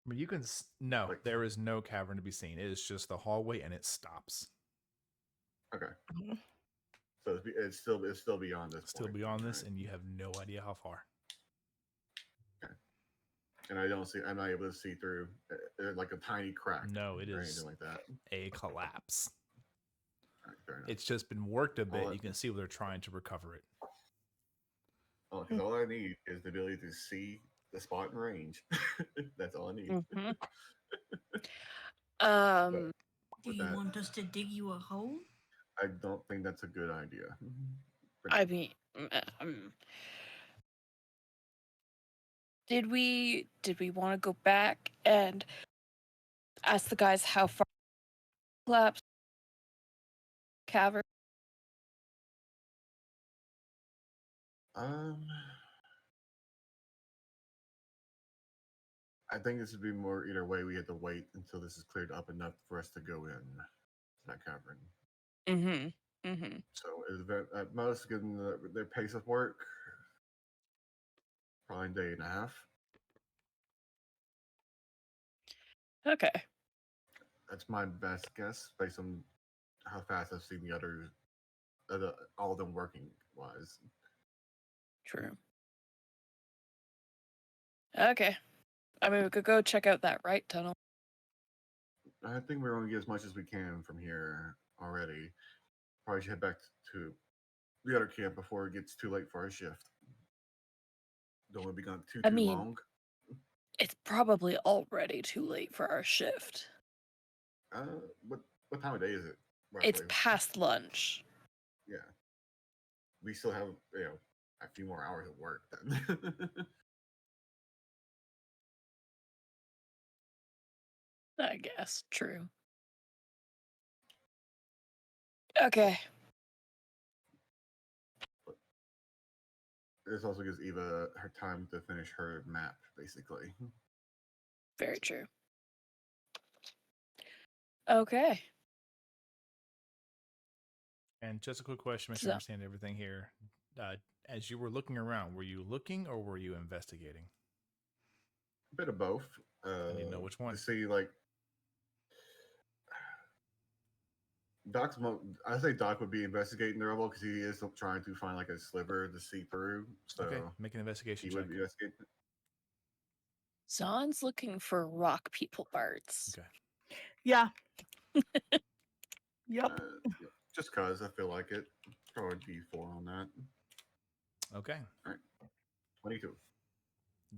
I mean, you can no. Like- There is no cavern to be seen. It is just the hallway, and it stops. Okay, Mhm. so it's still beyond this. Still point, beyond this, right? and you have no idea how far. And I'm not able to see through like a tiny crack. No, it or is anything like that. a collapse. All right, fair enough. It's just been worked a bit. Well, You can see where they're trying to recover it. Oh, because all I need is the ability to see the spot in range. That's all I need. Mhm. Do With you that, want us to dig you a hole? I don't think that's a good idea. I mean, did we want to go back and ask the guys how far collapsed cavern? I think this would be more either way. We have to wait until this is cleared up enough for us to go in to that cavern. Mm-hmm. Mm-hmm. So at most, given their pace of work, probably a day and a half. Okay. That's my best guess based on how fast I've seen the others, all of them working wise. True. Okay. I mean, we could go check out that right tunnel. I think we're going to get as much as we can from here already. Probably should head back to the other camp before it gets too late for our shift. Don't want to be gone too I mean, long. it's probably already too late for our shift. What time of day is it? It's Roughly? past lunch. Yeah. We still have a few more hours of work then. I guess. True. Okay. This also gives Eva her time to finish her map, basically. Very true. Okay. And just a quick question, make sure So- I understand everything here. As you were looking around, were you looking or were you investigating? A bit of both. I need to know which one. To see, like, I say Doc would be investigating the rubble because he is trying to find like a sliver to see through. So Okay, make an investigation he check. would be investigating. Zahn's looking for rock people parts. Okay. Yeah. Yep. Just cause I feel like it. Probably D4 on that. Okay. 22.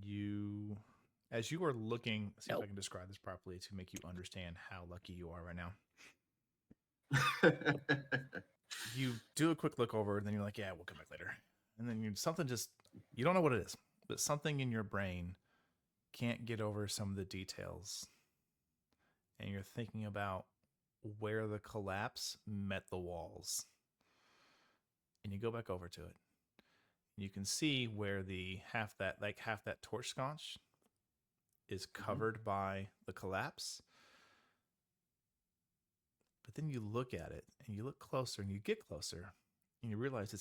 You, as you are looking, see if Nope. I can describe this properly to make you understand how lucky you are right now. You do a quick look over, and then you're like, yeah, we'll come back later. And then you don't know what it is, but something in your brain can't get over some of the details. And you're thinking about where the collapse met the walls. And you go back over to it. You can see where half that torch sconce is covered by the collapse. But then you look at it and you look closer and you get closer and you realize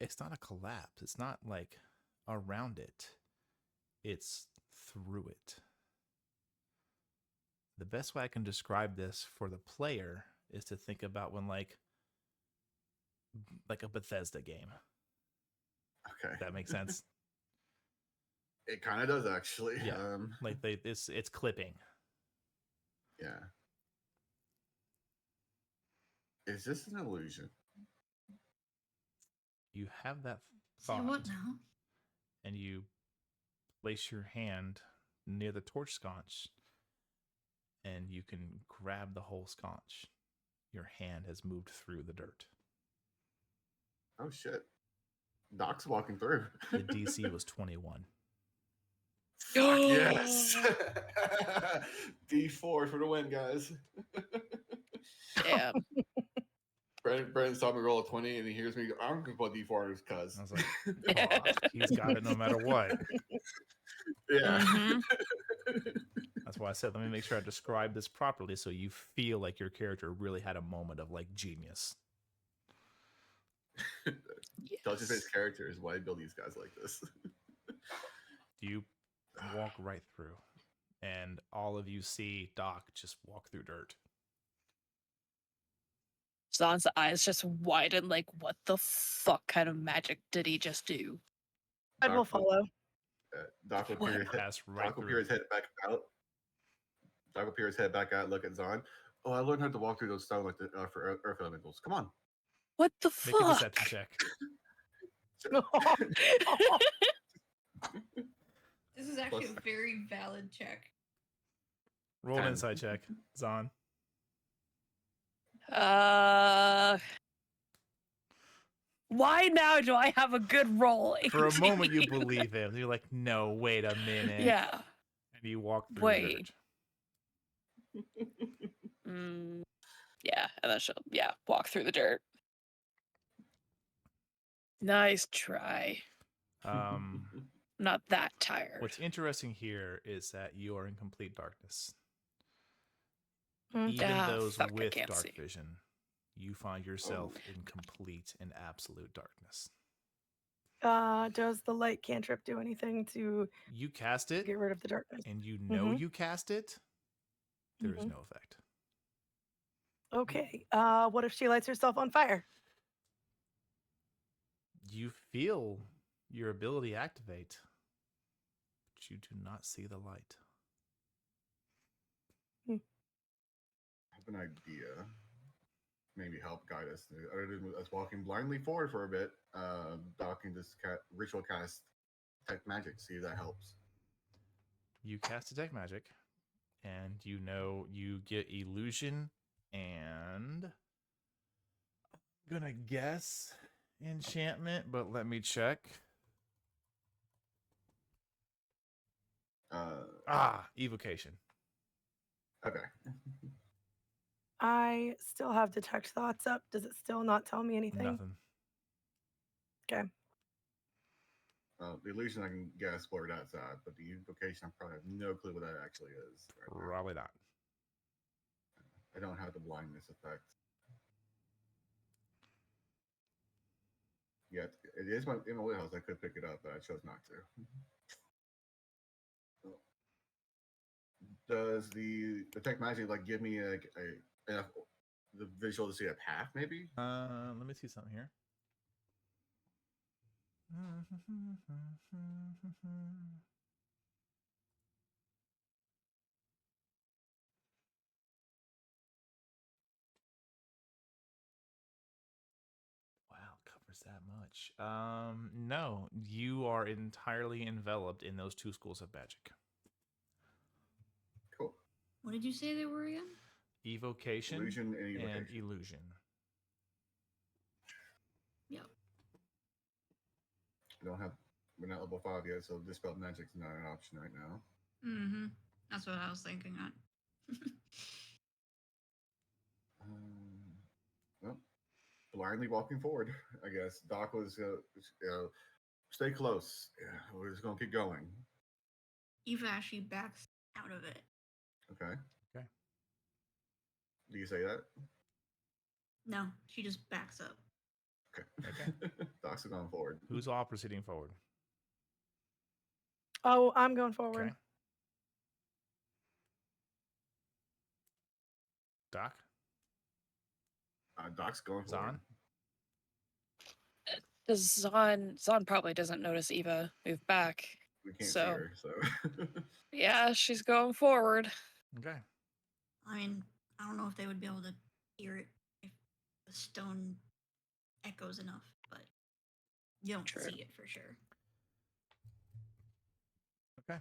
it's not a collapse. It's not like around it. It's through it. The best way I can describe this for the player is to think about when like a Bethesda game. Okay. If that makes sense. It kind of does actually. Yeah. Like it's clipping. Yeah. Is this an illusion? You have that Say thought what now? and you place your hand near the torch sconce and you can grab the whole sconce. Your hand has moved through the dirt. Oh shit. Doc's walking through. The DC was 21. Fuck yes. D4 for the win, guys. Damn. Brandon saw me roll a 20 and he hears me go, I'm gonna put D4 on his cuz. I was like, "Aw, he's got it no matter what." Yeah. Mhm. That's why I said, let me make sure I describe this properly so you feel like your character really had a moment of like genius. Tells you Yes. his character is why I build these guys like this. You walk right through, and all of you see Doc just walk through dirt. Zahn's eyes just widen like, what the fuck kind of magic did he just do? I will follow. Doc will What? peer his head, Pass right Doc will through. peer his head back out. Doc will peer his head back out, look at Zahn. Oh, I learned how to walk through those stone like for earth elementals. Come on. What the Make a fuck? deception check. This is actually Plus- a very valid check. Roll an 10. insight check, Zahn. Why now do I have a good roll? For a moment, you 18? believe him. You're like, no, wait a minute. Yeah. And you walk through Wait. dirt. Yeah, and then she'll walk through the dirt. Nice try. Not that tired. What's interesting here is that you are in complete darkness. Mm. Even Ah, those fuck, I with can't dark see. vision, you find yourself in complete and absolute darkness. Does the light cantrip do anything to You cast it, get rid of the darkness? and you know Mhm. you cast it. There is Mhm. no effect. Okay. What if she lights herself on fire? You feel your ability activate, but you do not see the light. I have an idea. maybe help guide us. Other than us walking blindly forward for a bit, Doc can just ritual cast detect magic, see if that helps. You cast detect magic, and you get illusion and I'm gonna guess enchantment, but let me check. Evocation. Okay. I still have detect thoughts up. Does it still not tell me anything? Nothing. Okay. The illusion I can guess where that's at, but the invocation I probably have no clue what that actually is. Right now. Probably not. I don't have the blindness effect. Yet it is in my wheelhouse. I could pick it up, but I chose not to. Does the detect magic like give me enough the visual to see a path? Maybe. Let me see something here. Wow, covers that much. No, you are entirely enveloped in those two schools of magic. Cool. What did you say they were again? Evocation Illusion and and evocation. illusion. Yep. We're not level 5 yet, so dispel magic's not an option right now. Mm-hmm. That's what I was thinking on. Well, blindly walking forward, I guess. Doc was, stay close. Yeah, we're just gonna keep going. Eva actually backs out of it. Okay. Okay. Do you say that? No, she just backs up. Okay. Doc's going forward. Who's all proceeding forward? Oh, I'm going forward. Okay. Doc? Doc's going forward. Zahn? Zahn probably doesn't notice Eva move back. We can't see So- her, so. Yeah, she's going forward. Okay. I mean, I don't know if they would be able to hear it if the stone echoes enough, but you don't True. see it for sure. Okay.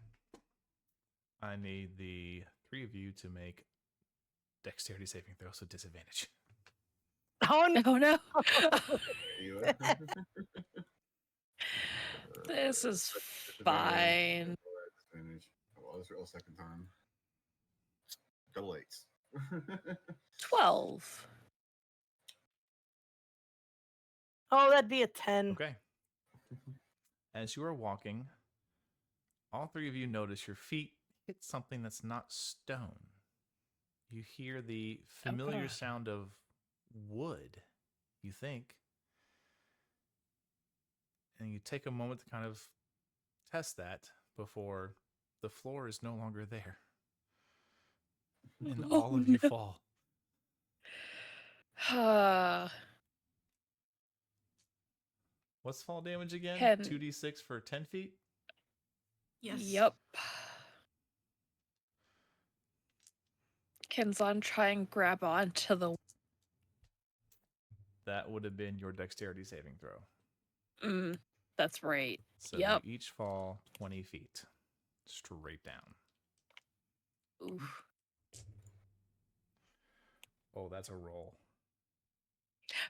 I need the three of you to make dexterity saving throws with disadvantage. Oh no! Oh no. Eva. This is Disadvantage. fine. Disadvantage. Well, let's roll a second time. Double eights. 12. Oh, that'd be a 10. Okay. As you are walking, all three of you notice your feet hit something that's not stone. You hear the familiar God. sound of wood, you think. And you take a moment to kind of test that before the floor is no longer there. And Oh, all of you no. fall. What's fall damage again? 10. 2d6 for 10 feet? Yes. Yep. Can Zahn try and grab onto the... That would have been your dexterity saving throw. That's right. So Yep. you each fall 20 feet straight down. Oof. Oh, that's a roll.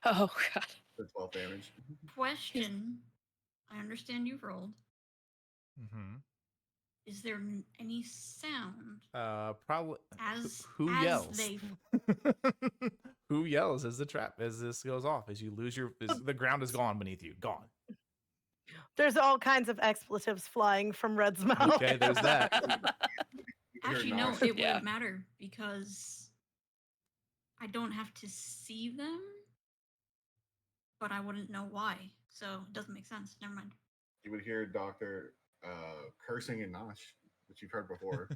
Oh, God. The 12 damage. Question. I understand you've rolled. Mm-hmm. Is there any sound Probably. as Who as yells? they Who yells as this goes off? As you lose the ground is gone beneath you. Gone. There's all kinds of expletives flying from Red's mouth. Okay, there's that. actually You're no, not. it Yeah. wouldn't matter because I don't have to see them, but I wouldn't know why. So it doesn't make sense. Never mind. You would hear Doctor cursing in Nosh, which you've heard before.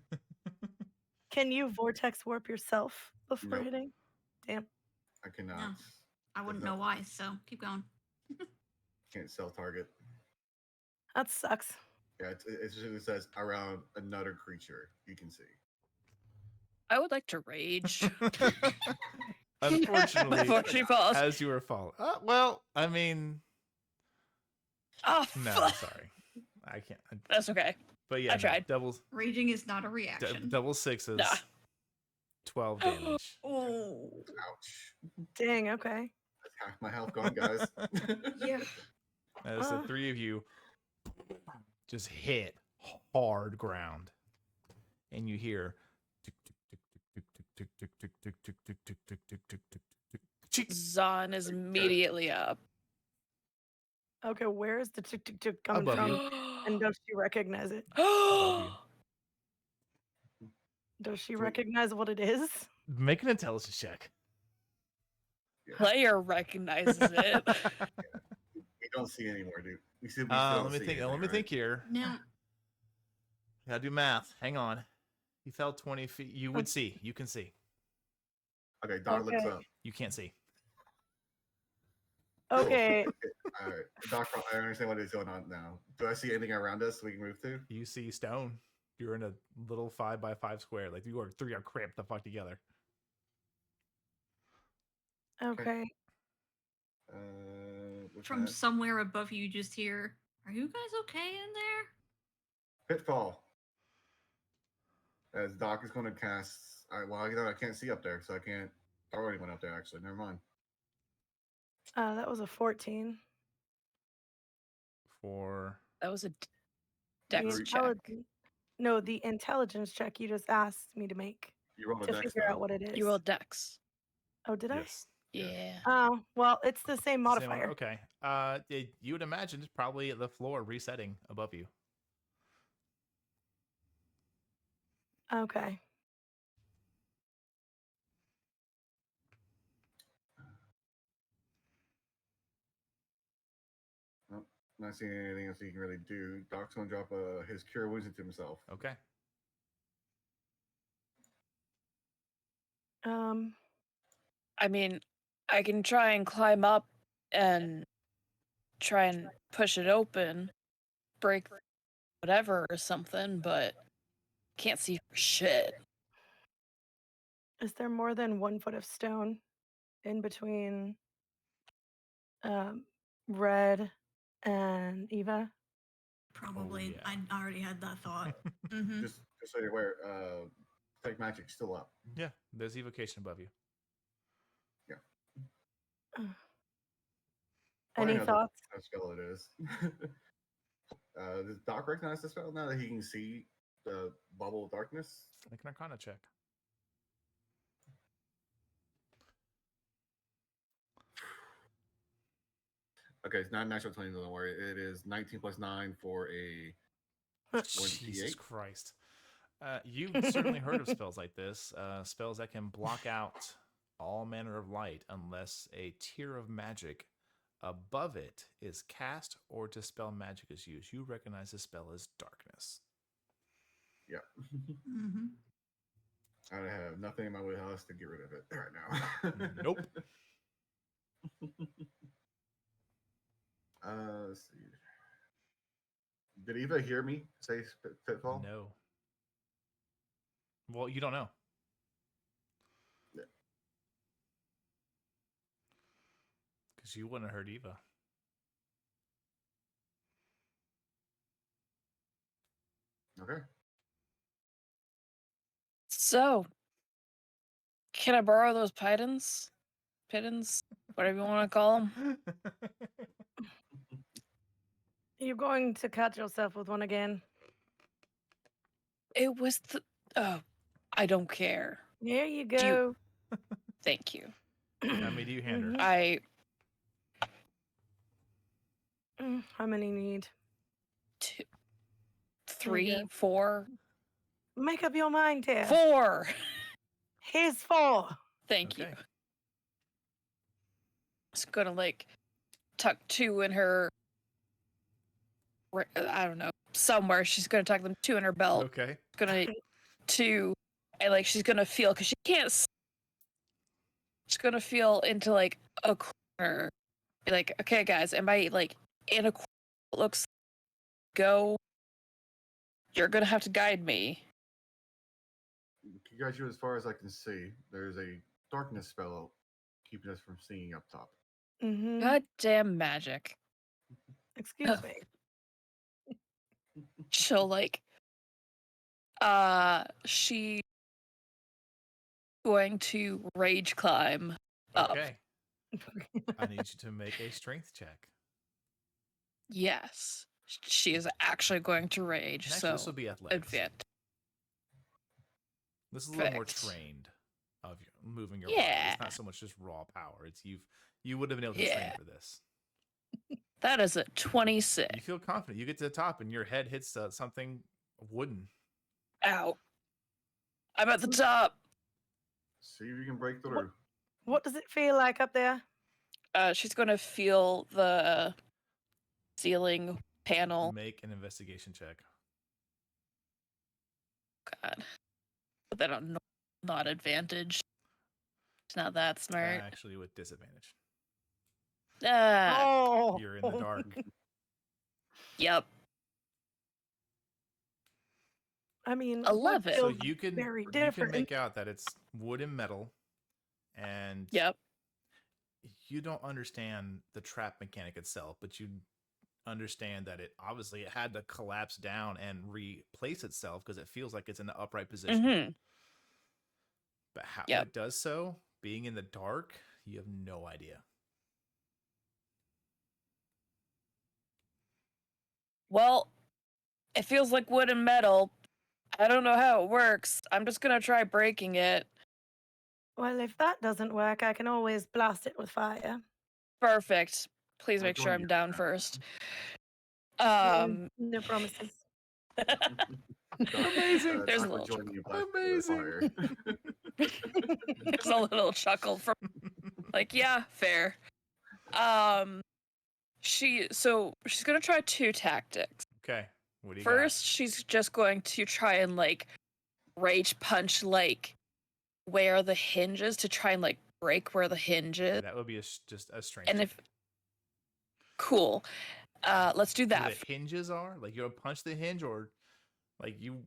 Can you vortex warp yourself before Nope. hitting? Damn. I cannot. No. I wouldn't no- know why. So keep going. Can't self-target. That sucks. Yeah, it says around another creature you can see. I would like to rage. Unfortunately, Before she falls. as you were falling. Well, I mean, Oh, no, fuck. sorry, I can't. That's okay. But yeah, I tried. Raging is not a reaction. double sixes, Nah. 12 damage. Oh. Ouch. Dang, okay. That's half my health gone, guys. Yeah. As the three of you just hit hard ground, and you hear Zahn is immediately up. Okay, where is the tick tick tick coming Above from? you. And does she recognize it? Above you. Does she Sweet. recognize what it is? Make an intelligence check. Player recognizes it. We don't see anymore, dude. We still Let don't me see think. Let anything, me right? think here. No. Gotta do math. Hang on. You fell 20 feet. You would see. You can see. Okay, Doc looks Okay. up. You can't see. Okay. All right, Doc, I understand what is going on now. Do I see anything around us we can move to? You see stone. You're in a little 5x5 square. Like you are three are cramped the fuck together. Okay. What's From that? somewhere above you, just hear, "Are you guys okay in there?" Pitfall. As Doc is going to cast. I can't see up there, so I can't throw anyone up there. Actually, never mind. That was a 14. For That was a The dex check. intelligence. No, the intelligence check you just asked me to make You rolled a to dex figure though. out what it is. You rolled dex. Oh, did yes. Yeah. I? Oh, well, it's the same Same modifier. Okay. You would imagine it's probably the floor resetting above you. Okay. Nope, not seeing anything else he can really do. Doc's going to drop his cure wounds into himself. Okay. I mean, I can try and climb up and try and push it open, break whatever or something, but can't see for shit. Is there more than 1 foot of stone in between Red and Eva? Probably. yeah. I already had that thought. Mm-hmm. Just so you're aware, Take Magic's still up. Yeah. There's evocation above you. Any What thoughts? spell it is? Does Doc recognize the spell now that he can see the bubble of darkness? Make an Arcana check. Okay, it's not natural 20, don't worry. It is 19 plus 9 for a Jesus 28. Christ. You've certainly heard of spells like this. Spells that can block out all manner of light unless a tier of magic above it is cast or dispel magic is used. You recognize this spell as darkness. Yeah. Mm-hmm. I have nothing in my wheelhouse to get rid of it right now. Nope. Let's see. Did Eva hear me say Pitfall? No. Well, you don't know. Yeah. Because you wouldn't have heard Eva. Okay. So, can I borrow those pittons? Pittons? Whatever you want to call them. You're going to cut yourself with one again. It was the. Oh, I don't care. There you go. Thank you. How many do you hand her? I. How many need? 2, There you 3, go. 4. Make up your mind, Tara. 4. Here's 4. Thank you. Okay. It's gonna tuck 2 in her. I don't know, somewhere. She's gonna tuck them 2 in her belt. Okay. Gonna 2, and she's gonna feel because she can't. She's gonna feel into a corner. Be like, okay, guys, am I in a corner? It looks go. You're gonna have to guide me. Can guide you as far as I can see. There's a darkness spell keeping us from seeing up top. Mm-hmm. Goddamn magic. Excuse me. She'll she going to rage climb up. Okay. I need you to make a strength check. Yes. She is actually going to rage, And actually, so this will be athletics. advantage. This is a little more Perfect. trained of moving your body. Yeah. It's not so much just raw power. It's you would have been able to train Yeah. for this. That is a 26. You feel confident. You get to the top and your head hits something wooden. Ow. I'm at the top. See if you can break through. What does it feel like up there? She's going to feel the ceiling panel. Make an investigation check. God. Put that on not advantage. It's not that smart. Actually, with disadvantage. Oh, You're in the dark. Yep. I mean, 11. So feels you can very you different. can make out that it's wood and metal, and Yep. you don't understand the trap mechanic itself, but you understand that it obviously it had to collapse down and replace itself because it feels like it's in the upright position. Mm-hmm. But how Yep. it does so, being in the dark, you have no idea. Well, it feels like wood and metal. I don't know how it works. I'm just gonna try breaking it. Well, if that doesn't work, I can always blast it with fire. Perfect. Please I'll make sure join I'm you. down first. No promises. Amazing. There's a Doc would little join chuckle. you blasting with Amazing. fire. There's a little chuckle from yeah, fair. She's gonna try two tactics. Okay. What do you First, she's just going to try and rage punch where the hinge is to try and break where the hinge got? is. That would be just a strength And check. if cool, let's do Where that. the hinges are, like you'll punch the hinge, or like you.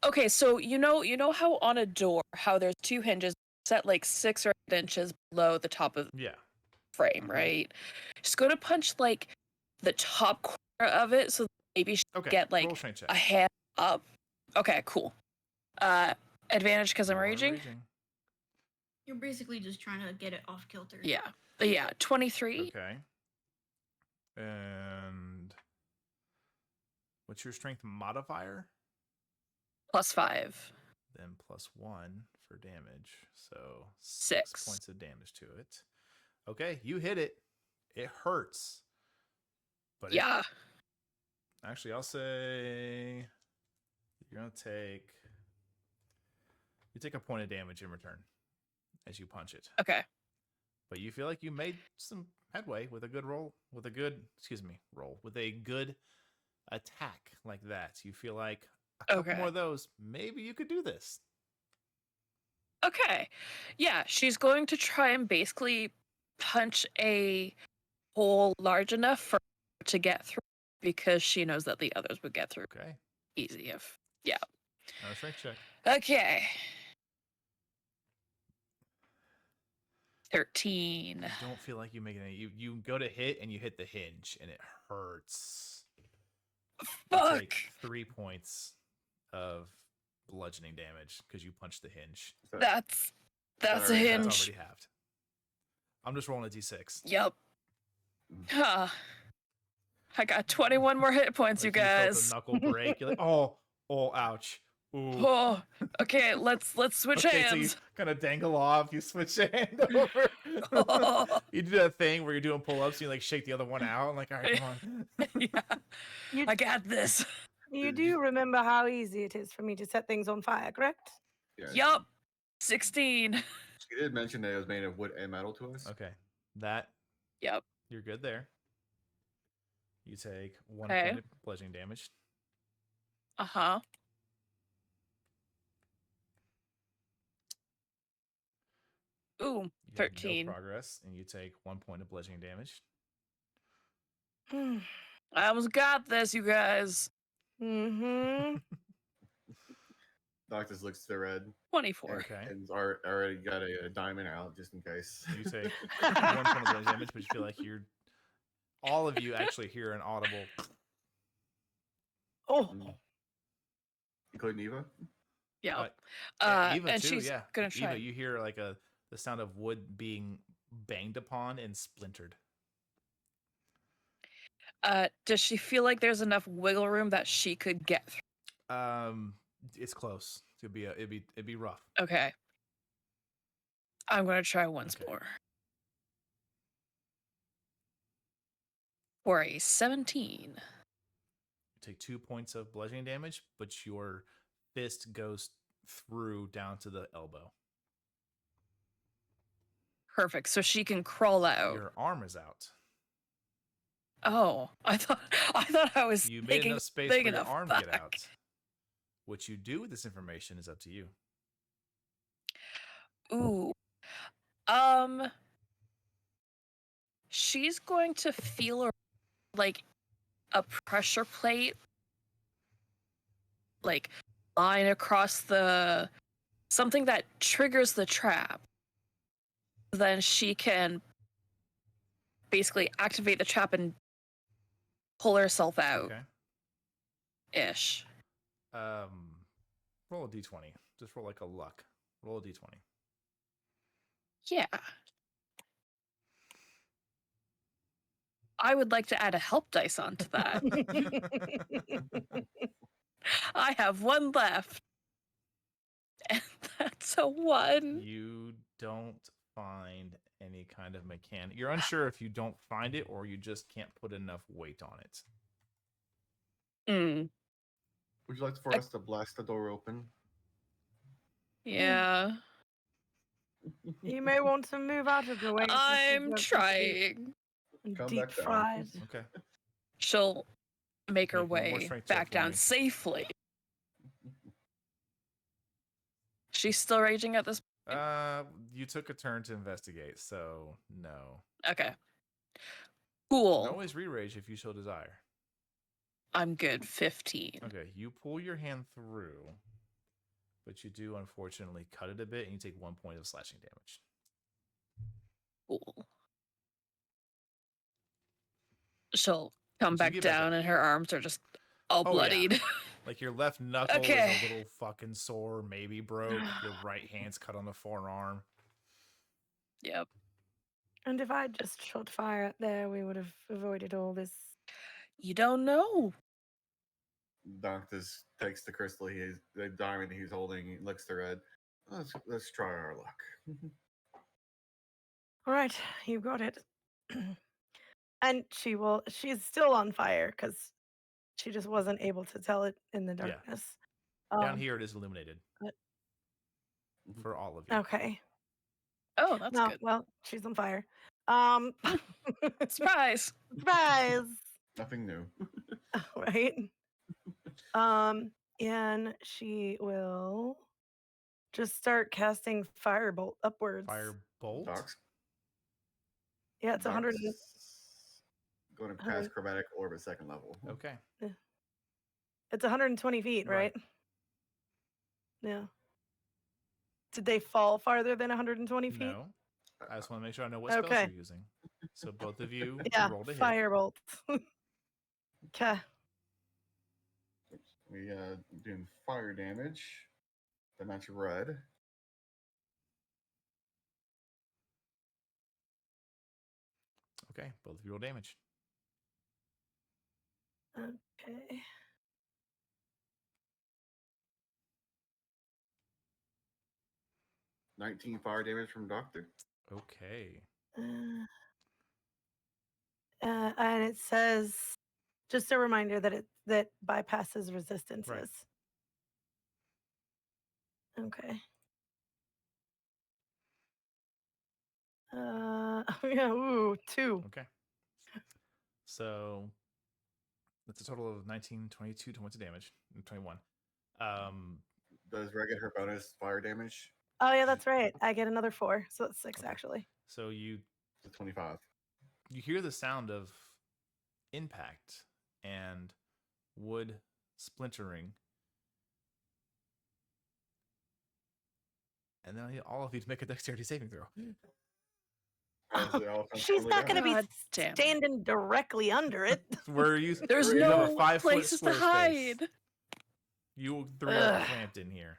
Okay, so you know how on a door, how there's two hinges set 6 or 8 inches below the top of the Yeah. frame, Mhm. right? Just go to punch the top corner of it, so maybe she Okay. get Roll strength check. a hand up. Okay, cool. Advantage because I'm You are raging. You're basically just trying to get it off kilter. Yeah, 23 Okay. And what's your strength modifier? plus 5. Then +1 for damage. So 6 points of damage to it. Okay, you hit it. It hurts. But Yeah. actually, I'll say you're gonna take a point of damage in return as you punch it. Okay. But you feel like you made some headway with a good roll, with a good attack like that. You feel like a couple Okay. more of those, maybe you could do this. Okay. Yeah, she's going to try and basically punch a hole large enough for her to get through because she knows that the others would get through Okay. easy if. Now strength check. Okay. 13. You don't feel like you make it. You go to hit and you hit the hinge and it hurts. You Fuck. take 3 points of bludgeoning damage because you punched the hinge. That's a Alright, hinge. That's already halved. I'm just rolling a d6. Yep. Huh. I got 21 more hit points, Like you felt guys. the knuckle break. You're like, oh, ouch. Ooh. Oh, okay. Let's switch Okay, so you hands. kind of dangle off. You switch your hand over. Oh. You do that thing where you're doing pull-ups. And you shake the other one out. I'm like, all right, come on. Yeah, I got this. You do remember how easy it is for me to set things on fire, correct? Yeah, Yup. 16. She did mention that it was made of wood and metal to us. Okay, that Yep. you're good there. You take 1 Okay. point of bludgeoning damage. Uh-huh. Ooh, You have 13. No progress, and you take 1 point of bludgeoning damage. I almost got this, you guys. Mm-hmm. Doctus looks to the red 24. Okay. and's already got a diamond out just in case. You take 1 point of bludgeoning damage, but you feel like all of you actually hear an audible. Oh, Including Eva? Yeah. Eva and too, she's yeah. gonna try. Eva, you hear like the sound of wood being banged upon and splintered. Does she feel like there's enough wiggle room that she could get through? It's close. It'd be rough. Okay. I'm gonna try once Okay. more. For a 17. You take 2 points of bludgeoning damage, but your fist goes through down to the elbow. Perfect. So she can crawl out. Your arm is out. Oh, I thought I was You made making enough space big for your enough arm to get back. out. What you do with this information is up to you. Ooh. She's going to feel like a pressure plate like line across something that triggers the trap. Then she can basically activate the trap and pull herself out. Okay. Ish. Roll a d20. Just roll like a luck. Roll a d20. Yeah. I would like to add a help dice onto that. I have one left. And that's a 1. You don't find any kind of mechanic. You're unsure if you don't find it or you just can't put enough weight on it. Would you like for us to blast the door open? Yeah. you may want to move out of the way. since I'm you've got trying. Come Deep back down. fried. Okay. She'll make her Make one more way strength check back for down me. safely. She's still raging at this. You took a turn to investigate, so no. Okay. You Cool. can always re-rage if you so desire. I'm good. 15. Okay, you pull your hand through, but you do unfortunately cut it a bit, and you take 1 point of slashing damage. Cool. She'll come So you back get back down, up. and her arms are just all Oh, yeah. bloodied. Like your left knuckle Okay. is a little fucking sore, maybe broke. Your right hand's cut on the forearm. Yep. And if I'd just shot fire up there, we would have avoided all this. You don't know. Doctus takes the crystal the diamond he's holding, he looks to red. Let's try our luck. All right, you got it. And she's still on fire because she just wasn't able to tell it in the Yeah. darkness. Down here it is illuminated for all of you. Okay. Oh, that's No, good. well, she's on fire. Surprise. Surprise. Nothing new. Right. And she will just start casting firebolt upwards. Firebolt. Docs. Yeah, it's 100. Going to pass chromatic orb at second level. Okay. It's 120 feet, Right. right? Yeah. Did they fall farther than 120 feet? No. I just want to make sure I know what spells Okay. you're using. So both of you Yeah, roll to hit. firebolt. Okay. We doing fire damage. The match of red. Okay, both of you roll damage. Okay. $19 fire damage from Doctor. Okay. And it says, just a reminder that bypasses resistances. Right. Okay. Yeah, ooh, 2. Okay. So that's a total of 19, 22 points of damage. 21. Does Red get her bonus fire damage? Oh yeah, that's right. I get another 4, so that's 6 actually. So you To 25. hear the sound of impact and wood splintering, And then I need all of you to make a dexterity saving throw. As they all come She's tumbling not going to down. be God damn it. standing directly under it. Where you? There's You have a no 5 foot places to square space. hide. You three are Ugh. clamped in here.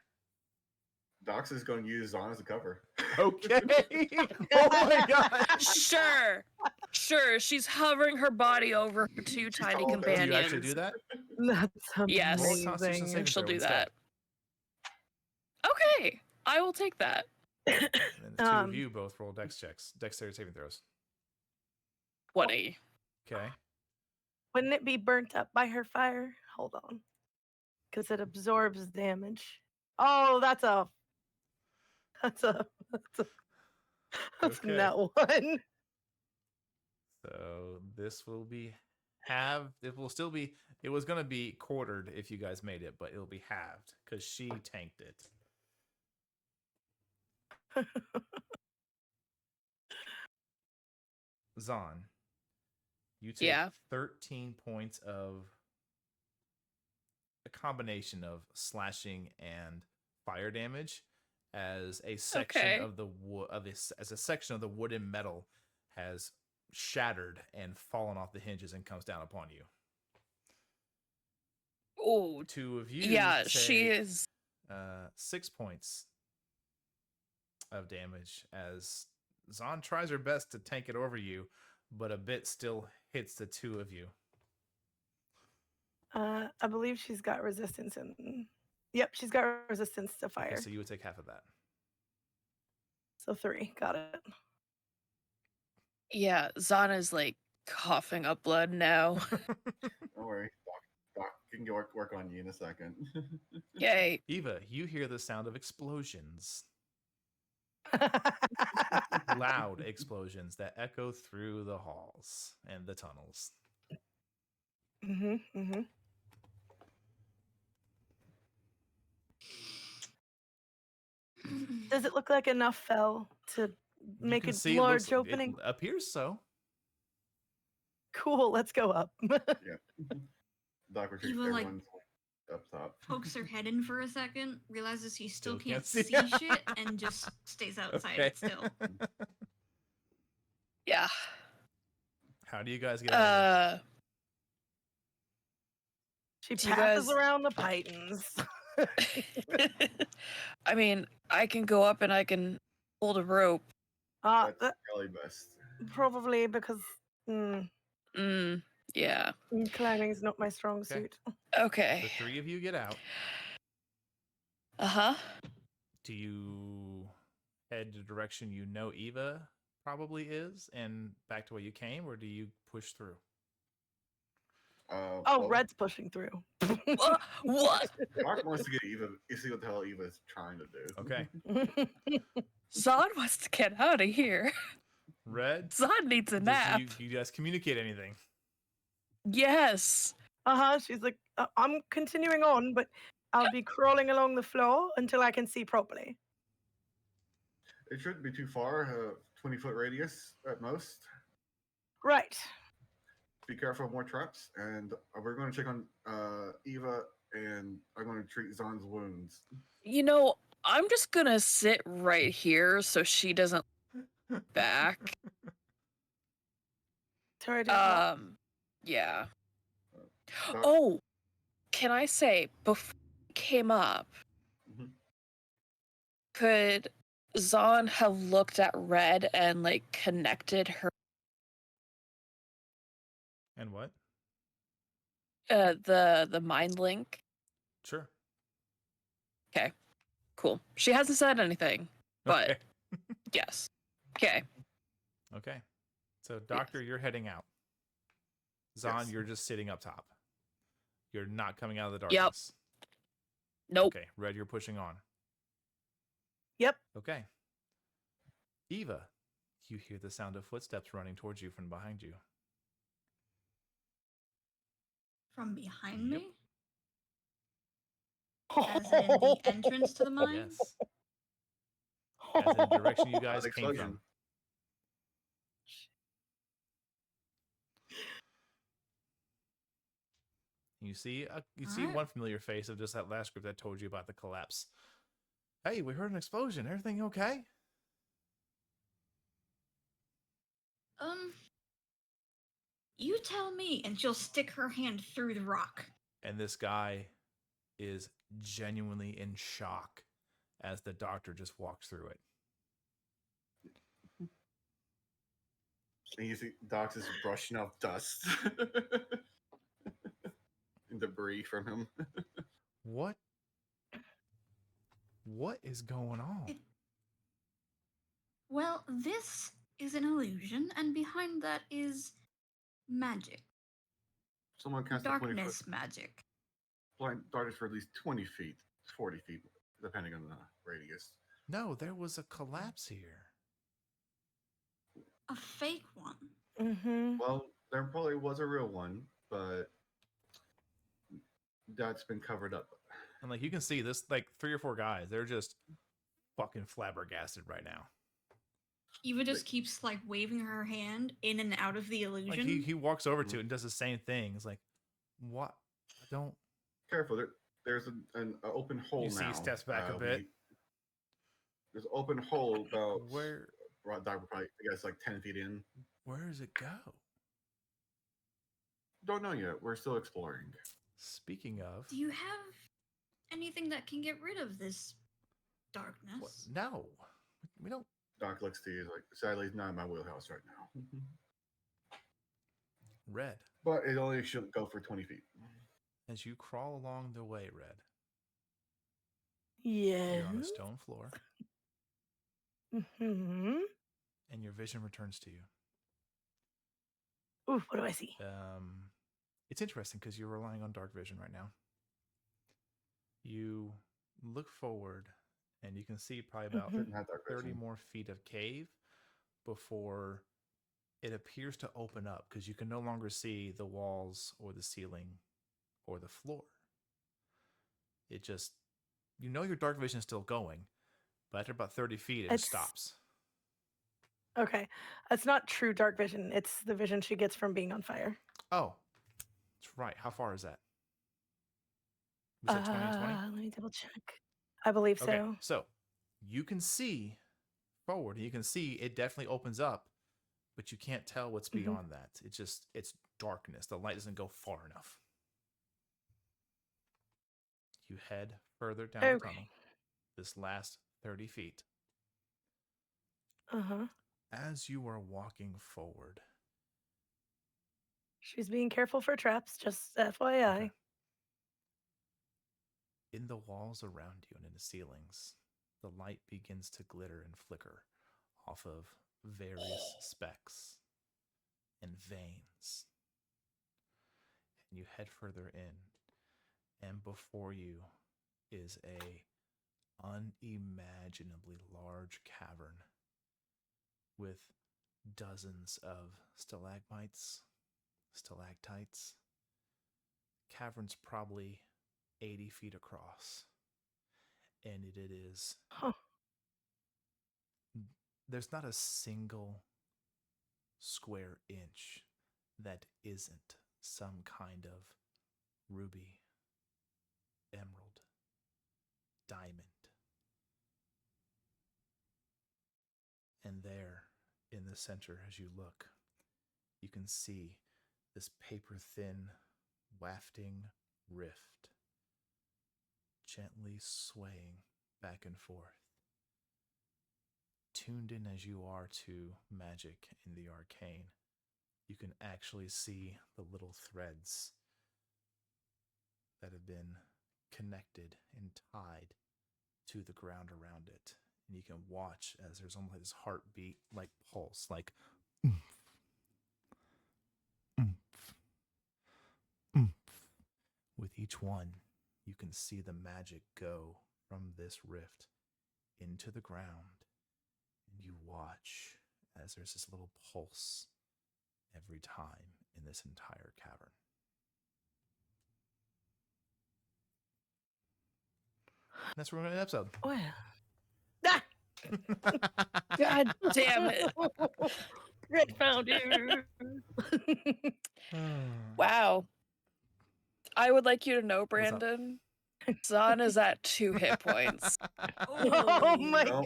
Dox is going to use Zon as a cover. Okay. Oh my god. Sure. Sure. She's hovering her body over her two She's tiny tall, though. Do Do you companions. actually do that? That's Yes. Roll a Constitution amazing. saving She'll throw do instead. that. Okay. I will take that. And then the two of Um, you both roll dexterity saving throws. 20. Okay. Wouldn't it be burnt up by her fire? Hold on. Because it absorbs damage. Oh, that's a Okay. net one. So this will be halved. It will still be. It was going to be quartered if you guys made it, but it'll be halved because she tanked it. Zon, you take Yeah. 13 points of a combination of slashing and fire damage as a section Okay. of the wood as a section of the wooden metal has shattered and fallen off the hinges and comes down upon you. Oh, Two of you, yeah. She take, is. 6 points of damage as Zon tries her best to tank it over you, but a bit still hits the two of you. I believe she's got resistance in. Yep, she's got resistance to fire. Okay, so you would take half of that. So 3. Got it. Yeah. Zana's like coughing up blood now. Don't worry. Doc can go work on you in a second. Yay. Eva, you hear the sound of explosions. Loud explosions that echo through the halls and the tunnels. Mm-hmm. Does it look like enough fell to You make can a see it large looks- opening? It appears so. Cool, let's go up. Doc retreats Eva, like- everyone's up top. Pokes her head in for a second, realizes he still Still can't can't see see. shit, and just stays outside Okay. still. Yeah. How do you guys get out of She Do you passes guys- around the pythons. I mean, I can go up and I can hold a rope. That's That, probably best. probably because Yeah. climbing's not my strong Okay. suit. here? Okay. The three of you get out. Uh-huh. Do you head the direction you know Eva probably is and back to where you came, or do you push through? Oh, Well, Red's pushing through. What? Doc wants to get Eva. You see what the hell Eva's trying to do. Okay. Zon wants to get out of here. Red, Zon needs a nap. do you guys communicate anything? Yes. She's like, I'm continuing on, but I'll be crawling along the floor until I can see properly. It shouldn't be too far. 20-foot radius at most. Right. Be careful of more traps, and we're going to check on Eva, and I'm going to treat Zon's wounds. You know, I'm just gonna sit right here so she doesn't back. Terry did not. Yeah. Doc- Oh, can I say, before we came up, Mhm. could Zon have looked at Red and like connected her And what? the mind link? Sure. Cool. She hasn't said anything, but Okay. yes. Okay. Okay. So, Doctor, you're heading out. Zon, Yes. you're just sitting up top. You're not coming out of the Yep. darkness. Nope. Okay. Red, you're pushing on. Yep. Okay. Eva, you hear the sound of footsteps running towards you from behind you. From behind Yep. me? As in the entrance to the mine? Yes. As in the direction you guys Loud came explosion. from. You see Alright. one familiar face of just that last group that told you about the collapse. Hey, we heard an explosion. Everything okay? You tell me, and she'll stick her hand through the rock. And this guy is genuinely in shock as the doctor just walks through it. And you see Doc's is brushing off dust and debris from him. What is going on? Well, this is an illusion, and behind that is magic. Someone cast a 20-foot Darkness magic. blind darted for at least 20 feet, 40 feet, depending on the radius. No, there was a collapse here. A fake one. Mm-hmm. Well, there probably was a real one, but that's been covered up. And like you can see this, like 3 or 4 guys, they're just fucking flabbergasted right now. Eva just keeps like waving her hand in and out of the illusion. Like he walks over to it and does the same thing. It's like, what? I don't. Careful, there's an open hole You now. see he steps back a bit. There's an open hole about Where Doc probably, I guess, like 10 feet in. where does it go? Don't know yet. We're still exploring. Speaking of, Do you have anything that can get rid of this darkness? what? No, we don't. Doc looks to you like, sadly, it's not in my wheelhouse right now. Red, But it only should go for 20 feet. as you crawl along the way, Red, Yeah. you're on a stone floor, Mm-hmm. and your vision returns to you. Ooh, what do I see? It's interesting because you're relying on dark vision right now. You look forward, and you can see probably about Didn't have dark 30 vision. more feet of cave before it appears to open up because you can no longer see the walls or the ceiling or the floor. It just, your dark vision is still going, but after about 30 feet, it just It's- stops. Okay. It's not true dark vision. It's the vision she gets from being on fire. Oh, that's right. How far is that? Was it 20 and 20? Let me double check. I believe Okay, so. so you can see forward, and you can see it definitely opens up, but you can't tell what's Mhm. beyond that. It's darkness. The light doesn't go far enough. You head further down the Okay. tunnel, this last 30 feet. Uh-huh. As you are walking forward, She's being careful for traps, just FYI. okay, in the walls around you and in the ceilings, the light begins to glitter and flicker off of various specks and veins. And you head further in, and before you is a unimaginably large cavern with dozens of stalagmites, stalactites. Cavern's probably 80 feet across, and it is Huh. there's not a single square inch that isn't some kind of ruby, emerald, diamond. And there in the center, as you look, you can see this paper thin, wafting rift gently swaying back and forth. Tuned in as you are to magic in the arcane, you can actually see the little threads that have been connected and tied to the ground around it. And you can watch as there's almost like this heartbeat, like pulse, like oomph, oomph, oomph. With each one, you can see the magic go from this rift into the ground. And you watch as there's this little pulse every time in this entire cavern. And that's where we're going to end the Well. Ah! episode. God Damn it. Red found you. Wow. I would like you to know, What's up? Brandon, Zahn is at 2 hit points. Oh my No,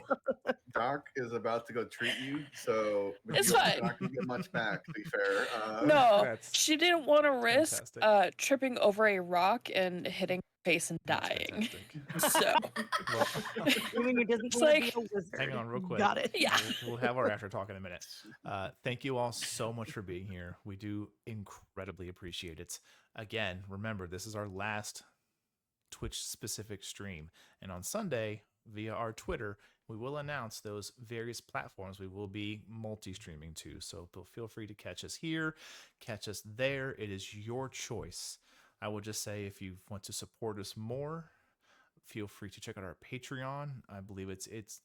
Doc is about to go treat you, so if It's you don't fine. Doc, you get much back. To be fair, No, That's she didn't want to risk fantastic. tripping over a rock and hitting her face and That's dying. fantastic. So, Well, Women who doesn't It's want to like- be a wizard. hang on real quick. Got it. yeah. We'll have our after talk in a minute. Thank you all so much for being here. We do incredibly appreciate it. Again, remember, this is our last Twitch specific stream. And on Sunday, via our Twitter, we will announce those various platforms we will be multi-streaming to. So feel free to catch us here, catch us there. It is your choice. I will just say, if you want to support us more, feel free to check out our Patreon. I believe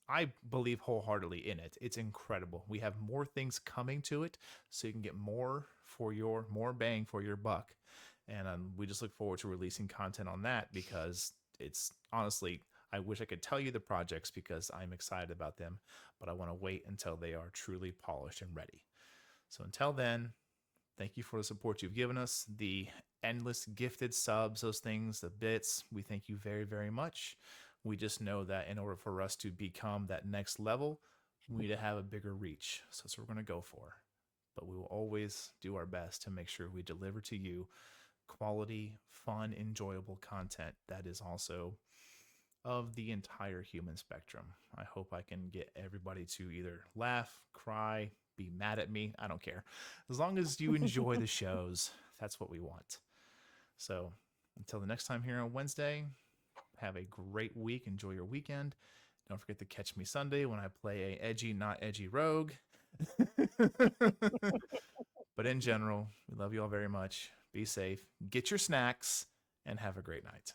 I believe wholeheartedly in it. It's incredible. We have more things coming to it, so you can get more bang for your buck. And we just look forward to releasing content on that, because it's honestly, I wish I could tell you the projects because I'm excited about them, but I want to wait until they are truly polished and ready. So until then, thank you for the support you've given us, the endless gifted subs, those things, the bits. We thank you very, very much. We just know that in order for us to become that next level, we need to have a bigger reach. So that's what we're going to go for. But we will always do our best to make sure we deliver to you quality, fun, enjoyable content that is also of the entire human spectrum. I hope I can get everybody to either laugh, cry, be mad at me. I don't care. As long as you enjoy the shows, that's what we want. So until the next time here on Wednesday, have a great week. Enjoy your weekend. Don't forget to catch me Sunday when I play a edgy, not edgy rogue. But in general, we love you all very much. Be safe, get your snacks, and have a great night.